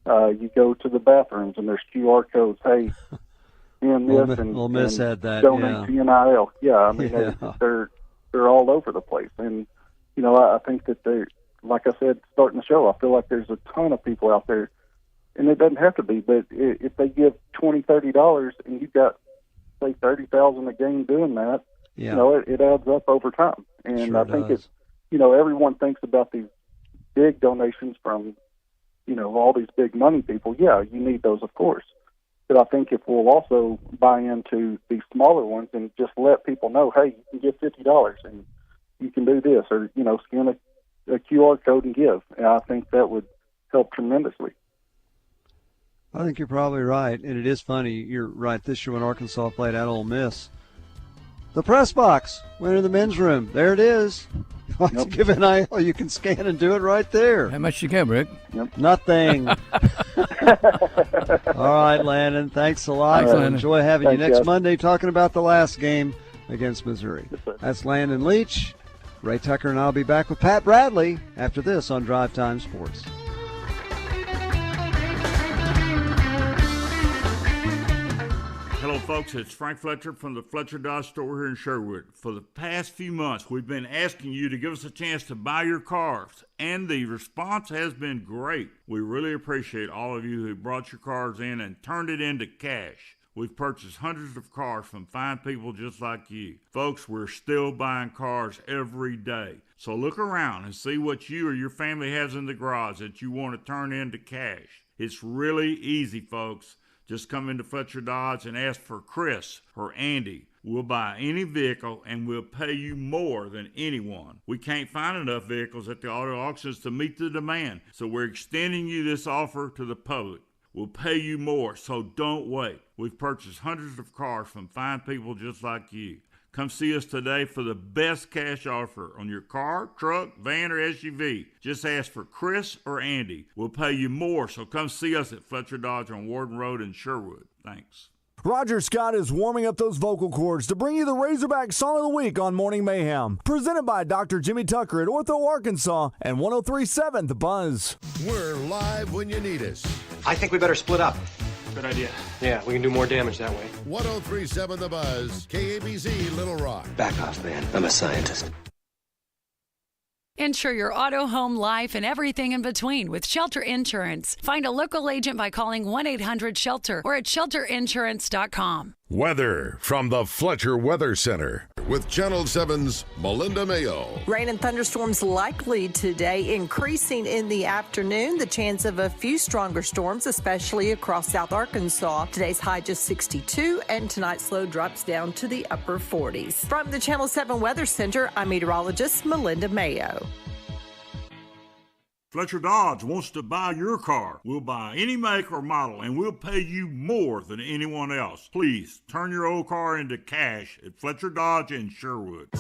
You go to the bathrooms and there's QR codes. Hey, and this and Ole Miss had that. Donate to NIL. Yeah, I mean they're all over the place, and I think that they, like I said, starting the show, I feel like there's a ton of people out there. And it doesn't have to be, but if they give $20, $30, and you've got, say, $30,000 a game doing that, it adds up over time. And sure I think it's, everyone thinks about these big donations from, all these big money people. Yeah, you need those, of course. But I think if we'll also buy into these smaller ones and just let people know, hey, you can give $50 and you can do this, or scan a QR code and give. And I think that would help tremendously. I think you're probably right, and it is funny. You're right. This year when Arkansas played at Ole Miss, the press box went in the men's room. There it is. If you want to give NIL, you can scan and do it right there. How much you get, Rick? Yep. Nothing. All right, Landon. Thanks a lot. Thanks, Landon. Enjoy having you Thanks, next guys. Monday talking about the last game against Missouri. That's Landon Leach. Ray Tucker and I'll be back with Pat Bradley after this on Drive Time Sports. Hello, folks. It's Frank Fletcher from the Fletcher Dodge store here in Sherwood. For the past few months, we've been asking you to give us a chance to buy your cars, and the response has been great. We really appreciate all of you who brought your cars in and turned it into cash. We've purchased hundreds of cars from fine people just like you. Folks, we're still buying cars every day. So look around and see what you or your family has in the garage that you want to turn into cash. It's really easy, folks. Just come into Fletcher Dodge and ask for Chris or Andy. We'll buy any vehicle and we'll pay you more than anyone. We can't find enough vehicles at the auto auctions to meet the demand, so we're extending you this offer to the public. We'll pay you more, so don't wait. We've purchased hundreds of cars from fine people just like you. Come see us today for the best cash offer on your car, truck, van, or SUV. Just ask for Chris or Andy. We'll pay you more, so come see us at Fletcher Dodge on Warden Road in Sherwood. Thanks. Roger Scott is warming up those vocal cords to bring you the Razorback Song of the Week on Morning Mayhem. Presented by Dr. Jimmy Tucker at Ortho Arkansas and 103.7 The Buzz. We're live when you need us. I think we better split up. Good idea. Yeah, we can do more damage that way. 103.7 The Buzz, KABZ, Little Rock. Back off, man. I'm a scientist. Insure your auto, home, life, and everything in between with Shelter Insurance. Find a local agent by calling 1-800-SHELTER or at shelterinsurance.com. Weather from the Fletcher Weather Center with Channel 7's Melinda Mayo. Rain and thunderstorms likely today, increasing in the afternoon. The chance of a few stronger storms, especially across South Arkansas. Today's high just 62, and tonight's low drops down to the upper 40s. From the Channel 7 Weather Center, I'm meteorologist Melinda Mayo. Fletcher Dodge wants to buy your car. We'll buy any make or model, and we'll pay you more than anyone else. Please turn your old car into cash at Fletcher Dodge in Sherwood.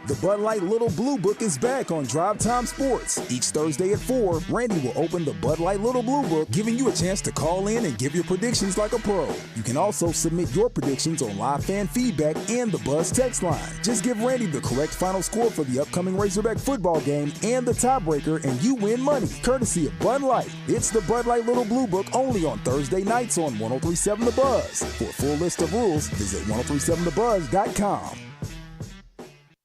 The Bud Light Little Blue Book is back on Drive Time Sports. Each Thursday at 4, Randy will open the Bud Light Little Blue Book, giving you a chance to call in and give your predictions like a pro. You can also submit your predictions on live fan feedback and the Buzz text line. Just give Randy the correct final score for the upcoming Razorback football game and the tiebreaker, and you win money, courtesy of Bud Light. It's the Bud Light Little Blue Book only on Thursday nights on 103.7 The Buzz. For a full list of rules, visit 1037thebuzz.com.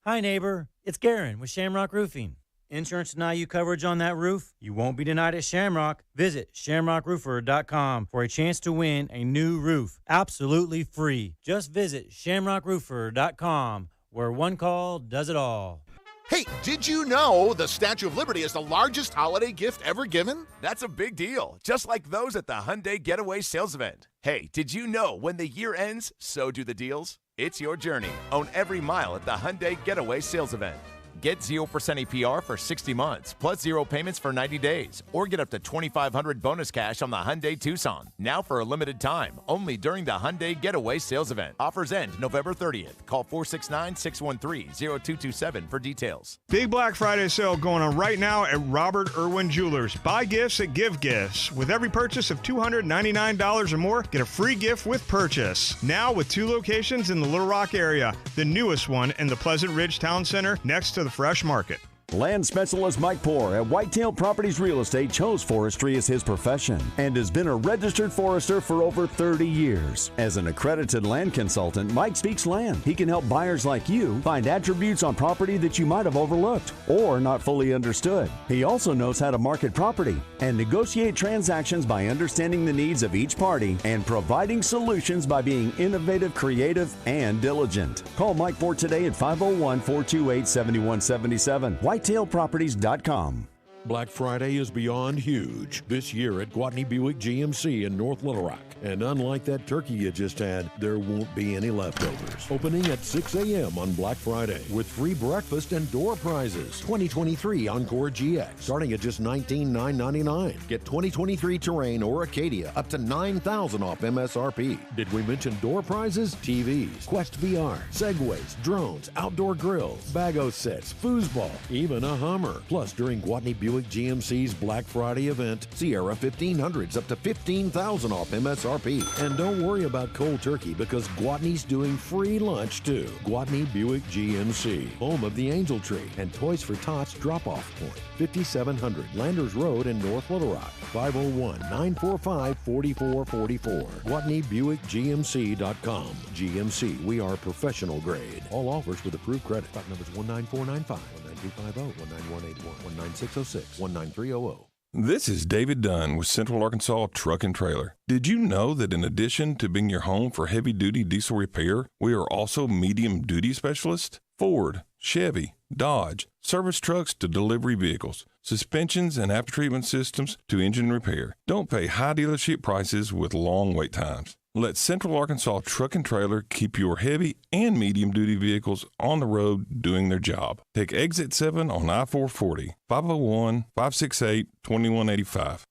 Hi, neighbor. It's Garen with Shamrock Roofing. Insurance deny you coverage on that roof? You won't be denied at Shamrock. Visit shamrockroofer.com for a chance to win a new roof. Absolutely free. Just visit shamrockroofer.com, where one call does it all. Hey, did you know the Statue of Liberty is the largest holiday gift ever given? That's a big deal, just like those at the Hyundai Getaway Sales Event. Hey, did you know when the year ends, so do the deals? It's your journey. Own every mile at the Hyundai Getaway Sales Event. Get 0% APR for 60 months, plus 0 payments for 90 days, or get up to $2,500 bonus cash on the Hyundai Tucson. Now for a limited time, only during the Hyundai Getaway Sales Event. Offers end November 30th. Call 469-613-0227 for details. Big Black Friday sale going on right now at Robert Irwin Jewelers. Buy gifts that give gifts. With every purchase of $299 or more, get a free gift with purchase. Now with 2 locations in the Little Rock area. The newest one in the Pleasant Ridge Town Center next to the Fresh Market. Land specialist Mike Poor at Whitetail Properties Real Estate chose forestry as his profession and has been a registered forester for over 30 years. As an accredited land consultant, Mike speaks land. He can help buyers like you find attributes on property that you might have overlooked or not fully understood. He also knows how to market property and negotiate transactions by understanding the needs of each party and providing solutions by being innovative, creative, and diligent. Call Mike Poor today at 501-428-7177. whitetailproperties.com. Black Friday is beyond huge this year at Gwatney Buick GMC in North Little Rock. And unlike that turkey you just had, there won't be any leftovers. Opening at 6 a.m. on Black Friday with free breakfast and door prizes. 2023 Encore GX starting at just $19,999. Get 2023 Terrain or Acadia up to $9,000 off MSRP. Did we mention door prizes? TVs, Quest VR, Segways, drones, outdoor grills, Bago sets, foosball, even a Hummer. Plus during Gwatney Buick GMC's Black Friday event, Sierra 1500s up to $15,000 off MSRP. And don't worry about cold turkey because Gwatney's doing free lunch too. Gwatney Buick GMC, home of the Angel Tree and Toys for Tots drop-off point. 5700 Landers Road in North Little Rock. 501-945-4444. GwatneyBuickGMC.com. GMC, we are professional grade. All offers with approved credit. Stock numbers 19495, 19250, 19181, 19606, 19300. This is David Dunn with Central Arkansas Truck and Trailer. Did you know that in addition to being your home for heavy-duty diesel repair, we are also medium-duty specialists? Ford, Chevy, Dodge, service trucks to delivery vehicles, suspensions and after-treatment systems to engine repair. Don't pay high dealership prices with long wait times. Let Central Arkansas Truck and Trailer keep your heavy and medium-duty vehicles on the road doing their job. Take Exit 7 on I-440, 501-568-2185.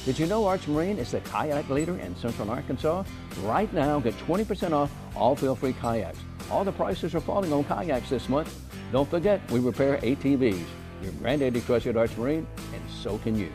Did you know Arch Marine is the kayak leader in Central Arkansas? Right now, get 20% off all feel-free kayaks. All the prices are falling on kayaks this month. Don't forget, we repair ATVs. Your granddaddy trusted Arch Marine, and so can you.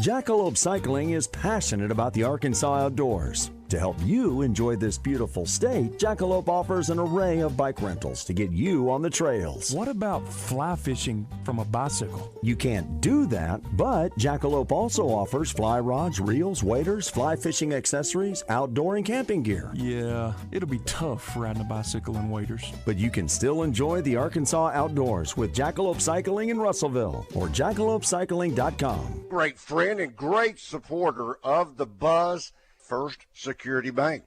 Jackalope Cycling is passionate about the Arkansas outdoors. To help you enjoy this beautiful state, Jackalope offers an array of bike rentals to get you on the trails. What about fly fishing from a bicycle? You can't do that, but Jackalope also offers fly rods, reels, waders, fly fishing accessories, outdoor and camping gear. Yeah, it'll be tough riding a bicycle and waders. But you can still enjoy the Arkansas outdoors with Jackalope Cycling in Russellville or jackalopecycling.com. Great friend and great supporter of the Buzz, First Security Bank.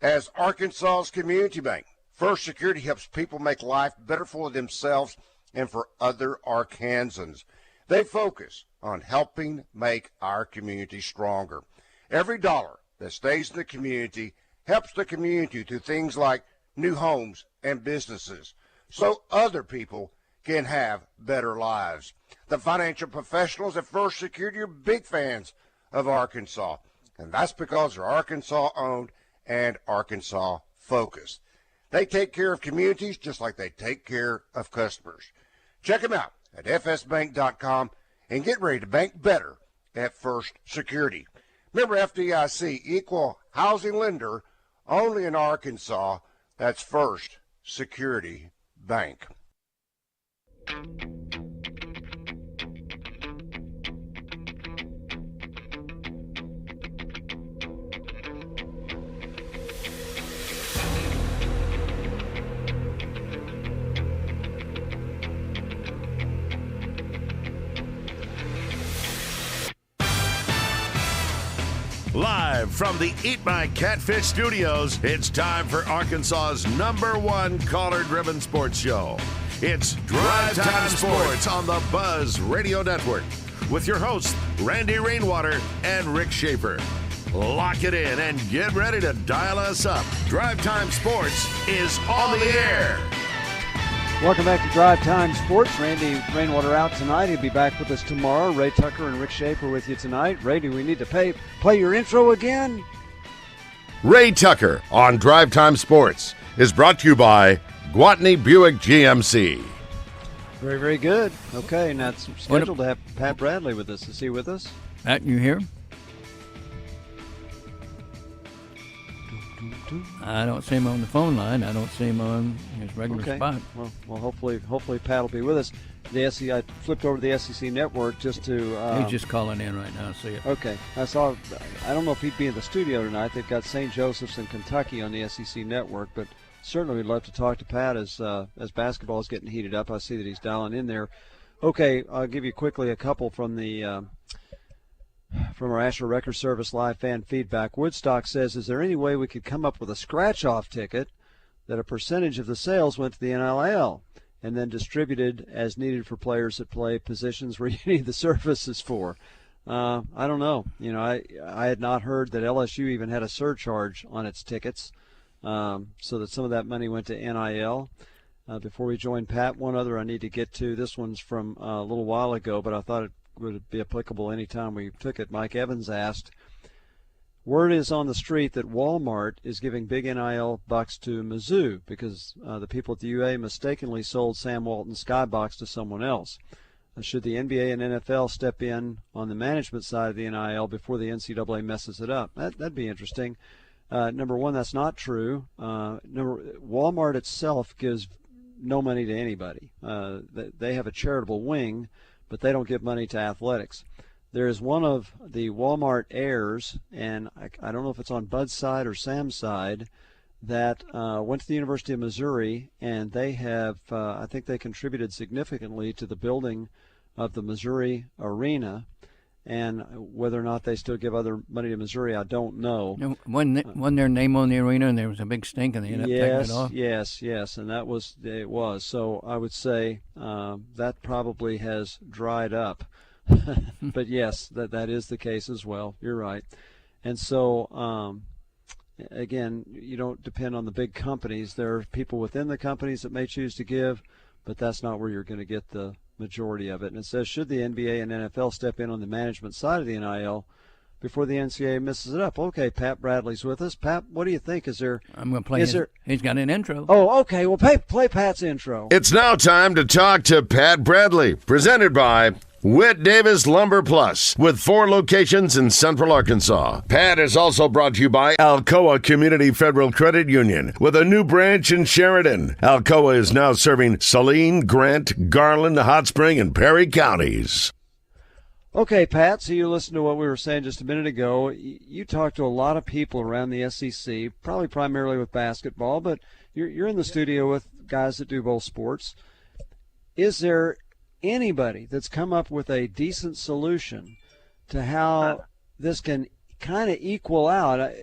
As Arkansas's community bank, First Security helps people make life better for themselves and for other Arkansans. They focus on helping make our community stronger. Every dollar that stays in the community helps the community through things like new homes and businesses, so other people can have better lives. The financial professionals at First Security are big fans of Arkansas, and that's because they're Arkansas-owned and Arkansas-focused. They take care of communities just like they take care of customers. Check them out at fsbank.com and get ready to bank better at First Security. Remember, FDIC, equal housing lender, only in Arkansas. That's First Security Bank. Live from the Eat My Catfish Studios, it's time for Arkansas's #1 caller-driven sports show. It's Drive Time Sports on the Buzz Radio Network with your hosts, Randy Rainwater and Rick Schaeffer. Lock it in and get ready to dial us up. Drive Time Sports is on the air. Welcome back to Drive Time Sports. Randy Rainwater out tonight. He'll be back with us tomorrow. Ray Tucker and Rick Schaeffer with you tonight. Ray, do we need to play your intro again? Ray Tucker on Drive Time Sports is brought to you by Gwatney Buick GMC. Very, very good. Okay, now it's scheduled to have Pat Bradley with us. Is he with us? Pat, you here? I don't see him on the phone line. I don't see him on his regular spot. Well, hopefully Pat will be with us. I flipped over to the SEC network just to. He's just calling in right now. See it. Okay, I don't know if he'd be in the studio tonight. They've got St. Joseph's in Kentucky on the SEC network, but certainly we'd love to talk to Pat as basketball is getting heated up. I see that he's dialing in there. Okay, I'll give you quickly a couple from the. From our Asher Record Service live fan feedback. Woodstock says, is there any way we could come up with a scratch-off ticket that a percentage of the sales went to the NIL and then distributed as needed for players that play positions where you need the services for? I don't know. You know, I had not heard that LSU even had a surcharge on its tickets, so that some of that money went to NIL. Before we join Pat, one other I need to get to. This one's from a little while ago, but I thought it would be applicable anytime we took it. Mike Evans asked, word is on the street that Walmart is giving big NIL bucks to Mizzou because the people at the UA mistakenly sold Sam Walton's skybox to someone else. Should the NBA and NFL step in on the management side of the NIL before the NCAA messes it up? That'd be interesting. Number one, that's not true. Walmart itself gives no money to anybody. They have a charitable wing, but they don't give money to athletics. There is one of the Walmart heirs, and I don't know if it's on Bud's side or Sam's side, that went to the University of Missouri, and they have, I think they contributed significantly to the building of the Missouri Arena, And whether or not they still give other money to Missouri, I don't know. Wasn't their name on the arena, and there was a big stink, and they ended up taking it off? Yes, and it was. So I would say that probably has dried up. But yes, that is the case as well. You're right. And so, again, you don't depend on the big companies. There are people within the companies that may choose to give, but that's not where you're going to get the majority of it. And it says, should the NBA and NFL step in on the management side of the NIL before the NCAA messes it up? Okay, Pat Bradley's with us. Pat, what do you think? Is there? I'm going to play. He's got an intro. Oh, okay. Well, play Pat's intro. It's now time to talk to Pat Bradley, presented by Whit Davis Lumber Plus, with 4 locations in Central Arkansas. Pat is also brought to you by Alcoa Community Federal Credit Union, with a new branch in Sheridan. Alcoa is now serving Saline, Grant, Garland, Hot Spring, and Perry counties. Okay, Pat, so you listened to what we were saying just a minute ago. You talked to a lot of people around the SEC, probably primarily with basketball, but you're in the studio with guys that do both sports. Is there anybody that's come up with a decent solution to how this can kind of equal out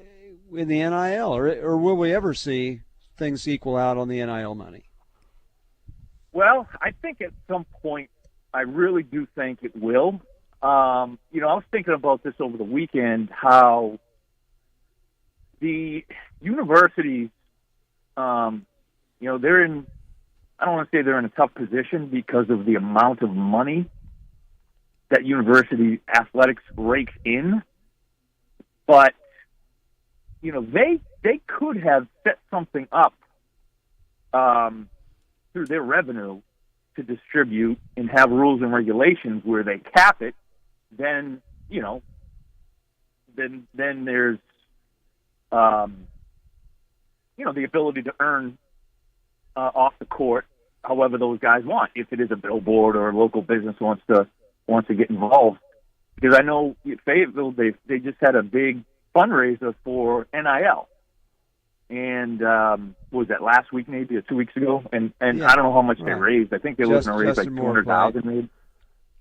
in the NIL, or will we ever see things equal out on the NIL money? Well, I think at some point, I really do think it will. I was thinking about this over the weekend, how the universities, they're in, I don't want to say they're in a tough position because of the amount of money that university athletics rakes in. But, they could have set something up through their revenue to distribute and have rules and regulations where they cap it. Then, then there's, the ability to earn off the court however those guys want, if it is a billboard or a local business wants to get involved. Because I know Fayetteville, they just had a big fundraiser for NIL. And was that last week maybe, or 2 weeks ago? And I don't know how much they raised. I think they were going to raise like $200,000 maybe.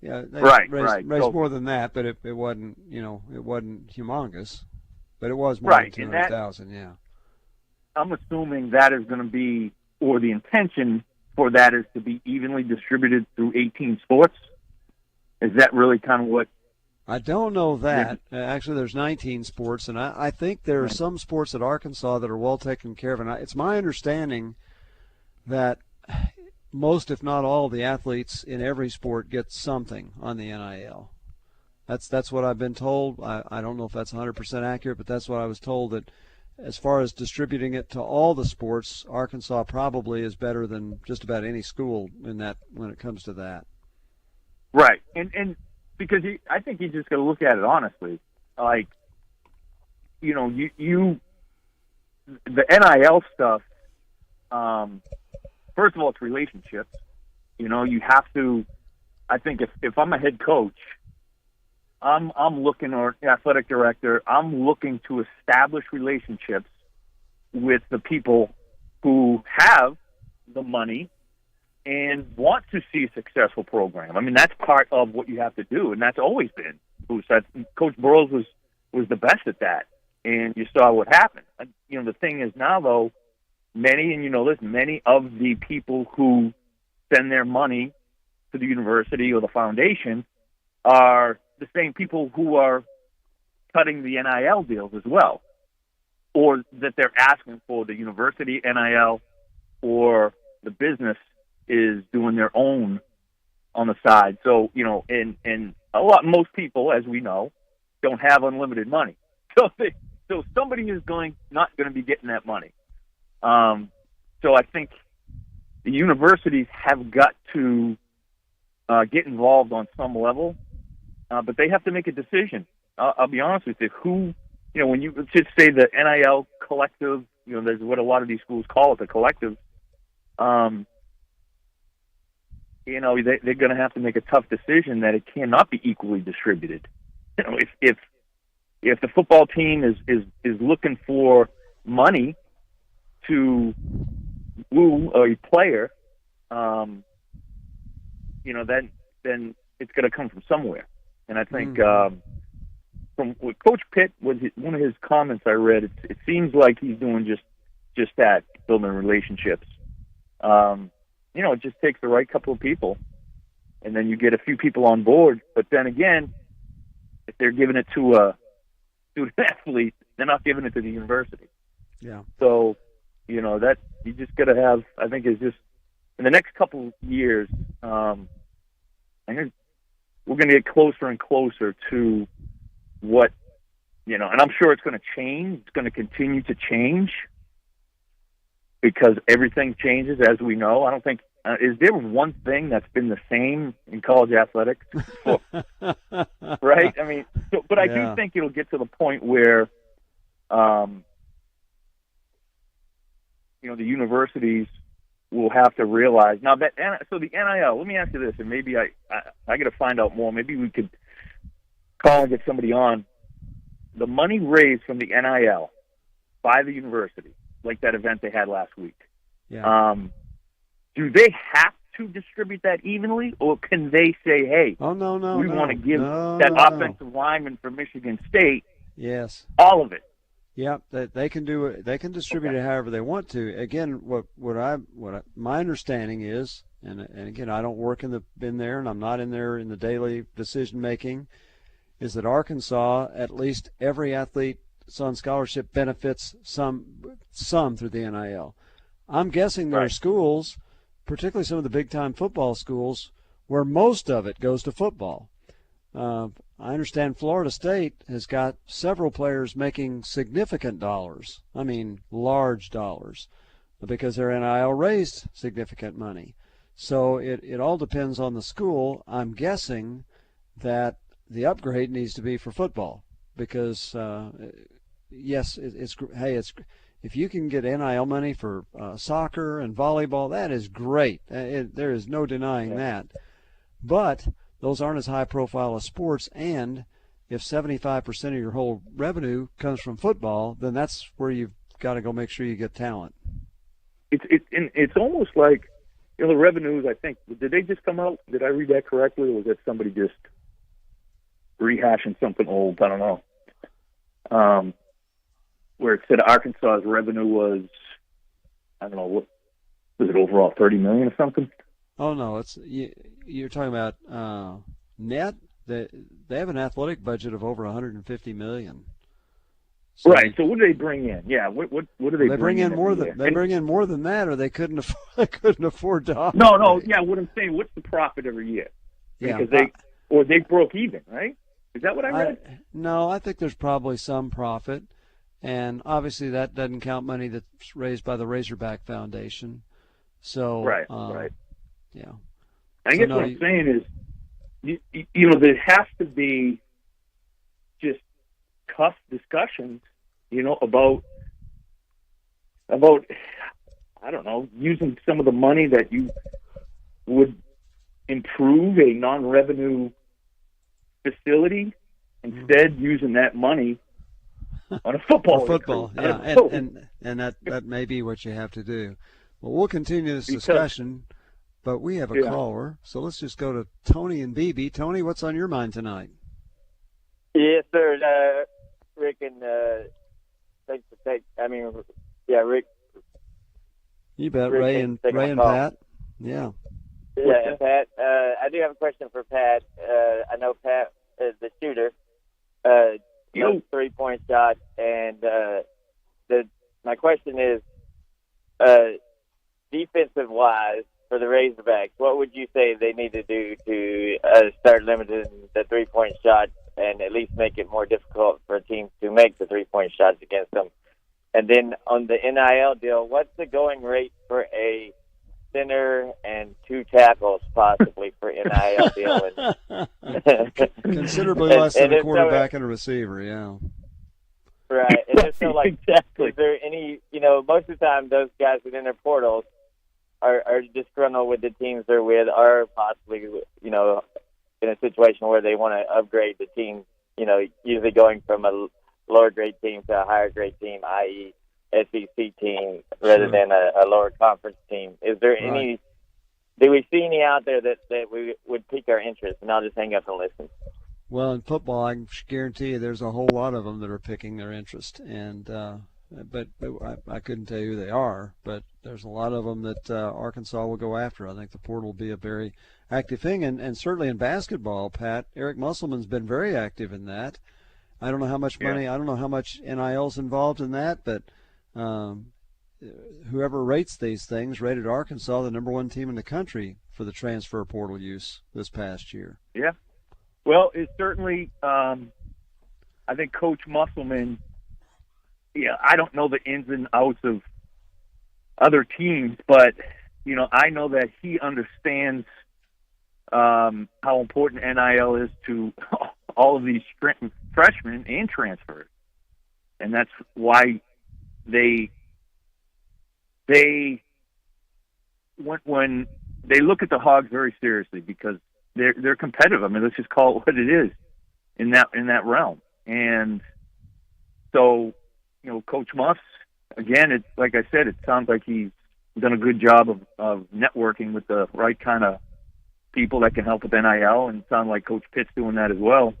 Yeah, they right. raised more than that, but it wasn't, it wasn't humongous. But it was more than 200,000, yeah. I'm assuming that is going to be, or the intention for that is to be evenly distributed through 18 sports. Is that really kind of what? I don't know that. Actually, there's 19 sports, and I think there are some sports at Arkansas that are well taken care of. And it's my understanding that most, if not all, the athletes in every sport get something on the NIL. That's what I've been told. I don't know if that's 100% accurate, but that's what I was told, that as far as distributing it to all the sports, Arkansas probably is better than just about any school in that when it comes to that. Right. And because I think you just got to look at it honestly. Like, the NIL stuff, first of all, it's relationships. You have to, I think if I'm a head coach, I'm looking, or athletic director, I'm looking to establish relationships with the people who have the money and want to see a successful program. I mean, that's part of what you have to do, and that's always been. Coach Burrows was the best at that, and you saw what happened. The thing is now, though, many of the people who send their money to the university or the foundation are the same people who are cutting the NIL deals as well, or that they're asking for the university NIL, or the business is doing their own on the side. So, and most people, as we know, don't have unlimited money. So somebody is not going to be getting that money. So I think the universities have got to get involved on some level, but they have to make a decision. I'll be honest with you. When you just say the NIL collective, there's what a lot of these schools call it, the collective. They're going to have to make a tough decision that it cannot be equally distributed. If the football team is looking for money to woo a player, then it's going to come from somewhere. And I think from what Coach Pitt was one of his comments I read, it seems like he's doing just that, building relationships. It just takes the right couple of people, and then you get a few people on board. But then again, if they're giving it to a student athlete, they're not giving it to the university. Yeah. So, that you just got to have, I think, is just in the next couple of years, I think we're going to get closer and closer to what, and I'm sure it's going to change. It's going to continue to change because everything changes, as we know. I don't think, is there one thing that's been the same in college athletics? Right? I mean, but I do think it'll get to the point where, the universities will have to realize now that. So the NIL. Let me ask you this, and maybe I got to find out more. Maybe we could call and get somebody on. The money raised from the NIL by the university, like that event they had last week. Yeah. Do they have to distribute that evenly, or can they say, "Hey, we want to give that offensive lineman from Michigan State, yes, all of it"? Yeah, they can do it. They can distribute it however they want to. Again, my understanding is, and again, I don't work in there, and I'm not in there in the daily decision making, is that Arkansas, at least every athlete that's on scholarship benefits some through the NIL. I'm guessing there are schools, particularly some of the big-time football schools, where most of it goes to football. I understand Florida State has got several players making significant dollars. I mean, large dollars, because their NIL raised significant money. So it all depends on the school. I'm guessing that the upgrade needs to be for football because, yes, it's if you can get NIL money for soccer and volleyball, that is great. There is no denying that. But those aren't as high profile as sports, and if 75% of your whole revenue comes from football, then that's where you've got to go make sure you get talent. It's almost like the revenues. I think, did they just come out? Did I read that correctly, or was that somebody just rehashing something old? I don't know. Where it said Arkansas's revenue was, I don't know, what was it overall, $30 million or something? Oh no, you're talking about net. They have an athletic budget of over $150 million. So right. So what do they bring in? Yeah. What do they bring in? Bring in more than that, or they couldn't afford to operate. No. Yeah. What I'm saying, what's the profit every year? Because they broke even, right? Is that what I read? No, I think there's probably some profit, and obviously that doesn't count money that's raised by the Razorback Foundation. So right. Yeah. I guess what I'm saying is, there has to be just tough discussions, about I don't know, using some of the money that you would improve a non-revenue facility, instead using that money on a football. And that may be what you have to do. Well, we'll continue this discussion. But we have a caller, so let's just go to Tony and BB. Tony, what's on your mind tonight? Yes, sir. Rick and thanks for Rick. You bet, Rick Ray and Pat. Yeah. Yeah, and Pat. I do have a question for Pat. I know Pat is the shooter. No 3-point shot, and my question is, defensive wise, for the Razorbacks, what would you say they need to do to start limiting the 3-point shots and at least make it more difficult for teams to make the 3-point shots against them? And then on the NIL deal, what's the going rate for a center and 2 tackles possibly for NIL deal? Considerably less than a quarterback and a receiver, yeah. Right. And just so, exactly. Is there any, most of the time those guys within their portals are disgruntled with the teams they're with, are possibly, in a situation where they want to upgrade the team, usually going from a lower grade team to a higher grade team, i.e. SEC team, rather than a lower conference team. Is there any, do we see any out there that we would pique our interest? And I'll just hang up and listen. Well, in football, I can guarantee you there's a whole lot of them that are picking their interest, and but I couldn't tell you who they are, but there's a lot of them that Arkansas will go after. I think the portal will be a very active thing, and certainly in basketball, Pat, Eric Musselman's been very active in that. I don't know how much money, I don't know how much NIL's involved in that, but whoever rates these things rated Arkansas the number 1 team in the country for the transfer portal use this past year. Yeah. Well, it's certainly, I think Coach Musselman, I don't know the ins and outs of other teams, but, I know that he understands how important NIL is to all of these freshmen and transfers. And that's why when they look at the Hogs very seriously, because they're competitive. I mean, let's just call it what it is in that realm. And so, Coach Muffs, again, it's like I said, it sounds like he's done a good job of networking with the right kind of people that can help with NIL, and it sounds like Coach Pitt's doing that as well.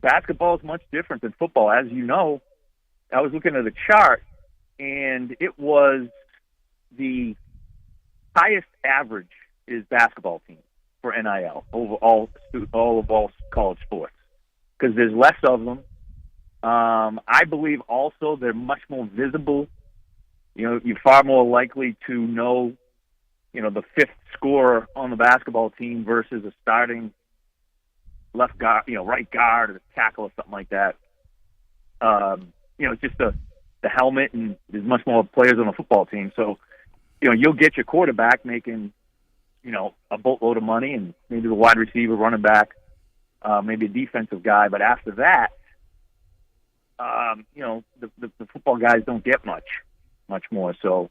Basketball is much different than football, as you know. I was looking at a chart, and it was the highest average is basketball team for NIL over all college sports, because there's less of them. I believe also they're much more visible. You're far more likely to know, the fifth scorer on the basketball team versus a starting left guard, right guard or tackle or something like that. It's just the helmet, and there's much more players on the football team. So, you'll get your quarterback making, a boatload of money, and maybe the wide receiver, running back, maybe a defensive guy. But after that, the football guys don't get much more. So,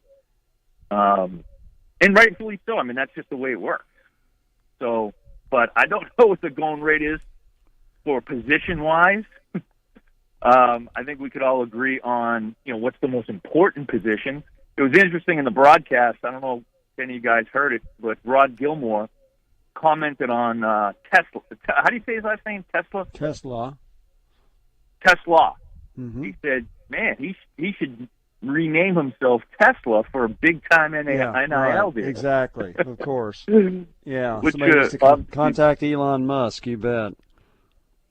and rightfully so. I mean, that's just the way it works. So, but I don't know what the going rate is for position-wise. I think we could all agree on, what's the most important position. It was interesting in the broadcast. I don't know if any of you guys heard it, but Rod Gilmore commented on Tesla. How do you say his last name? Tesla? Tesla. Mm-hmm. He said, man, he should rename himself Tesla for a big-time NIL deal. Exactly, of course. Yeah, Which, somebody needs to contact Elon Musk, you bet.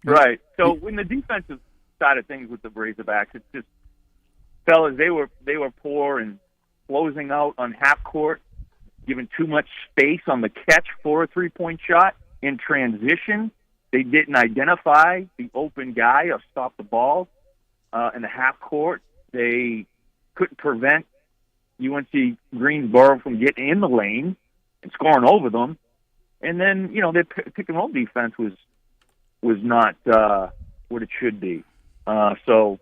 Right. So in the defensive side of things with the Razorbacks, it's just, fellas, they were poor in closing out on half court, giving too much space on the catch for a three-point shot. In transition, they didn't identify the open guy or stop the ball in the half court. They couldn't prevent UNC Greensboro from getting in the lane and scoring over them. And then, their pick and roll defense was not what it should be. So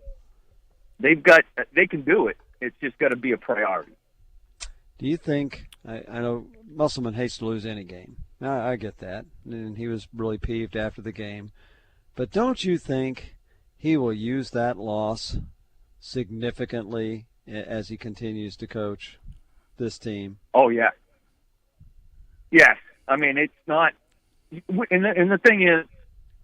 they can do it. It's just got to be a priority. Do you think, I know Musselman hates to lose any game. I get that, and he was really peeved after the game. But don't you think he will use that loss significantly as he continues to coach this team? Oh, yeah. Yes. I mean, it's not – and the thing is,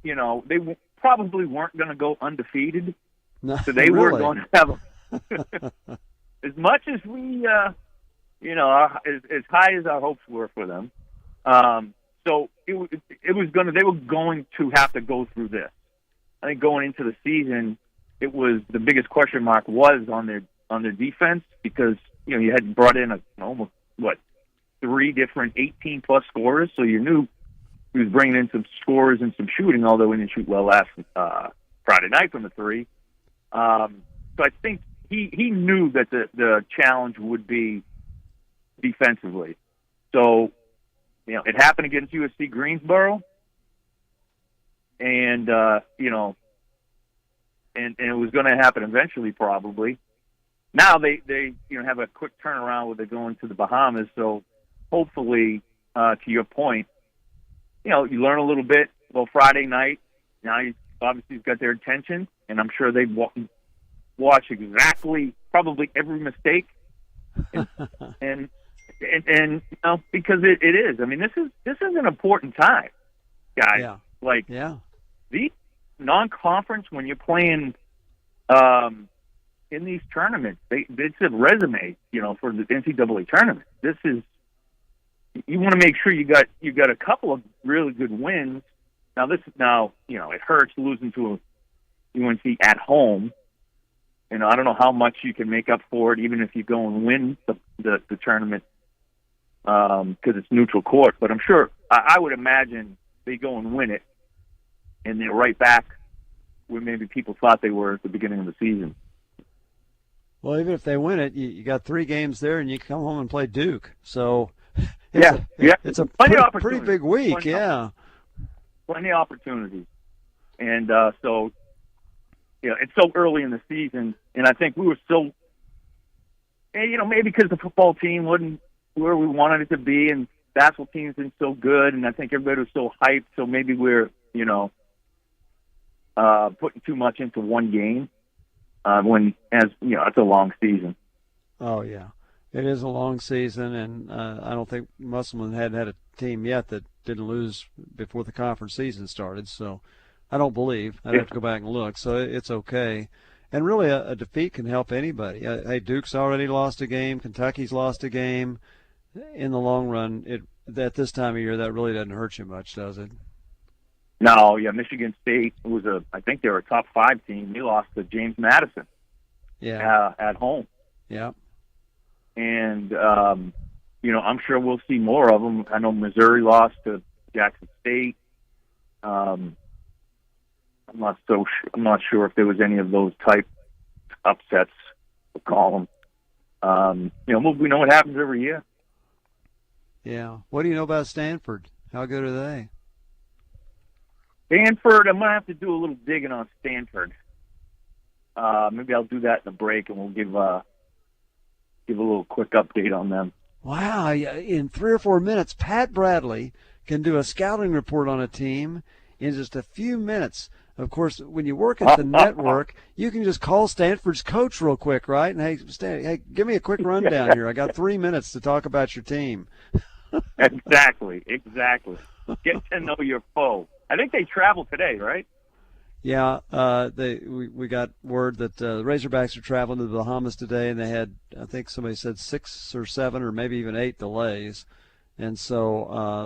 they probably weren't going to go undefeated. No, so they really? were going to have as much as we, as high as our hopes were for them. So they were going to have to go through this. I think going into the season, it was the biggest question mark was on their defense, because you had brought in almost 3 different 18+ scorers, so you knew he was bringing in some scorers and some shooting, although we didn't shoot well last Friday night from the 3. So I think he knew that the challenge would be defensively. So, it happened against USC Greensboro, and and it was going to happen eventually, probably. Now they have a quick turnaround where they're going to the Bahamas. So hopefully, to your point, you learn a little bit about Friday night. Now you've got their attention, and I'm sure they watch exactly probably every mistake, and because it is. I mean, this is an important time. guys. Yeah. Like Yeah. the non-conference, when you're playing in these tournaments, it's a resume, for the NCAA tournament. You want to make sure you got a couple of really good wins. Now it hurts losing to a UNC at home. I don't know how much you can make up for it, even if you go and win the tournament, because it's neutral court. But I'm sure, I would imagine they go and win it, and they're right back where maybe people thought they were at the beginning of the season. Well, even if they win it, you got 3 games there, and you come home and play Duke. So it's a pretty big week. Plenty of opportunities, and so it's so early in the season, and I think we were still, maybe because the football team wasn't where we wanted it to be, and basketball team's been so good, and I think everybody was so hyped. So maybe we're putting too much into one game. It's a long season. Oh yeah, it is a long season, and I don't think Musselman had a team yet that didn't lose before the conference season started. So I don't believe. I'd have to go back and look. So it's okay. And really, a defeat can help anybody. Hey, Duke's already lost a game. Kentucky's lost a game. In the long run, at this time of year, that really doesn't hurt you much, does it? No, Michigan State I think they were a top 5 team. They lost to James Madison. Yeah. At home. Yeah. And I'm sure we'll see more of them. I know Missouri lost to Jackson State. I'm not sure if there was any of those type upsets, we'll call them. We know what happens every year. Yeah. What do you know about Stanford? How good are they? Stanford, I'm going to have to do a little digging on Stanford. Maybe I'll do that in the break, and we'll give a little quick update on them. Wow. In 3 or 4 minutes, Pat Bradley can do a scouting report on a team in just a few minutes. Of course, when you work at the network, you can just call Stanford's coach real quick, right? And, hey, give me a quick rundown here. I got 3 minutes to talk about your team. Exactly. Get to know your foe. I think they travel today, right? Yeah, we got word that the Razorbacks are traveling to the Bahamas today, and they had, I think somebody said 6 or 7 or maybe even 8 delays. And so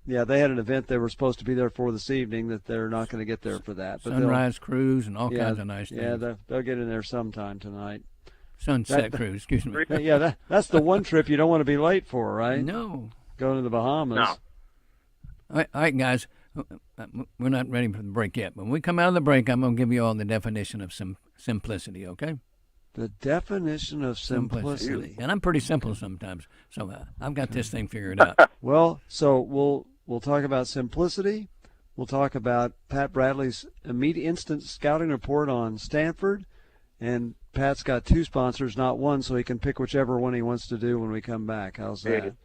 they had an event they were supposed to be there for this evening that they're not going to get there for that. But Sunrise cruise and all kinds of nice things. Yeah, they'll get in there sometime tonight. Sunset cruise, excuse me. Yeah, that's the one trip you don't want to be late for, right? No. Going to the Bahamas. No. All right, guys. We're not ready for the break yet. When we come out of the break, I'm going to give you all the definition of simplicity, okay? The definition of simplicity. And I'm pretty simple sometimes, so I've got this thing figured out. Well, so we'll talk about simplicity. We'll talk about Pat Bradley's immediate instant scouting report on Stanford, and Pat's got 2 sponsors, not 1, so he can pick whichever one he wants to do when we come back. How's that?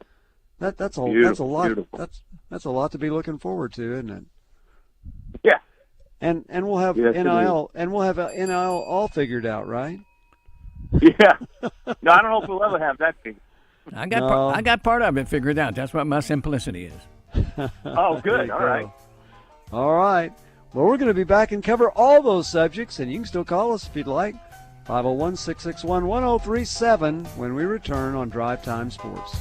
That's a lot. Beautiful. That's a lot to be looking forward to, isn't it? Yeah. And we'll have NIL all figured out, right? Yeah. No, I don't know if we'll ever have that figured. I got part of it figured out. That's what my simplicity is. Oh, good. All right. All right. Well, we're going to be back and cover all those subjects, and you can still call us if you'd like. 501-661-1037 when we return on Drive Time Sports.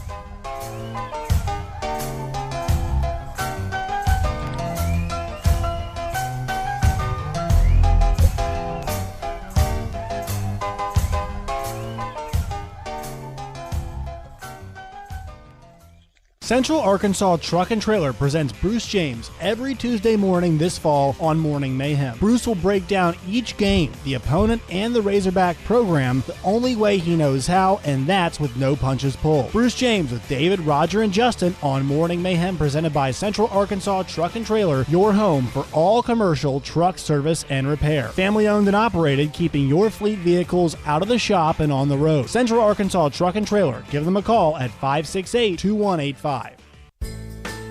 Central Arkansas Truck and Trailer presents Bruce James every Tuesday morning this fall on Morning Mayhem. Bruce will break down each game, the opponent, and the Razorback program the only way he knows how, and that's with no punches pulled. Bruce James with David, Roger, and Justin on Morning Mayhem, presented by Central Arkansas Truck and Trailer, your home for all commercial truck service and repair. Family owned and operated, keeping your fleet vehicles out of the shop and on the road. Central Arkansas Truck and Trailer. Give them a call at 568-2185.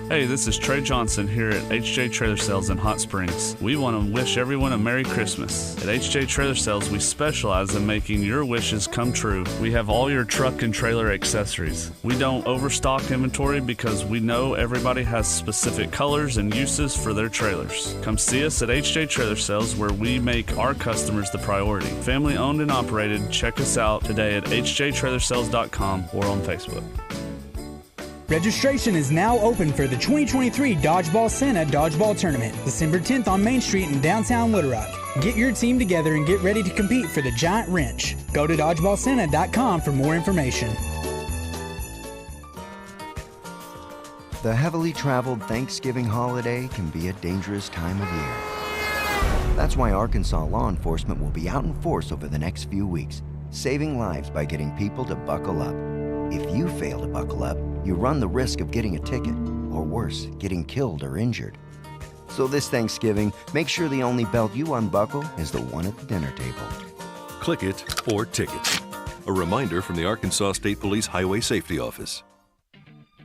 Hey, this is Trey Johnson here at HJ Trailer Sales in Hot Springs. We want to wish everyone a Merry Christmas. At HJ Trailer Sales, we specialize in making your wishes come true. We have all your truck and trailer accessories. We don't overstock inventory because we know everybody has specific colors and uses for their trailers. Come see us at HJ Trailer Sales, where we make our customers the priority. Family owned and operated. Check us out today at hjtrailersales.com or on Facebook. Registration is now open for the 2023 Dodgeball Santa Dodgeball Tournament, December 10th on Main Street in downtown Little Rock. Get your team together and get ready to compete for the giant wrench. Go to dodgeballsanta.com for more information. The heavily traveled Thanksgiving holiday can be a dangerous time of year. That's why Arkansas law enforcement will be out in force over the next few weeks, saving lives by getting people to buckle up. If you fail to buckle up, you run the risk of getting a ticket, or worse, getting killed or injured. So this Thanksgiving, make sure the only belt you unbuckle is the one at the dinner table. Click it or ticket. A reminder from the Arkansas State Police Highway Safety Office.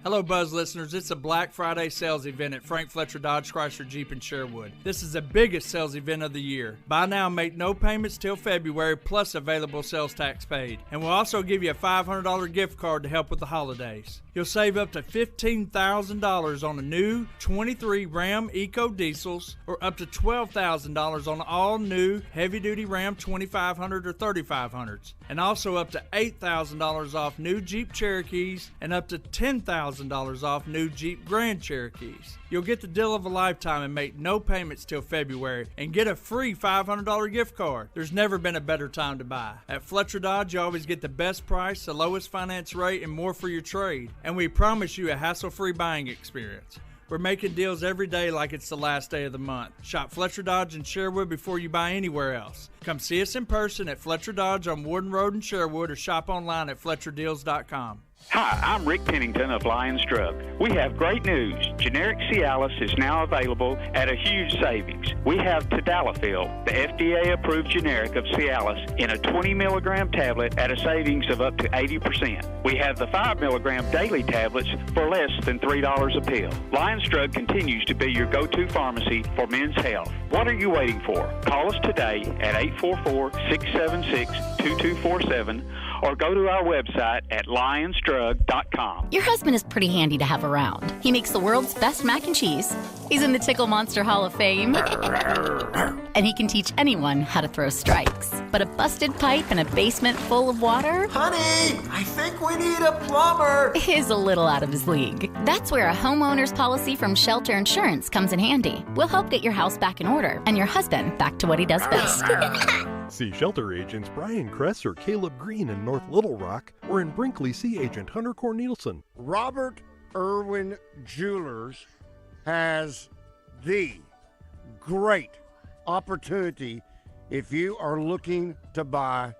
Hello, Buzz listeners. It's a Black Friday sales event at Frank Fletcher Dodge Chrysler Jeep in Sherwood. This is the biggest sales event of the year. Buy now, make no payments till February, plus available sales tax paid. And we'll also give you a $500 gift card to help with the holidays. You'll save up to $15,000 on a new 23 Ram Eco Diesels, or up to $12,000 on all new heavy-duty Ram 2500 or 3500s. And also up to $8,000 off new Jeep Cherokees, and up to $10,000 off new Jeep Grand Cherokees. You'll get the deal of a lifetime and make no payments till February, and get a free $500 gift card. There's never been a better time to buy. At Fletcher Dodge, you always get the best price, the lowest finance rate, and more for your trade. And we promise you a hassle-free buying experience. We're making deals every day like it's the last day of the month. Shop Fletcher Dodge in Sherwood before you buy anywhere else. Come see us in person at Fletcher Dodge on Warden Road in Sherwood, or shop online at FletcherDeals.com. Hi, I'm Rick Pennington of Lions Drug. We have great news. Generic Cialis is now available at a huge savings. We have Tadalafil, the FDA-approved generic of Cialis, in a 20-milligram tablet at a savings of up to 80%. We have the 5-milligram daily tablets for less than $3 a pill. Lions Drug continues to be your go-to pharmacy for men's health. What are you waiting for? Call us today at 844-676-2247 or go to our website at lionsdrug.com. Your husband is pretty handy to have around. He makes the world's best mac and cheese. He's in the Tickle Monster Hall of Fame. And he can teach anyone how to throw strikes. But a busted pipe in a basement full of water? Honey, I think we need a plumber. Is a little out of his league. That's where a homeowner's policy from Shelter Insurance comes in handy. We'll help get your house back in order and your husband back to what he does best. See Shelter agents Brian Kress or Caleb Green in North Little Rock, or in Brinkley, see agent Hunter Cornelison. Robert Irwin Jewelers has the great opportunity if you are looking to buy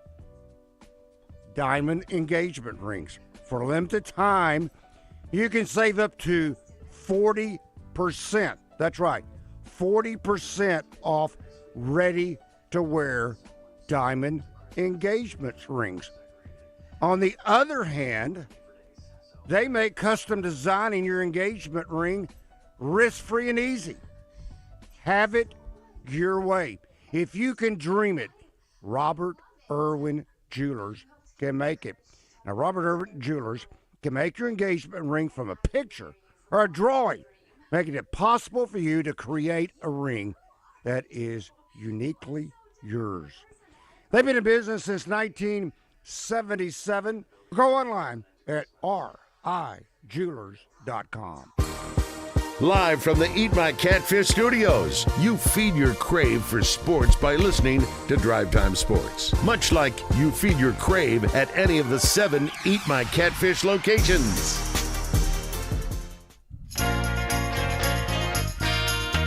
diamond engagement rings. For a limited time, you can save up to 40%. That's right, 40% off ready-to-wear diamond engagement rings. On the other hand, they make custom designing your engagement ring risk-free and easy. Have it your way. If you can dream it, Robert Irwin Jewelers can make it. Now, Robert Irwin Jewelers can make your engagement ring from a picture or a drawing, making it possible for you to create a ring that is uniquely yours. They've been in business since 1977. Go online at RIJewelers.com. Live from the Eat My Catfish Studios, you feed your crave for sports by listening to Drive Time Sports. Much like you feed your crave at any of the 7 Eat My Catfish locations.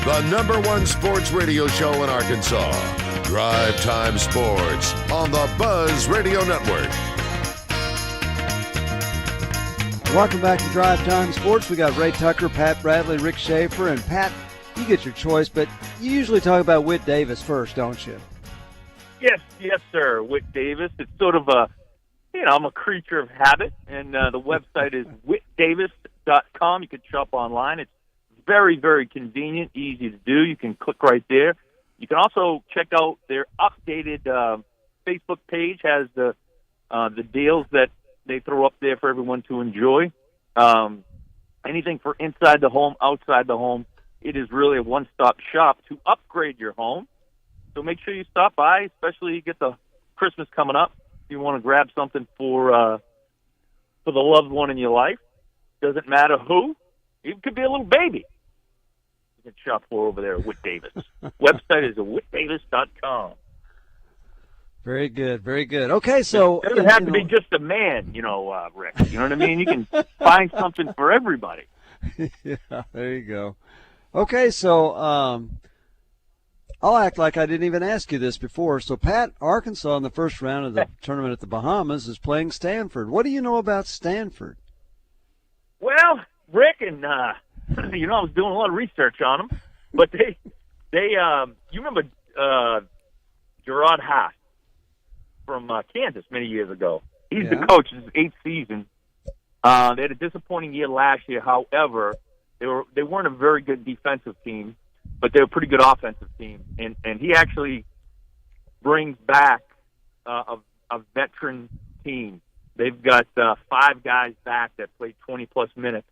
The #1 sports radio show in Arkansas. Drive Time Sports on the Buzz Radio Network. Welcome back to Drive Time Sports. We got Ray Tucker, Pat Bradley, Rick Schaeffer, and Pat, you get your choice, but you usually talk about Whit Davis first, don't you? Yes, sir. Whit Davis. It's sort of a, I'm a creature of habit, and the website is whitdavis.com. You can shop online. It's very, very convenient, easy to do. You can click right there. You can also check out their updated Facebook page. Has the deals that they throw up there for everyone to enjoy. Anything for inside the home, outside the home. It is really a one-stop shop to upgrade your home. So make sure you stop by, especially you get the Christmas coming up. If you want to grab something for the loved one in your life, doesn't matter who. It could be a little baby. You can shop for over there at Whit Davis. Website is whitdavis.com. Very good, very good. Okay, so it doesn't have to be just a man, Rick. You know what I mean? You can find something for everybody. Yeah, there you go. Okay, so I'll act like I didn't even ask you this before. So, Pat, Arkansas in the first round of the tournament at the Bahamas is playing Stanford. What do you know about Stanford? Well, Rick, and I was doing a lot of research on them, but they you remember Gerard Haas from Kansas many years ago. He's the coach in his 8th season. They had a disappointing year last year. However, they weren't a very good defensive team, but they're a pretty good offensive team. And he actually brings back a veteran team. They've got 5 guys back that played 20-plus minutes.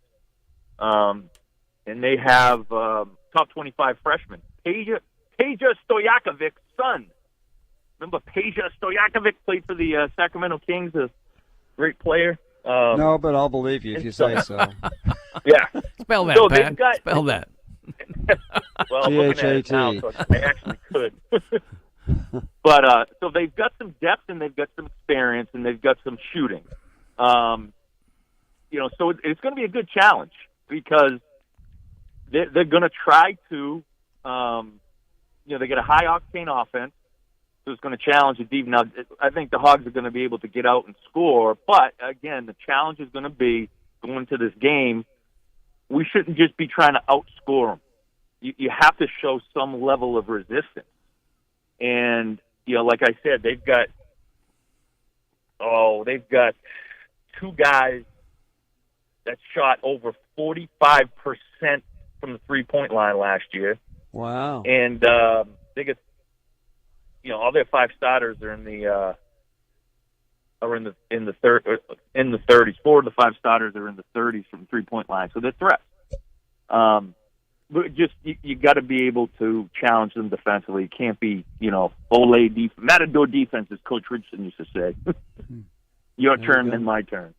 And they have top 25 freshmen. Peja Stojakovic's son. Remember Peja Stojakovic played for the Sacramento Kings, a great player? No, but I'll believe you if you say so. Yeah. Spell that, so Pat. Spell that. Well, I'm looking at it now, so I actually could. But so they've got some depth and they've got some experience and they've got some shooting. So it's going to be a good challenge because they're going to try to, they get a high octane offense, so it's going to challenge the deep. Now, I think the Hogs are going to be able to get out and score, but again, the challenge is going to be going into this game. We shouldn't just be trying to outscore them. You have to show some level of resistance. And, like I said, they've got 2 guys that shot over 45% from the three-point line last year. Wow. And they get, all their 5 starters are in the 30s. 4 of the 5 starters are in the 30s from the three-point line, so they're threats. But just you got to be able to challenge them defensively. You can't be, matador defense, as Coach Richardson used to say. Your turn, then my turn.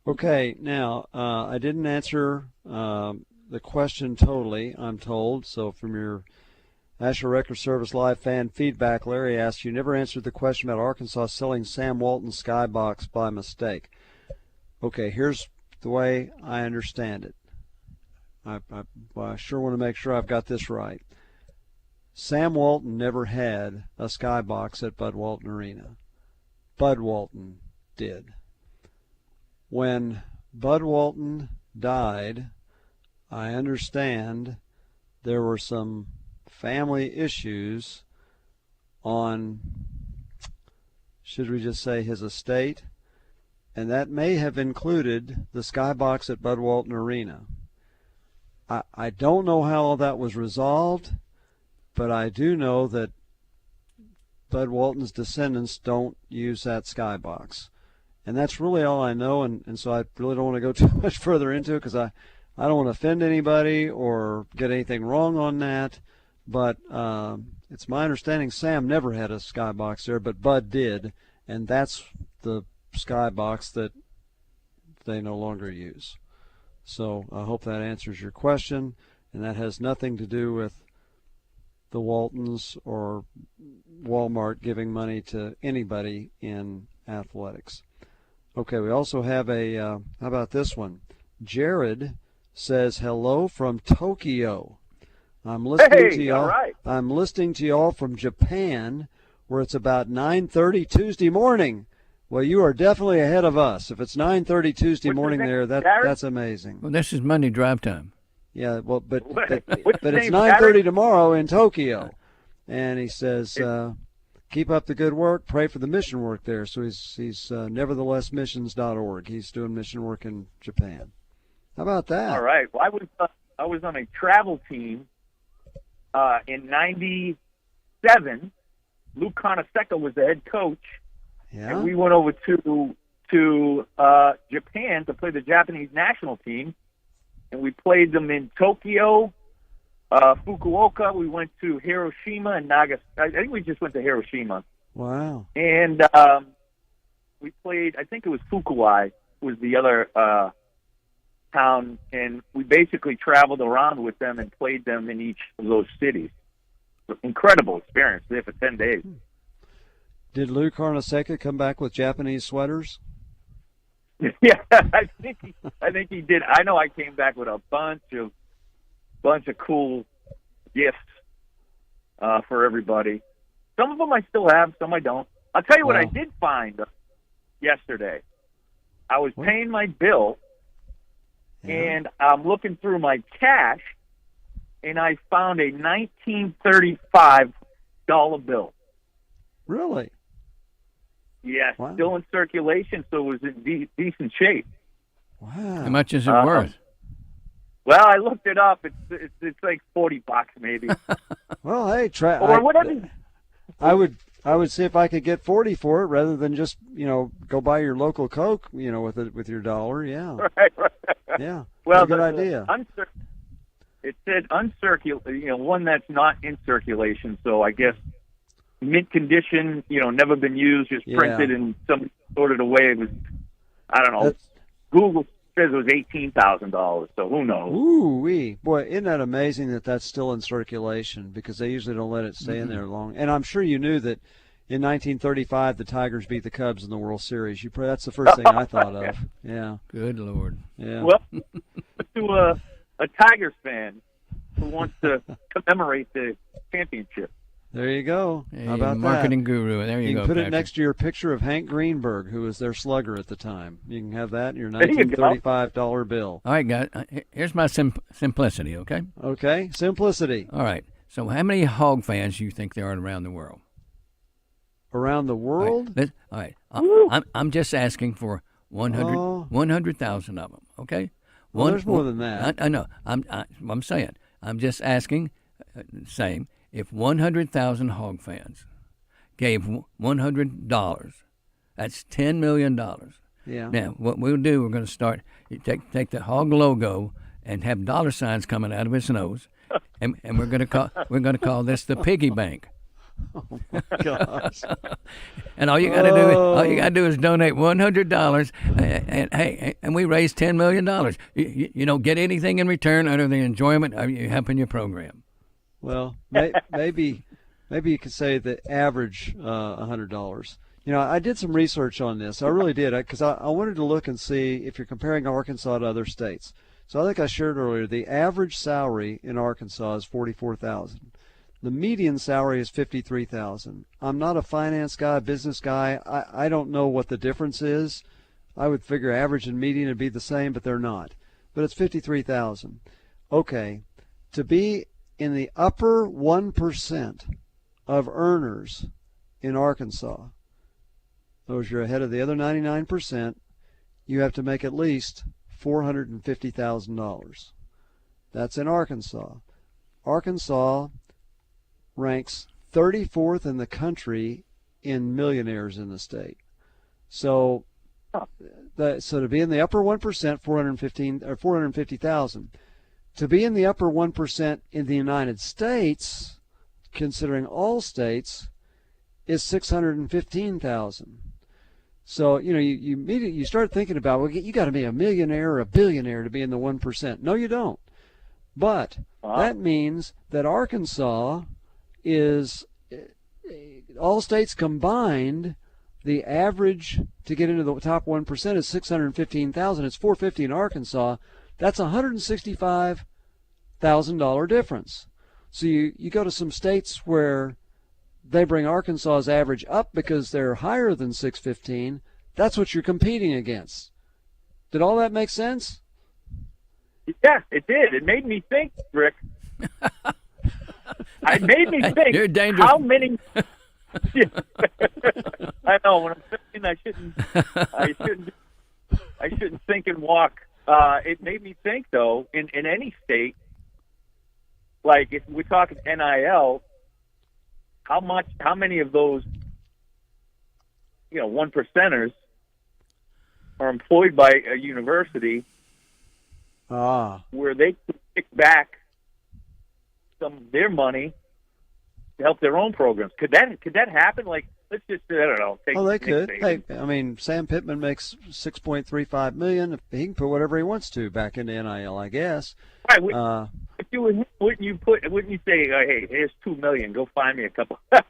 Okay, now I didn't answer the question totally, I'm told. So from your National Record Service Live fan feedback, Larry asked, you never answered the question about Arkansas selling Sam Walton's skybox by mistake. Okay, here's the way I understand it. I sure want to make sure I've got this right. Sam Walton never had a skybox at Bud Walton Arena. Bud Walton did. When Bud Walton died, I understand there were some family issues on, should we just say, his estate, and that may have included the skybox at Bud Walton Arena. I don't know how all that was resolved, but I do know that Bud Walton's descendants don't use that skybox. And that's really all I know, and so I really don't want to go too much further into it because I don't want to offend anybody or get anything wrong on that. But it's my understanding Sam never had a skybox there, but Bud did, and that's the skybox that they no longer use. So I hope that answers your question, and that has nothing to do with the Waltons or Walmart giving money to anybody in athletics. Okay, we also have how about this one? Jared says, hello from Tokyo. I'm listening to y'all. Right. I'm listening to y'all from Japan, where it's about 9:30 Tuesday morning. Well, you are definitely ahead of us. If it's 9:30 Tuesday morning there, that's amazing. Well, this is Monday drive time. Yeah, well, but it's name, 9:30 tomorrow in Tokyo, and he says, keep up the good work. Pray for the mission work there. So he's neverthelessmissions.org. He's doing mission work in Japan. How about that? All right. Well, I was on a travel team in '97. Lou Conaseca was the head coach, and we went over to Japan to play the Japanese national team, and we played them in Tokyo, Fukuoka. We went to Hiroshima and Nagasaki. I think we just went to Hiroshima. Wow. And we played, I think it was Fukuai was the other town, and we basically traveled around with them and played them in each of those cities. Incredible experience there for 10 days. Did Lou Conaseca come back with Japanese sweaters? Yeah, I think he did. I know I came back with a bunch of cool gifts for everybody. Some of them I still have, some I don't. I'll tell you what I did find yesterday. I was paying my bill, and I'm looking through my cash, and I found a $1935 bill. Really? Yes, still in circulation, so it was in decent shape. Wow. How much is it worth? Well, I looked it up. It's like $40 maybe. Well, hey, or whatever. I would see if I could get 40 for it rather than just go buy your local Coke with your dollar. Yeah. Right. Yeah. Well, good idea. It said uncirculated, one that's not in circulation. So I guess mint condition, never been used, just printed in some sort of a way. It was, I don't know. Google says it was $18,000. So who knows? Ooh-wee. Boy, isn't that amazing that that's still in circulation, because they usually don't let it stay in there long. And I'm sure you knew that in 1935 the Tigers beat the Cubs in the World Series. That's the first thing I thought of. Yeah. Good Lord. Yeah. Well, to a Tigers fan who wants to commemorate the championship. There you go. Hey, How about marketing that? guru. There you go. You can put Patrick. it next to your picture of Hank Greenberg, who was their slugger at the time. You can have that in your $1935 bill. All right, guys. Here's my simplicity, okay? Okay, simplicity. All right. So how many hog fans do you think there are around the world? Around the world? All right. I'm just asking for 100,000 of them, okay? Well, there's more than that. I know. I'm saying. I'm just asking, saying, if 100,000 hog fans gave $100, that's $10 million. Yeah. Now, what we'll do, we're going to start, take the hog logo and have dollar signs coming out of his nose, and we're going to call this the piggy bank. Oh my gosh! And all you got to do is donate $100, and we raise $10 million. You don't get anything in return other than the enjoyment of you helping your program. Well, maybe you could say the average $100. I did some research on this. I really did, because I wanted to look and see if you're comparing Arkansas to other states. So I think I shared earlier the average salary in Arkansas is $44,000. The median salary is $53,000. I'm not a finance guy, business guy. I don't know what the difference is. I would figure average and median would be the same, but they're not. But it's $53,000. Okay, to be in the upper 1% of earners in Arkansas, those you're ahead of the other 99%, you have to make at least $450,000. That's in Arkansas. Arkansas ranks 34th in the country in millionaires in the state. So to be in the upper 1%, $450,000. To be in the upper 1% in the United States, considering all states, is $615,000. So, you immediately start thinking about, well, you got to be a millionaire or a billionaire to be in the 1%. No, you don't. But that means that Arkansas is, all states combined, the average to get into the top 1% is $615,000. It's $450,000 in Arkansas. That's a $165,000 difference. So you go to some states where they bring Arkansas's average up because they're higher than $615,000. That's what you're competing against. Did all that make sense? Yeah, it did. It made me think, Rick. It made me think. You're dangerous. How many? I know. When I'm thinking, I shouldn't think and walk it made me think, though, in any state, like if we're talking NIL, how many of those, one percenters are employed by a university where they could kick back some of their money to help their own programs? Could that happen? Like, let's just, I don't know. They could. Hey, I mean, Sam Pittman makes $6.35 million. He can put whatever he wants to back into NIL, I guess. Right. If you wouldn't you say, hey, here's $2 million, go find me a couple? I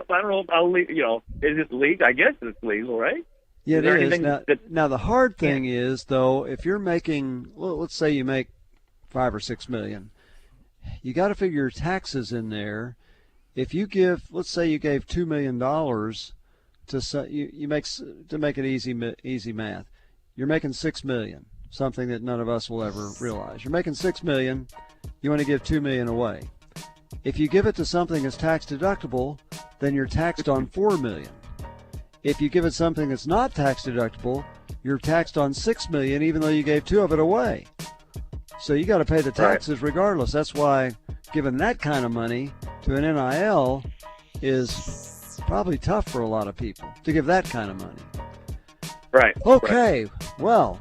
don't know. Is it legal? I guess it's legal, right? Yeah, it is. Now the hard thing is, though, if you're making, let's say you make $5 or $6 million, you got to figure your taxes in there. If you give, let's say you gave $2 million to make it easy math, you're making $6 million, something that none of us will ever realize. You're making $6 million, you want to give $2 million away. If you give it to something that's tax deductible, then you're taxed on $4 million. If you give it something that's not tax deductible, you're taxed on $6 million, even though you gave $2 of it away. So you got to pay the taxes regardless. That's why giving that kind of money to an NIL is probably tough for a lot of people to give that kind of money. Right. Okay. Well,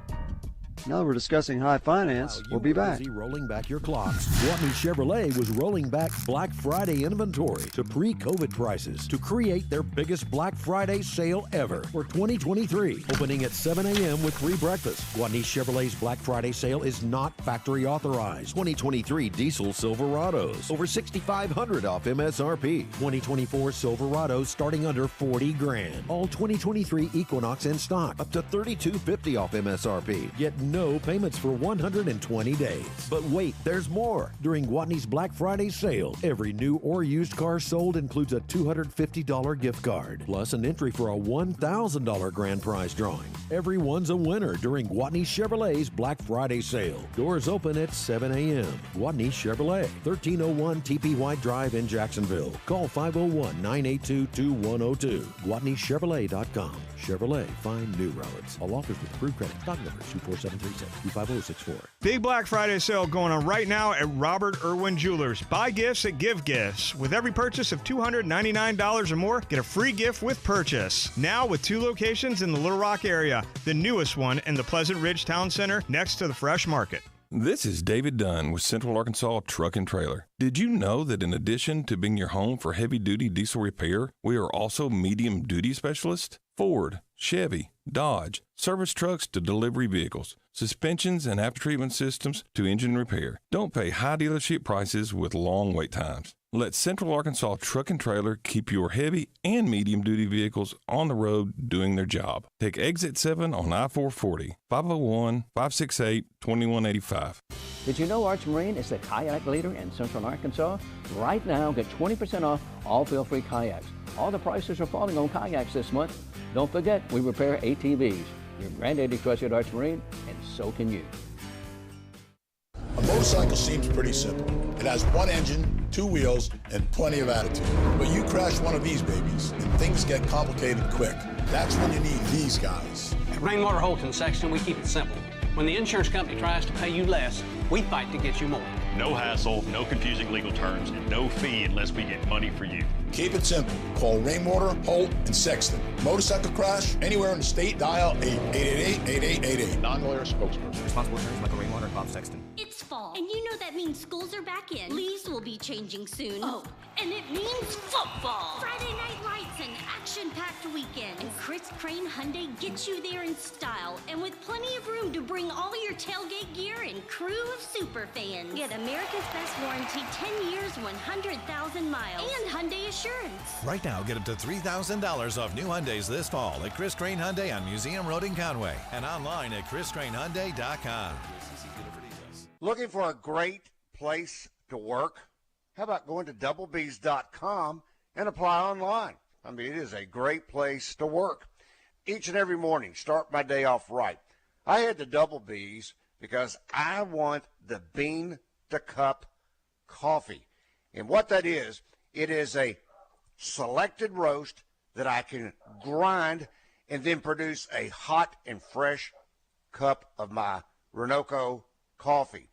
now we're discussing high finance. We'll be back. Rolling back your clocks. Gwatney Chevrolet was rolling back Black Friday inventory to pre-COVID prices to create their biggest Black Friday sale ever for 2023. Opening at 7 a.m. with free breakfast. Gwatney Chevrolet's Black Friday sale is not factory authorized. 2023 diesel Silverados over $6,500 off MSRP. 2024 Silverados starting under $40,000. All 2023 Equinox in stock up to $3,250 off MSRP. Get no payments for 120 days. But wait, there's more. During Gwatney's Black Friday sale, every new or used car sold includes a $250 gift card, plus an entry for a $1,000 grand prize drawing. Everyone's a winner during Gwatney Chevrolet's Black Friday sale. Doors open at 7 a.m. Gwatney Chevrolet, 1301 TP White Drive in Jacksonville. Call 501-982-2102. GwatneyChevrolet.com. Chevrolet, find new roads. All offers with approved credit. Stock numbers 24736-25064. Big Black Friday sale going on right now at Robert Irwin Jewelers. Buy gifts that give gifts. With every purchase of $299 or more, get a free gift with purchase. Now with 2 locations in the Little Rock area. The newest one in the Pleasant Ridge Town Center next to the Fresh Market. This is David Dunn with Central Arkansas Truck and Trailer. Did you know that in addition to being your home for heavy-duty diesel repair, we are also medium-duty specialists? Ford, Chevy, Dodge, service trucks to delivery vehicles, suspensions and after-treatment systems to engine repair. Don't pay high dealership prices with long wait times. Let Central Arkansas Truck and Trailer keep your heavy and medium-duty vehicles on the road doing their job. Take Exit 7 on I-440, 501-568-2185. Did you know Arch Marine is the kayak leader in Central Arkansas? Right now, get 20% off all feel-free kayaks. All the prices are falling on kayaks this month. Don't forget, we repair ATVs. Your granddaddy trusted Arch Marine, and so can you. A motorcycle seems pretty simple. It has one engine, 2 wheels, and plenty of attitude. But you crash one of these babies, and things get complicated quick. That's when you need these guys. At Rainwater Holton Sexton, we keep it simple. When the insurance company tries to pay you less, we fight to get you more. No hassle, no confusing legal terms, and no fee unless we get money for you. Keep it simple. Call Rainwater, Holt, and Sexton. Motorcycle crash, anywhere in the state, dial 888-8888. Non-lawyer spokesperson. Responsible attorneys Michael Rainwater and Bob Sexton. It's fall, and you know that means schools are back in. Leaves will be changing soon. Oh, and it means football. Friday night lights and action-packed weekend. And Chris Crane Hyundai gets you there in style and with plenty of room to bring all your tailgate gear and crew of super fans. Get America's Best Warranty, 10 years, 100,000 miles. And Hyundai Assurance. Right now, get up to $3,000 off new Hyundais this fall at Chris Crane Hyundai on Museum Road in Conway and online at chriscranehyundai.com. Looking for a great place to work? How about going to doublebees.com and apply online? I mean, it is a great place to work. Each and every morning, start my day off right. I head to Double B's because I want the bean to cup coffee. And what that is, it is a selected roast that I can grind and then produce a hot and fresh cup of my Renoco coffee.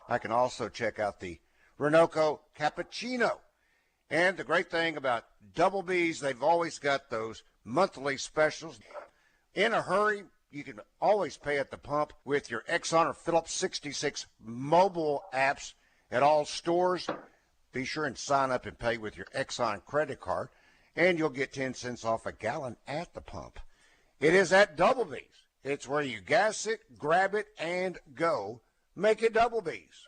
I can also check out the Renoco cappuccino. And the great thing about Double B's, they've always got those monthly specials. In a hurry, you can always pay at the pump with your Exxon or Phillips 66 mobile apps at all stores. Be sure and sign up and pay with your Exxon credit card, and you'll get 10 cents off a gallon at the pump. It is at Double B's. It's where you gas it, grab it, and go. Make it Double B's.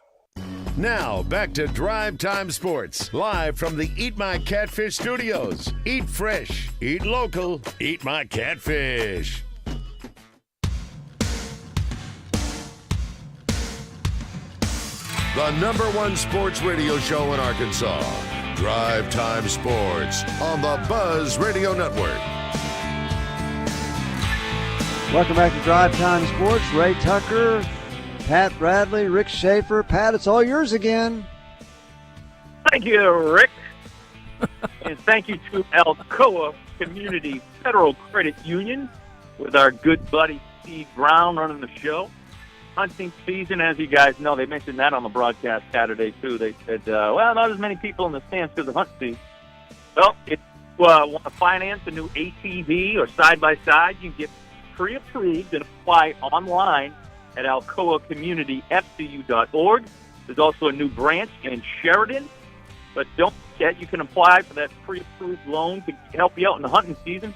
Now, back to Drive Time Sports, live from the Eat My Catfish Studios. Eat fresh, eat local, eat my catfish. The #1 sports radio show in Arkansas. Drive Time Sports on the Buzz Radio Network. Welcome back to Drive Time Sports. Ray Tucker, Pat Bradley, Rick Schaeffer. Pat, it's all yours again. Thank you, Rick. And thank you to Alcoa Community Federal Credit Union with our good buddy Steve Brown running the show. Hunting season, as you guys know, they mentioned that on the broadcast Saturday, too. They said, well, not as many people in the stands because of hunting season. Well, if you want to finance a new ATV or side-by-side, you can get pre-approved and apply online at alcoacommunityfcu.org. There's also a new branch in Sheridan. But don't forget, you can apply for that pre-approved loan to help you out in the hunting season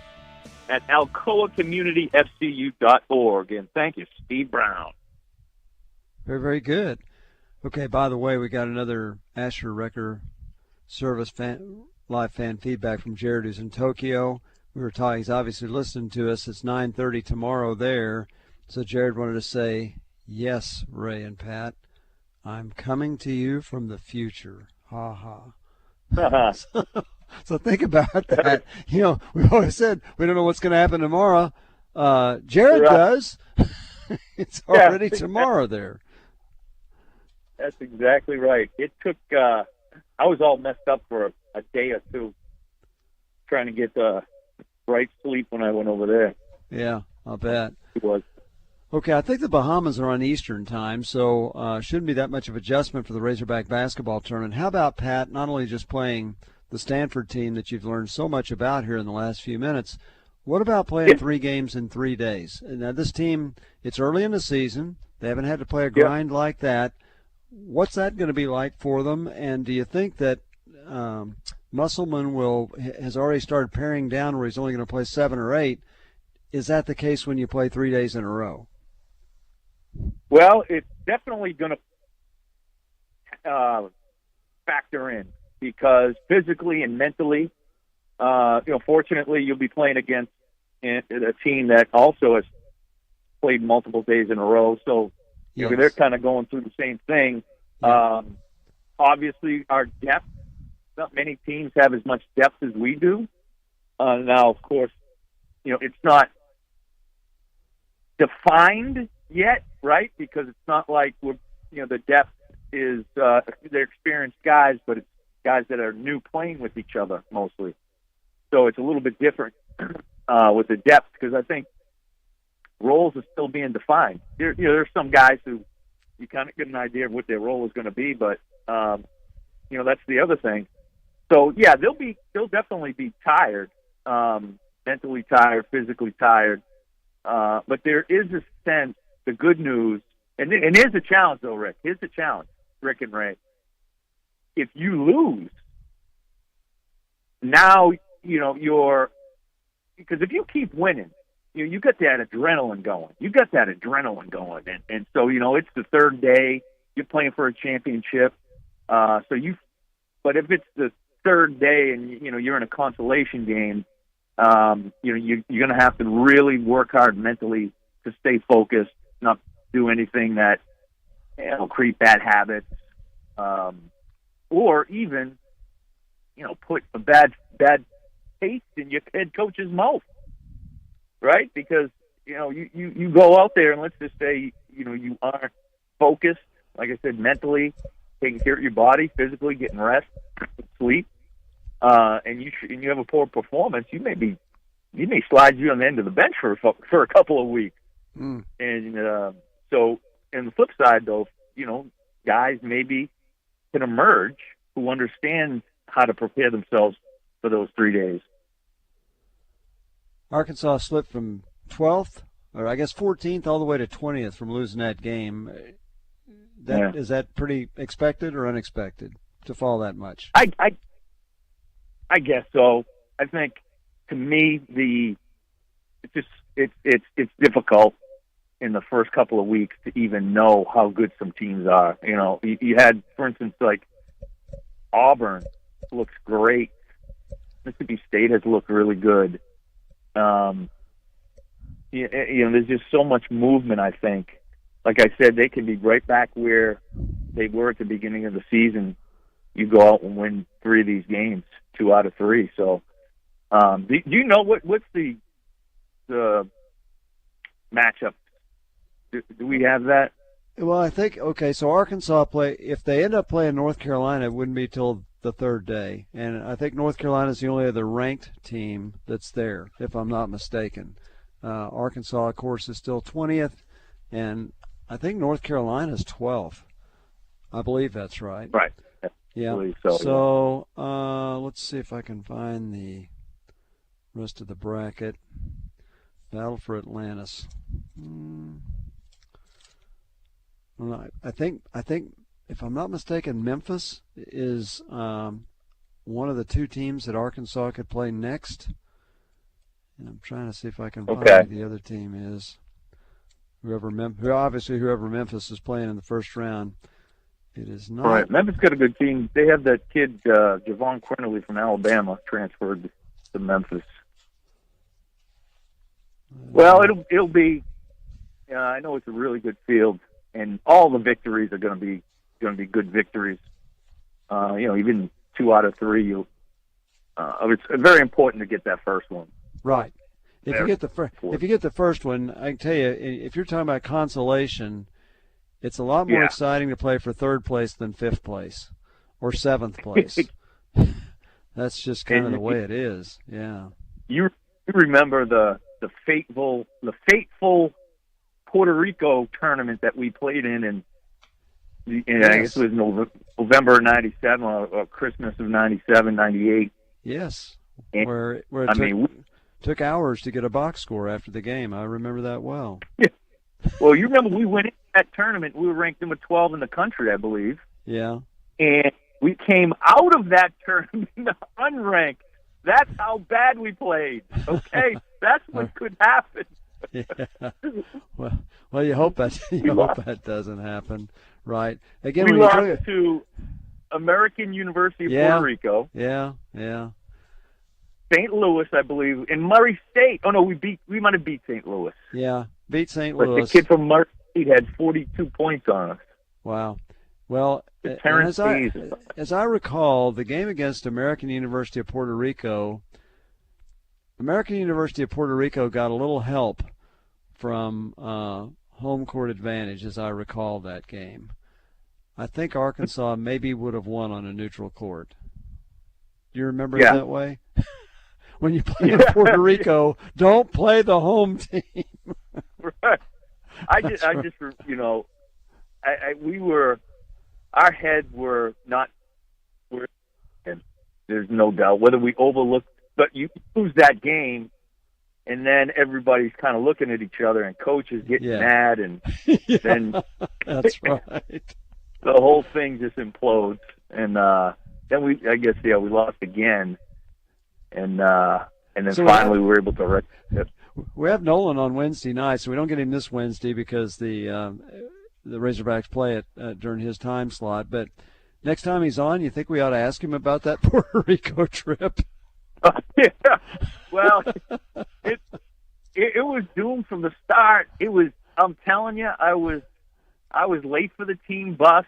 at alcoacommunityfcu.org. And thank you, Steve Brown. Very, very good. Okay, by the way, we got another Asher Wrecker Service live fan feedback from Jared, who's in Tokyo. We were talking, he's obviously listening to us. It's 9:30 tomorrow there. So Jared wanted to say, yes, Ray and Pat, I'm coming to you from the future. Ha ha. So think about that. You know, we've always said we don't know what's going to happen tomorrow. Jared does. It's already tomorrow there. That's exactly right. It took, I was all messed up for a day or two trying to get right sleep when I went over there. Yeah, I'll bet. It was. Okay, I think the Bahamas are on Eastern time, so shouldn't be that much of adjustment for the Razorback basketball tournament. How about, Pat, not only just playing the Stanford team that you've learned so much about here in the last few minutes, what about playing 3 games in 3 days? Now, this team, it's early in the season. They haven't had to play a grind like that. What's that going to be like for them? And do you think that Musselman has already started paring down where he's only going to play 7 or 8? Is that the case when you play 3 days in a row? Well, it's definitely going to factor in because physically and mentally, fortunately, you'll be playing against a team that also has played multiple days in a row. So, they're kind of going through the same thing. Obviously, our depth, not many teams have as much depth as we do. Now, of course, it's not defined yet, right? Because it's not like the depth is they're experienced guys, but it's guys that are new playing with each other mostly. So it's a little bit different with the depth because I think roles are still being defined. There's some guys who you kind of get an idea of what their role is going to be, but that's the other thing. So yeah, they'll definitely be tired, mentally tired, physically tired. But there is a sense. The good news, and here's the challenge, though, Rick. Here's the challenge, Rick and Ray. If you lose, now you're because if you keep winning, you got that adrenaline going. You got that adrenaline going, and so it's the third day. You're playing for a championship, but if it's the third day and you're in a consolation game, you're going to have to really work hard mentally to stay focused, not do anything that create bad habits, or even put a bad taste in your head coach's mouth, right? Because you go out there and let's just say you aren't focused, like I said, mentally taking care of your body, physically getting rest, sleep, and you have a poor performance, you may slide you on the end of the bench for a couple of weeks. And so the flip side, though, guys maybe can emerge who understand how to prepare themselves for those 3 days. Arkansas slipped from 12th, or I guess 14th, all the way to 20th from losing that game. Is that pretty expected or unexpected to fall that much? I guess so. I think, to me, it's difficult in the first couple of weeks to even know how good some teams are. You had, for instance, like Auburn looks great. Mississippi State has looked really good. There's just so much movement, I think. Like I said, they could be right back where they were at the beginning of the season. You go out and win 3 of these games, 2 out of 3. So, do you know what's the matchup? Do we have that? Well, I think, so Arkansas if they end up playing North Carolina, it wouldn't be till the 3rd day. And I think North Carolina is the only other ranked team that's there, if I'm not mistaken. Arkansas, of course, is still 20th, and I think North Carolina is 12th. I believe that's right. Right. Yeah. So let's see if I can find the rest of the bracket. Battle for Atlantis. I think if I'm not mistaken, Memphis is one of the 2 teams that Arkansas could play next. And I'm trying to see if I can find who the other team is. Whoever Memphis is playing in the first round. It is not. Right. Memphis got a good team. They have that kid, Javon Quinterly from Alabama, transferred to Memphis. Well, it'll be. I know it's a really good field, and all the victories are going to be good victories. Even 2 out of 3. It's very important to get that first one. Right. If you get the first one, I can tell you, if you're talking about consolation, it's a lot more exciting to play for 3rd place than 5th place or 7th place. That's just kind of the way it is. Yeah. You remember the fateful Puerto Rico tournament that we played in yes. I guess it was November of '97 or Christmas of '97, '98. Yes. Where it took hours to get a box score after the game. I remember that well. Yeah. Well, you remember we went into that tournament. We were ranked number 12 in the country, I believe. Yeah. And we came out of that tournament unranked. That's how bad we played. Okay, that's what could happen. Yeah. Well, you hope that doesn't happen, right? Again, we lost to American University of Puerto Rico. Yeah. St. Louis, I believe, and Murray State. Oh no, we might have beat St. Louis. Yeah, beat St. But Louis. The kid from Murray State had 42 points on us. Wow. Well, as I recall, the game against American University of Puerto Rico got a little help from home court advantage, as I recall that game. I think Arkansas maybe would have won on a neutral court. Do you remember it that way? When you play in Puerto Rico, don't play the home team. Right. Our heads were not. There's no doubt whether we overlooked, but you lose that game, and then everybody's kind of looking at each other, and coaches getting mad, and then that's right. The whole thing just implodes, and then we lost again, and then finally we were able to rectify it. We have Nolan on Wednesday night, so we don't get him this Wednesday because the Razorbacks play it during his time slot. But next time he's on, you think we ought to ask him about that Puerto Rico trip? Yeah. Well, it was doomed from the start. It was. I'm telling you, I was late for the team bus.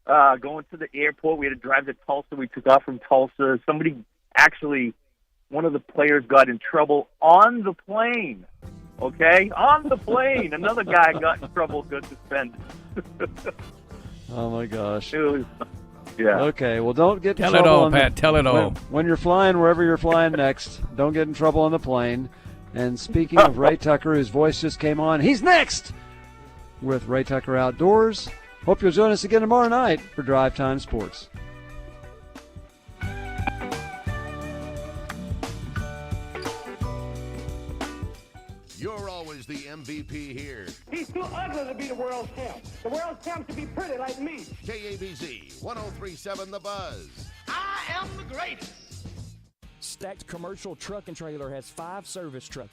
Going to the airport, we had to drive to Tulsa. We took off from Tulsa. One of the players got in trouble on the plane. Okay? On the plane. Another guy got in trouble, got suspended. Oh, my gosh. It was, yeah. Okay, well, don't get in trouble. Tell it all, Pat. Tell it all. When you're flying, wherever you're flying next, don't get in trouble on the plane. And speaking of Ray Tucker, whose voice just came on, he's next! with Ray Tucker Outdoors. Hope you'll join us again tomorrow night for Drive Time Sports. You're always the MVP here. He's too ugly to be the world champ. The world champ should be pretty like me. KABZ 103.7 The Buzz. I am the greatest. Stacked Commercial Truck and Trailer has 5 service trucks